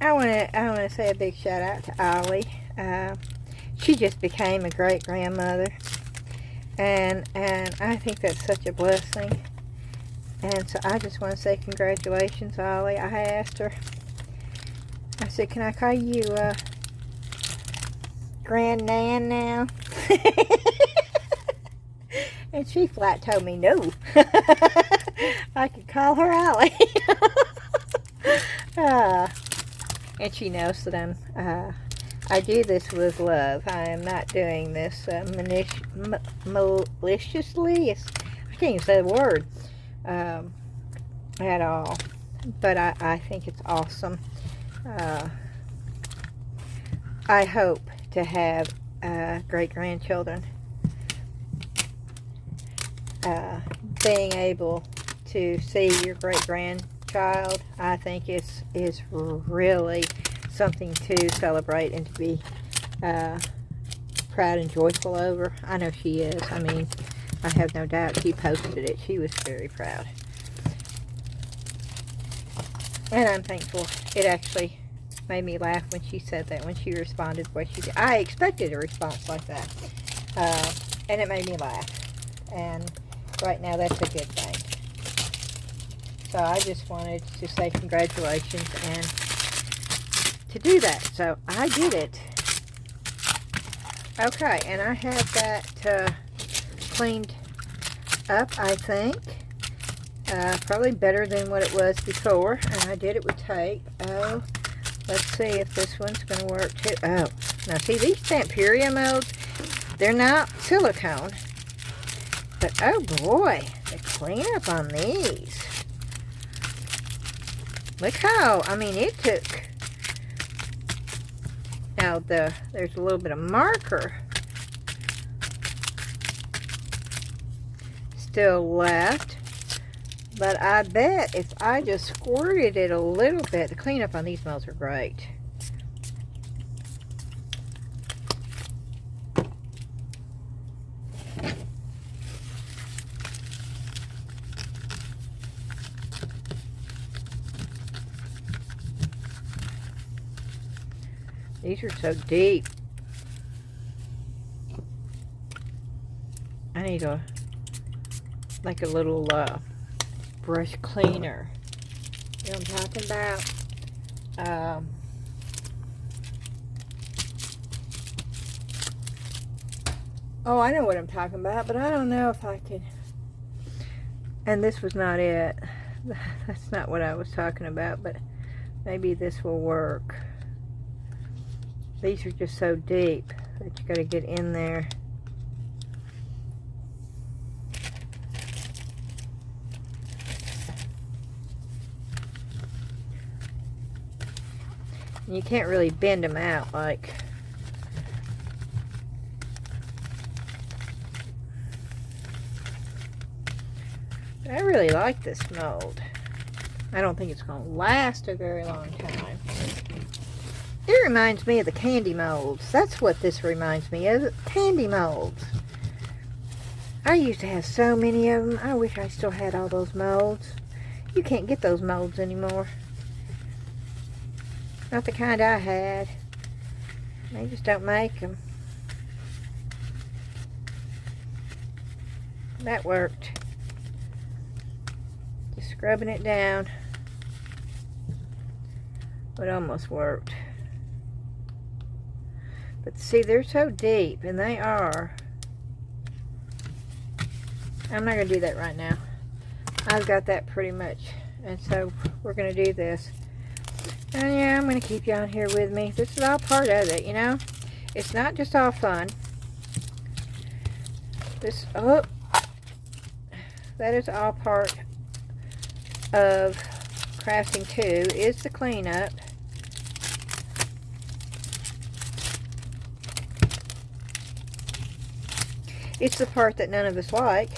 Speaker 1: I want to say a big shout out to Ollie. She just became a great grandmother. And I think that's such a blessing. And so I just want to say congratulations, Ollie. I asked her, I said, can I call you Grand Nan now? And she flat told me no. I could call her Allie. And she knows that I do this with love. I am not doing this maliciously. I can't even say the word at all. But I think it's awesome. I hope to have great-grandchildren. Being able to see your great-grandchild, I think is really something to celebrate and to be proud and joyful over. I know she is. I mean, I have no doubt she posted it. She was very proud. And I'm thankful. It actually made me laugh when she said that, when she responded the way she did. I expected a response like that. And it made me laugh. And right now, that's a good thing. So I just wanted to say congratulations and to do that. So I did it. Okay, and I have that cleaned up, I think. Probably better than what it was before. And I did it with tape. Oh, let's see if this one's going to work too. Oh, now see, these Stamperia molds, they're not silicone. But oh boy, the cleanup on these. Look how, I mean, it took. Now there's a little bit of marker still left. But I bet if I just squirted it a little bit, the cleanup on these molds are great. These are so deep. I need like a little brush cleaner. You know what I'm talking about? Oh, I know what I'm talking about, but I don't know if I can. And this was not it. That's not what I was talking about, but maybe this will work. These are just so deep that you got to get in there. And you can't really bend them out like. But I really like this mold. I don't think it's going to last a very long time. It reminds me of the candy molds. That's what this reminds me of. Candy molds. I used to have so many of them. I wish I still had all those molds. You can't get those molds anymore. Not the kind I had. They just don't make them. That worked. Just scrubbing it down. It almost worked. But see, they're so deep, and they are. I'm not going to do that right now. I've got that pretty much. And so we're going to do this. And yeah, I'm going to keep you on here with me. This is all part of it, you know. It's not just all fun. That is all part of crafting too, is the cleanup. It's the part that none of us like.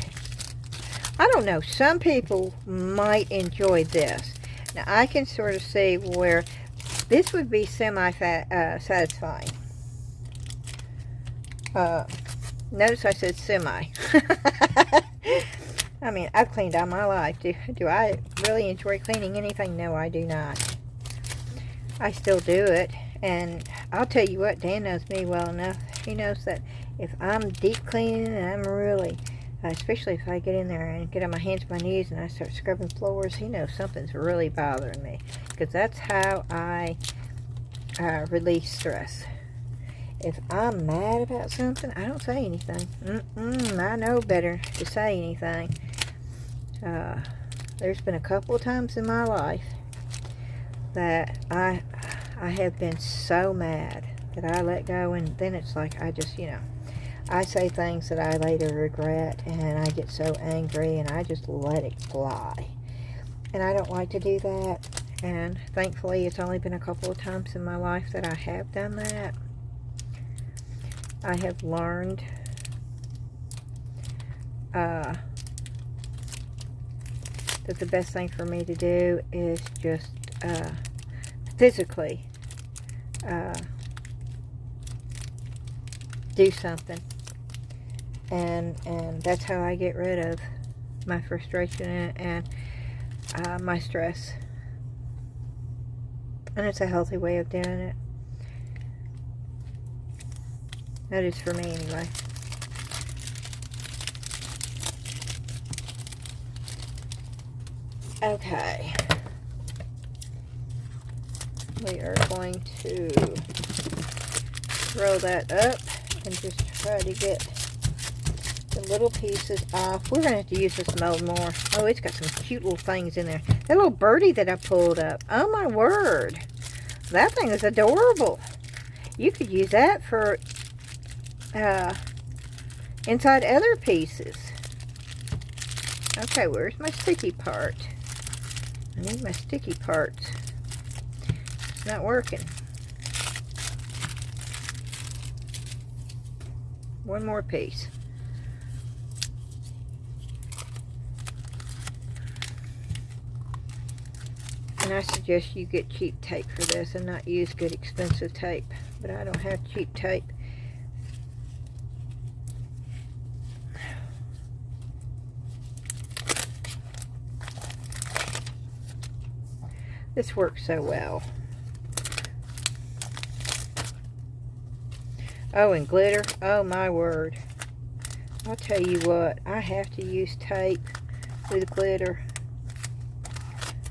Speaker 1: I don't know. Some people might enjoy this. Now, I can sort of see where this would be semi-satisfying. Notice I said semi. I mean, I've cleaned all my life. Do I really enjoy cleaning anything? No, I do not. I still do it. And I'll tell you what, Dan knows me well enough. He knows that if I'm deep cleaning and I'm really, especially if I get in there and get on my hands and my knees and I start scrubbing floors, he knows something's really bothering me. Because that's how I release stress. If I'm mad about something, I don't say anything. I know better to say anything. There's been a couple of times in my life that I have been so mad that I let go, and then it's like I just, I say things that I later regret, and I get so angry, and I just let it fly. And I don't like to do that, and thankfully it's only been a couple of times in my life that I have done that. I have learned that the best thing for me to do is just physically do something, and that's how I get rid of my frustration and my stress. And it's a healthy way of doing it. That is for me anyway. Okay. We are going to roll that up and just try to get the little pieces off. We're going to have to use this mold more. Oh, it's got some cute little things in there. That little birdie that I pulled up. Oh my word. That thing is adorable. You could use that for inside other pieces. Okay, where's my sticky part? I need my sticky parts. It's not working. One more piece. And I suggest you get cheap tape for this and not use good expensive tape. But I don't have cheap tape. This works so well. Oh, and glitter. Oh, my word. I'll tell you what. I have to use tape with glitter,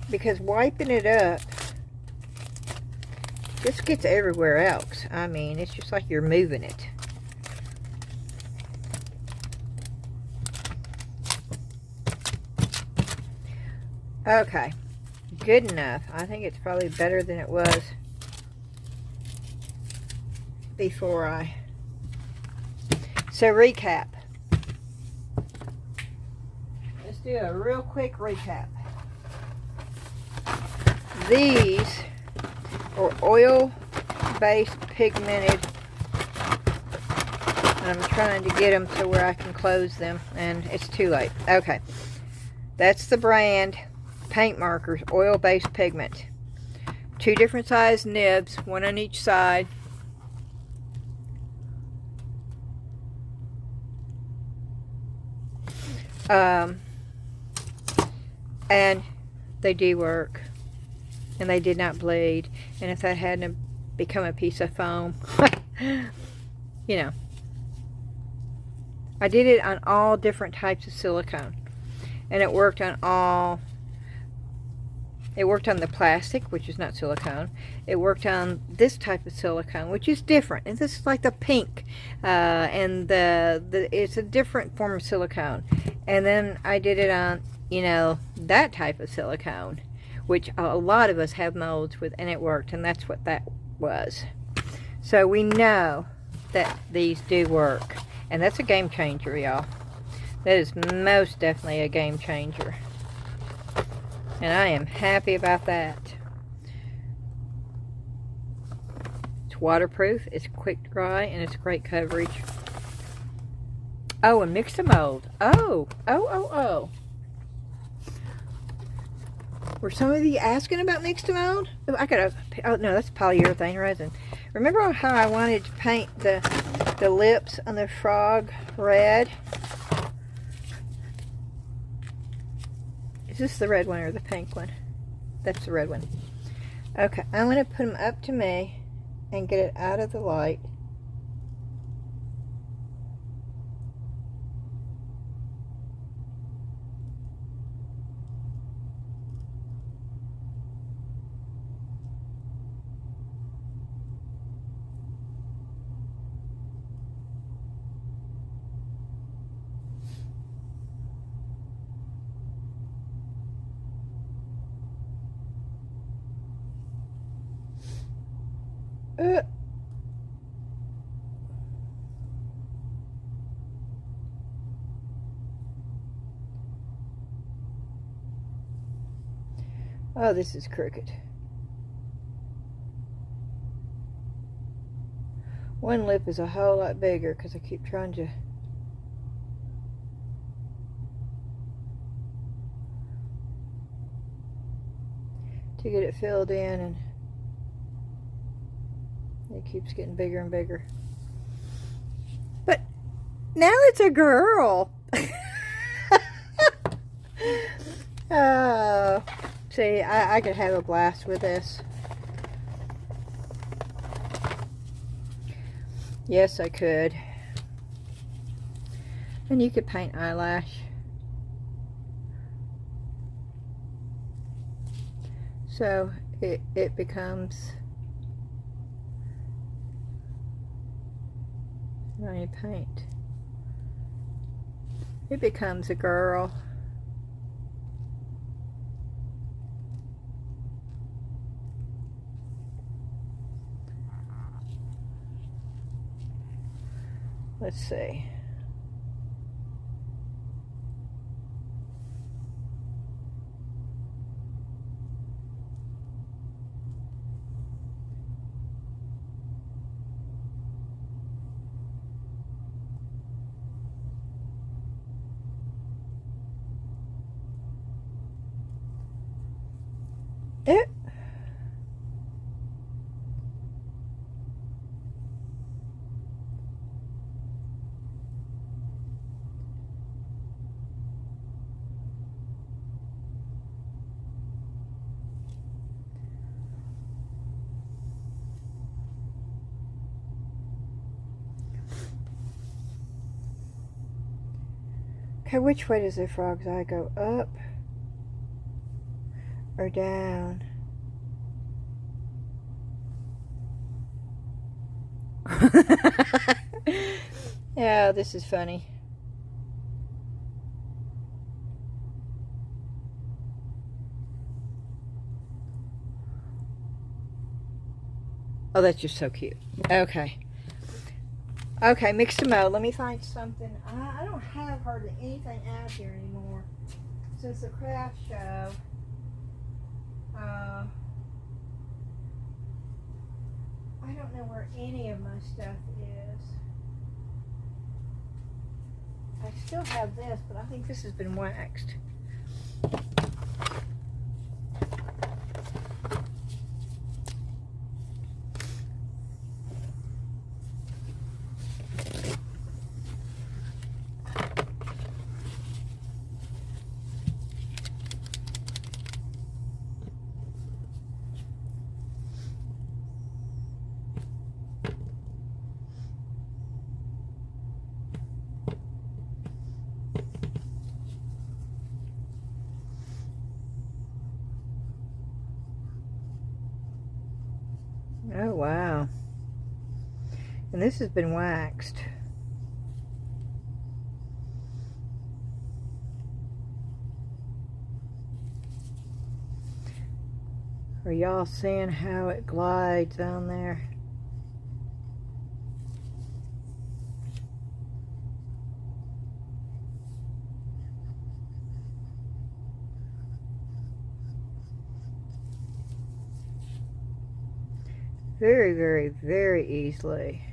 Speaker 1: because wiping it up just gets everywhere else. I mean, it's just like you're moving it. Okay. Good enough. I think it's probably better than it was before I... So, recap. Let's do a real quick recap. These are oil-based pigmented. I'm trying to get them to where I can close them, and it's too late. Okay. That's the brand. Paint markers, oil-based pigment. 2 different size nibs, 1 on each side. And they do work, and they did not bleed. And if that hadn't become a piece of foam, you know, I did it on all different types of silicone, and it worked on all. It worked on the plastic, which is not silicone. It worked on this type of silicone, which is different. And this is like the pink. And it's a different form of silicone. And then I did it on, that type of silicone, which a lot of us have molds with, and it worked. And that's what that was. So we know that these do work. And that's a game changer, y'all. That is most definitely a game changer. And I am happy about that. It's waterproof, it's quick dry, and it's great coverage. Oh, and mix and mold. Oh. Were some of you asking about mix and mold? Oh, no, that's polyurethane resin. Remember how I wanted to paint the lips on the frog red? Is this the red one or the pink one? That's the red one. Okay, I'm going to put them up to me and get it out of the light. Uh. Oh, this is crooked. One lip is a whole lot bigger because I keep trying to get it filled in, and it keeps getting bigger and bigger. But now it's a girl. Oh, see, I could have a blast with this. Yes, I could. And you could paint eyelash. So it becomes, when you paint, it becomes a girl. Let's see. It. Okay, which way does the frog's eye go? Up or down? Yeah, this is funny. Oh, that's just so cute. Okay. Okay, mix them out. Let me find something. I don't have hardly anything out here anymore since the craft show. I don't know where any of my stuff is. I still have this, but I think this has been waxed. Oh, wow. And this has been waxed. Are y'all seeing how it glides on there? Very, very, very easily.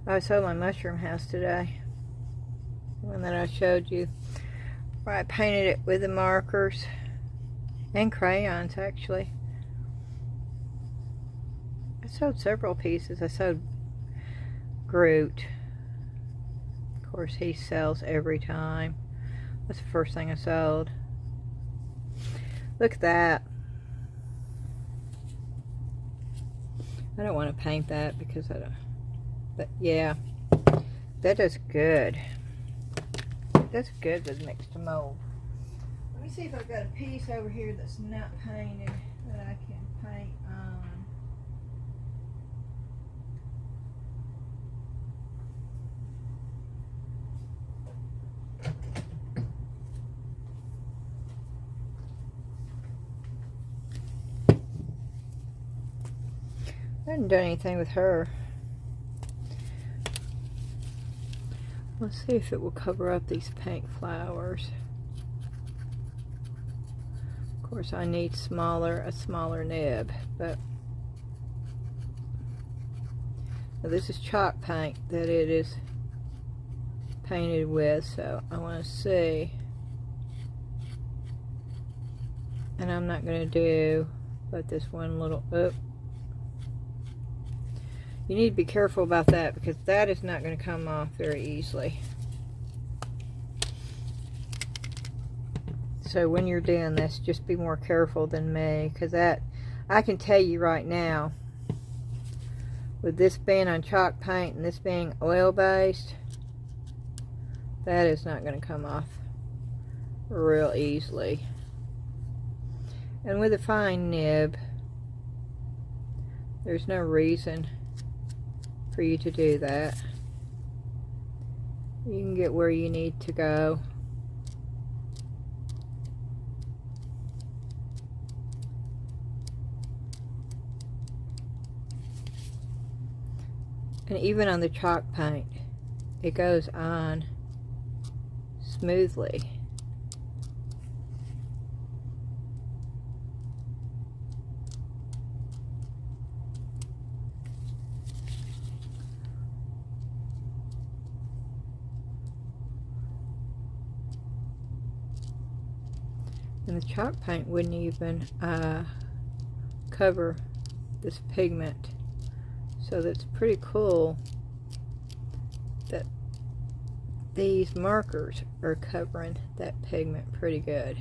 Speaker 1: I sold my mushroom house today. The one that I showed you. Where I painted it with the markers. And crayons, actually. I sold several pieces. I sold Groot. Of course, he sells every time. That's the first thing I sold. Look at that. I don't want to paint that because I don't. But yeah, that does good. That's good with mixed mold. Let me see if I've got a piece over here that's not painted that I can paint on. hadn't done anything with her. Let's see if it will cover up these pink flowers. Of course, I need a smaller nib, but now this is chalk paint that it is painted with, so I want to see. And I'm not going to do but this one little up. You need to be careful about that because that is not going to come off very easily. So when you're doing this, just be more careful than me, because that, I can tell you right now, with this being on chalk paint and this being oil based, that is not going to come off real easily. And with a fine nib, there's no reason for you to do that. You can get where you need to go. And even on the chalk paint, it goes on smoothly. And the chalk paint wouldn't even cover this pigment. So that's pretty cool that these markers are covering that pigment pretty good.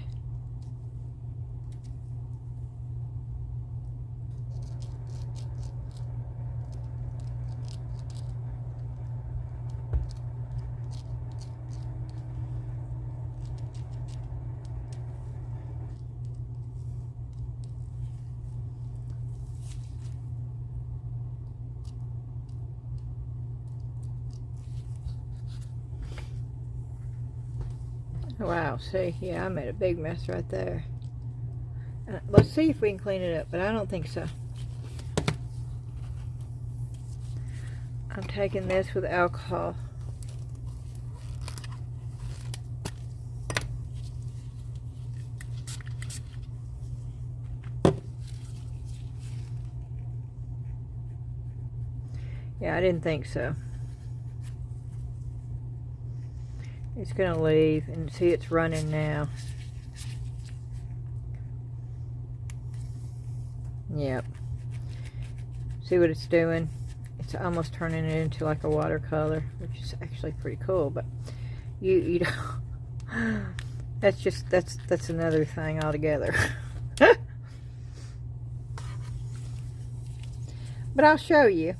Speaker 1: Wow, see, yeah, I made a big mess right there. Let's see if we can clean it up, but I don't think so. I'm taking this with alcohol. Yeah, I didn't think so. It's going to leave, and see it's running now. Yep. See what it's doing? It's almost turning it into like a watercolor, which is actually pretty cool, but you don't, that's another thing altogether. But I'll show you.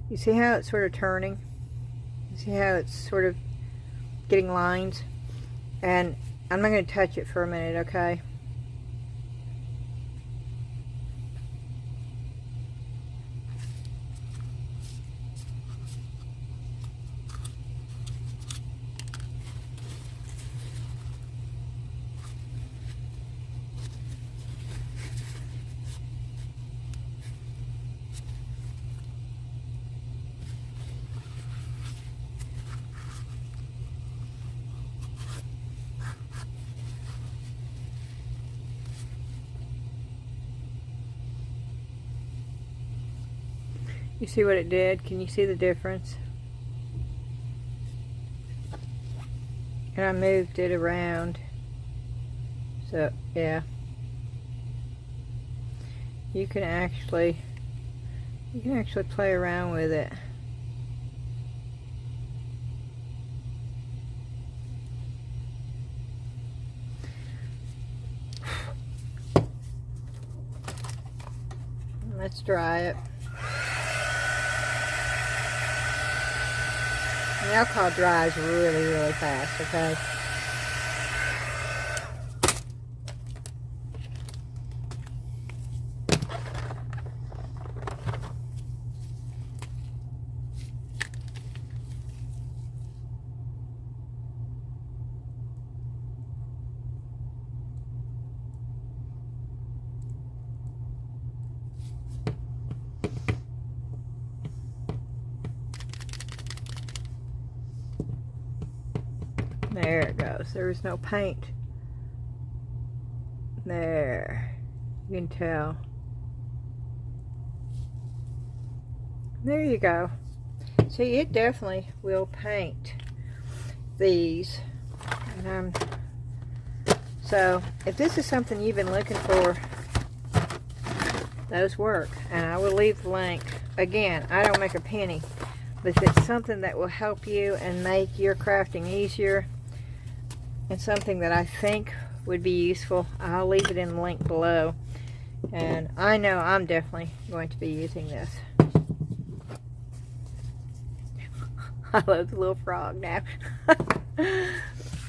Speaker 1: You see how it's sort of turning? You see how it's sort of getting lines? And I'm not going to touch it for a minute, okay? You see what it did? Can you see the difference? And I moved it around. So, yeah. You can actually play around with it. Let's dry it. The alcohol dries really, really fast, okay? There it goes. There's no paint. There. You can tell. There you go. See, it definitely will paint these. And so, if this is something you've been looking for, those work. And I will leave the link. Again, I don't make a penny. But if it's something that will help you and make your crafting easier, and something that I think would be useful, I'll leave it in the link below. And I know I'm definitely going to be using this. I love the little frog now.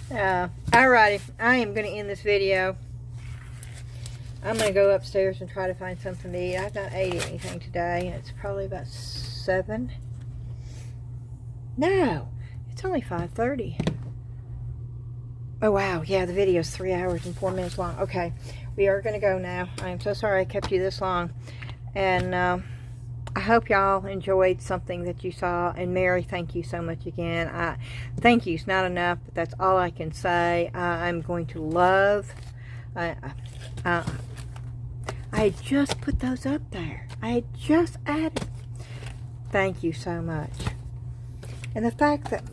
Speaker 1: Alrighty, I am going to end this video. I'm going to go upstairs and try to find something to eat. I've not ate anything today, and it's probably about 7. No, it's only 5:30. Oh wow, yeah, the video is 3 hours and 4 minutes long. Okay, we are going to go now. I am so sorry I kept you this long. And I hope y'all enjoyed something that you saw. And Mary, thank you so much again. Thank you's not enough, but that's all I can say. I'm going to love. I had just put those up there. I had just added. Thank you so much. And the fact that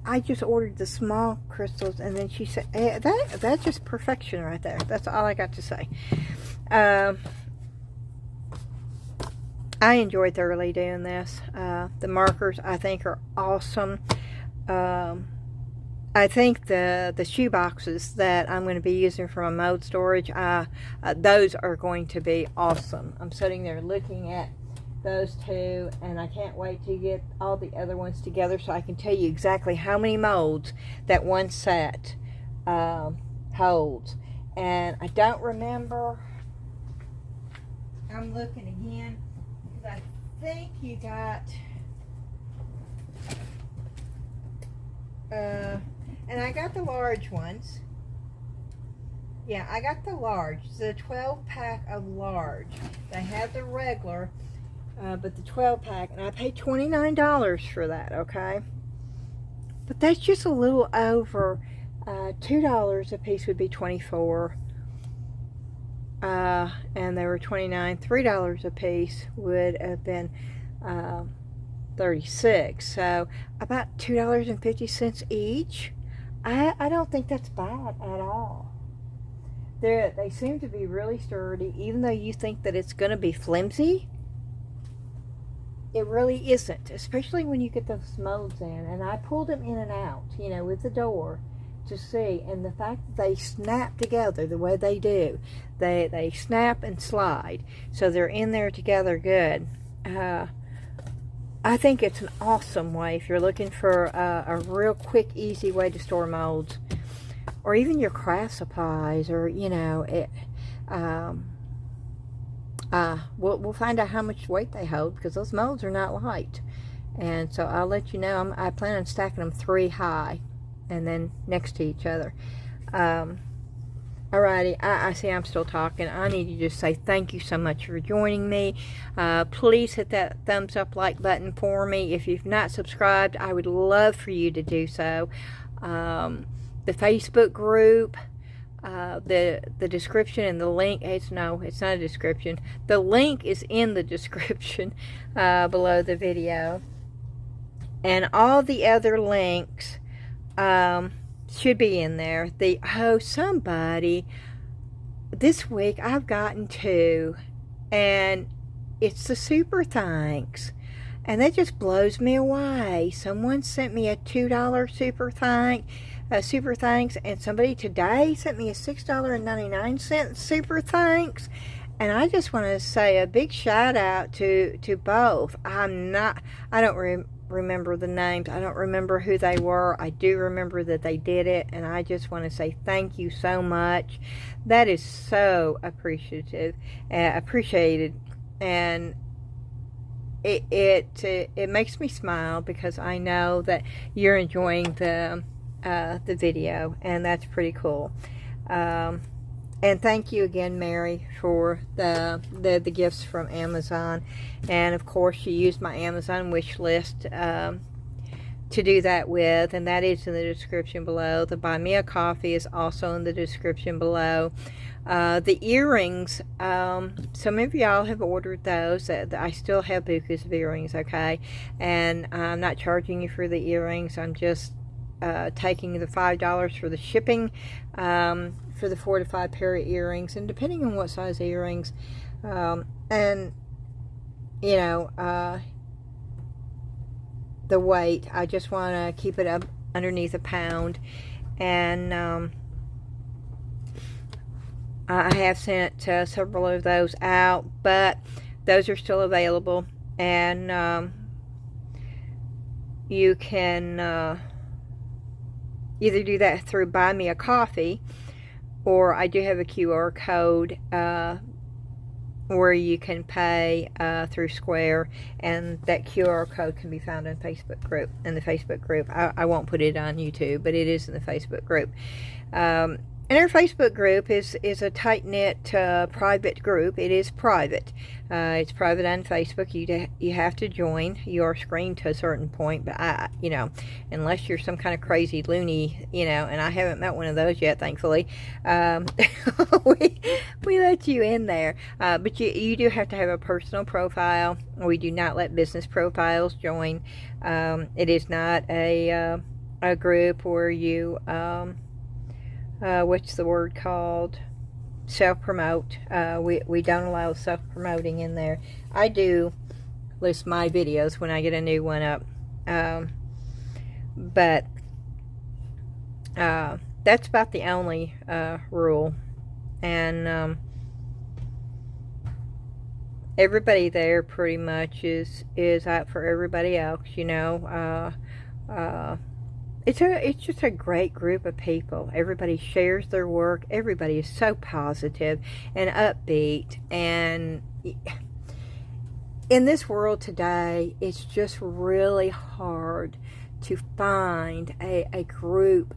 Speaker 1: I just ordered the small crystals, and then she said, hey, that's just perfection right there. That's all I got to say. I enjoyed thoroughly doing this. The markers, I think, are awesome. I think the shoe boxes that I'm going to be using for my mold storage, those are going to be awesome. I'm sitting there looking at those two, and I can't wait to get all the other ones together so I can tell you exactly how many molds that one set holds. And I don't remember. I'm looking again because I think you got and I got the large ones. Yeah, I got the large, the 12-pack of large. They have the regular, but the 12-pack, and I paid $29 for that, okay? But that's just a little over $2 a piece would be $24. And they were $29. $3 a piece would have been $36. So about $2.50 each. I don't think that's bad at all. They seem to be really sturdy, even though you think that it's going to be flimsy. It really isn't, especially when you get those molds in. And I pulled them in and out, you know, with the door to see. And the fact that they snap together the way they do, they snap and slide, so they're in there together good. I think it's an awesome way if you're looking for a real quick, easy way to store molds, or even your craft supplies, or you know, we'll find out how much weight they hold, because those molds are not light. And so I'll let you know. I plan on stacking them 3 high and then next to each other. Alrighty, I see I'm still talking. I need to just say thank you so much for joining me. Please hit that thumbs up like button for me. If you've not subscribed, I would love for you to do so. The Facebook group, the description and the link, it's not a description. The link is in the description below the video. And all the other links should be in there. Somebody this week I've gotten 2, and it's the super thanks, and that just blows me away. Someone sent me a $2 super thanks, and somebody today sent me a $6.99 super thanks. And I just want to say a big shout out to both. I don't remember the names. I don't remember who they were. I do remember that they did it, and I just want to say thank you so much. That is so appreciated, and it makes me smile, because I know that you're enjoying the video, and that's pretty cool. And thank you again, Mary, for the gifts from Amazon. And of course, you used my Amazon wish list to do that with, and that is in the description below. The Buy Me a Coffee is also in the description below. The earrings, some of y'all have ordered those. I still have bukus of earrings, okay? And I'm not charging you for the earrings. I'm just taking the $5 for the shipping for the 4 to 5 pair of earrings, and depending on what size earrings, and you know, the weight, I just want to keep it up underneath a pound. And I have sent several of those out, but those are still available, and you can either do that through Buy Me a Coffee, or I do have a QR code where you can pay through Square, and that QR code can be found in the Facebook group. I won't put it on YouTube, but it is in the Facebook group. And our Facebook group is a tight-knit private group. It is private. It's private on Facebook. You have to join. You are screened to a certain point, but you know, unless you're some kind of crazy loony, you know, and I haven't met one of those yet, thankfully. We let you in there, but you do have to have a personal profile. We do not let business profiles join. It is not a group where you what's the word called? Self-promote. We don't allow self-promoting in there. I do list my videos when I get a new one up. But that's about the only rule. And everybody there pretty much is out for everybody else, you know. It's just a great group of people. Everybody shares their work. Everybody is so positive and upbeat. And in this world today, it's just really hard to find a group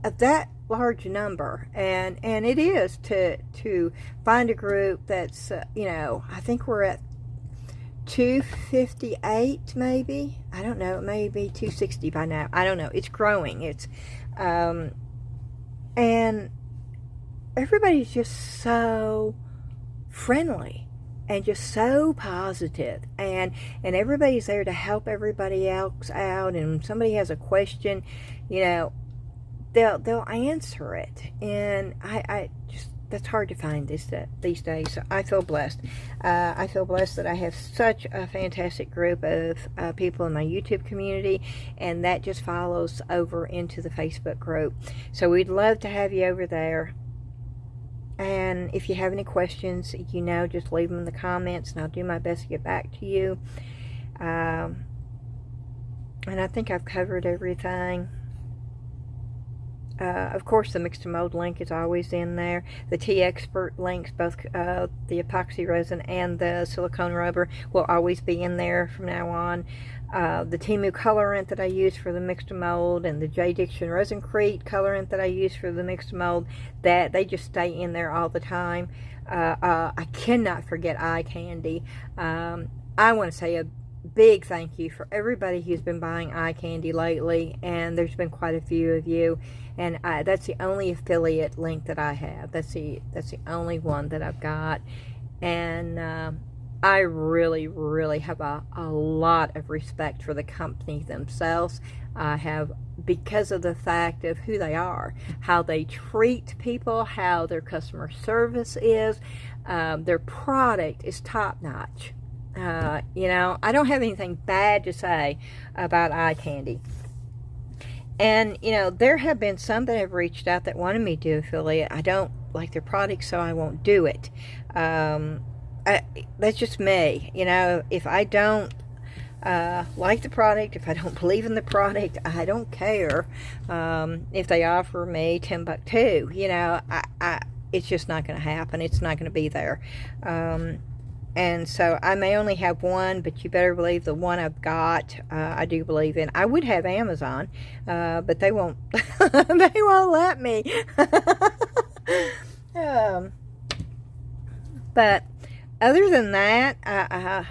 Speaker 1: of that large number. And it is to find a group that's, you know, I think we're at 258 maybe. I don't know, it may be 260 by now. I don't know. It's growing. It's and everybody's just so friendly and just so positive, and everybody's there to help everybody else out. And when somebody has a question, you know, they'll answer it. And I just, that's hard to find these days. So I feel blessed. I feel blessed that I have such a fantastic group of people in my YouTube community, and that just follows over into the Facebook group. So we'd love to have you over there. And if you have any questions, you know, just leave them in the comments, and I'll do my best to get back to you. And I think I've covered everything. Of course, the mix to mold link is always in there. The Tea Expert links, both the epoxy resin and the silicone rubber, will always be in there from now on. The Timu colorant that I use for the mix to mold, and the J. Diction Resin-Crete colorant that I use for the mix to mold, that they just stay in there all the time. I cannot forget eye candy. I want to say a big thank you for everybody who's been buying eye candy lately, and there's been quite a few of you. And that's the only affiliate link that I have. That's the only one that I've got. And I really, really have a lot of respect for the company themselves. I have, because of the fact of who they are, how they treat people, how their customer service is. Their product is top-notch. You know, I don't have anything bad to say about eye candy. And, you know, there have been some that have reached out that wanted me to do affiliate. I don't like their product, so I won't do it. That's just me. You know, if I don't like the product, if I don't believe in the product, I don't care if they offer me $10 too. You know, it's just not going to happen. It's not going to be there. And so I may only have one, but you better believe the one I've got, I do believe in. I would have Amazon, but they won't, they won't let me. But other than that,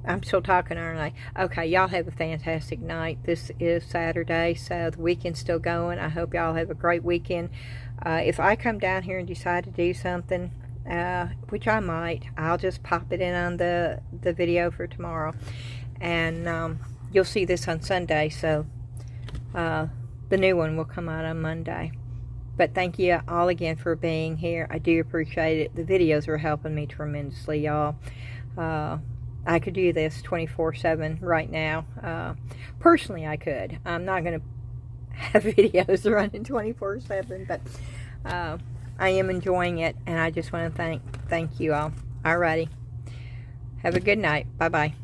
Speaker 1: I'm still talking, aren't I? Okay, y'all have a fantastic night. This is Saturday, so the weekend's still going. I hope y'all have a great weekend. If I come down here and decide to do something, which I might, I'll just pop it in on the video for tomorrow. And you'll see this on Sunday, so the new one will come out on Monday. But thank you all again for being here. I do appreciate it. The videos are helping me tremendously, y'all. I could do this 24/7 right now. Personally, I could. I'm not going to have videos running 24/7, but I am enjoying it, and I just want to thank you all. Alrighty. Have a good night. Bye-bye.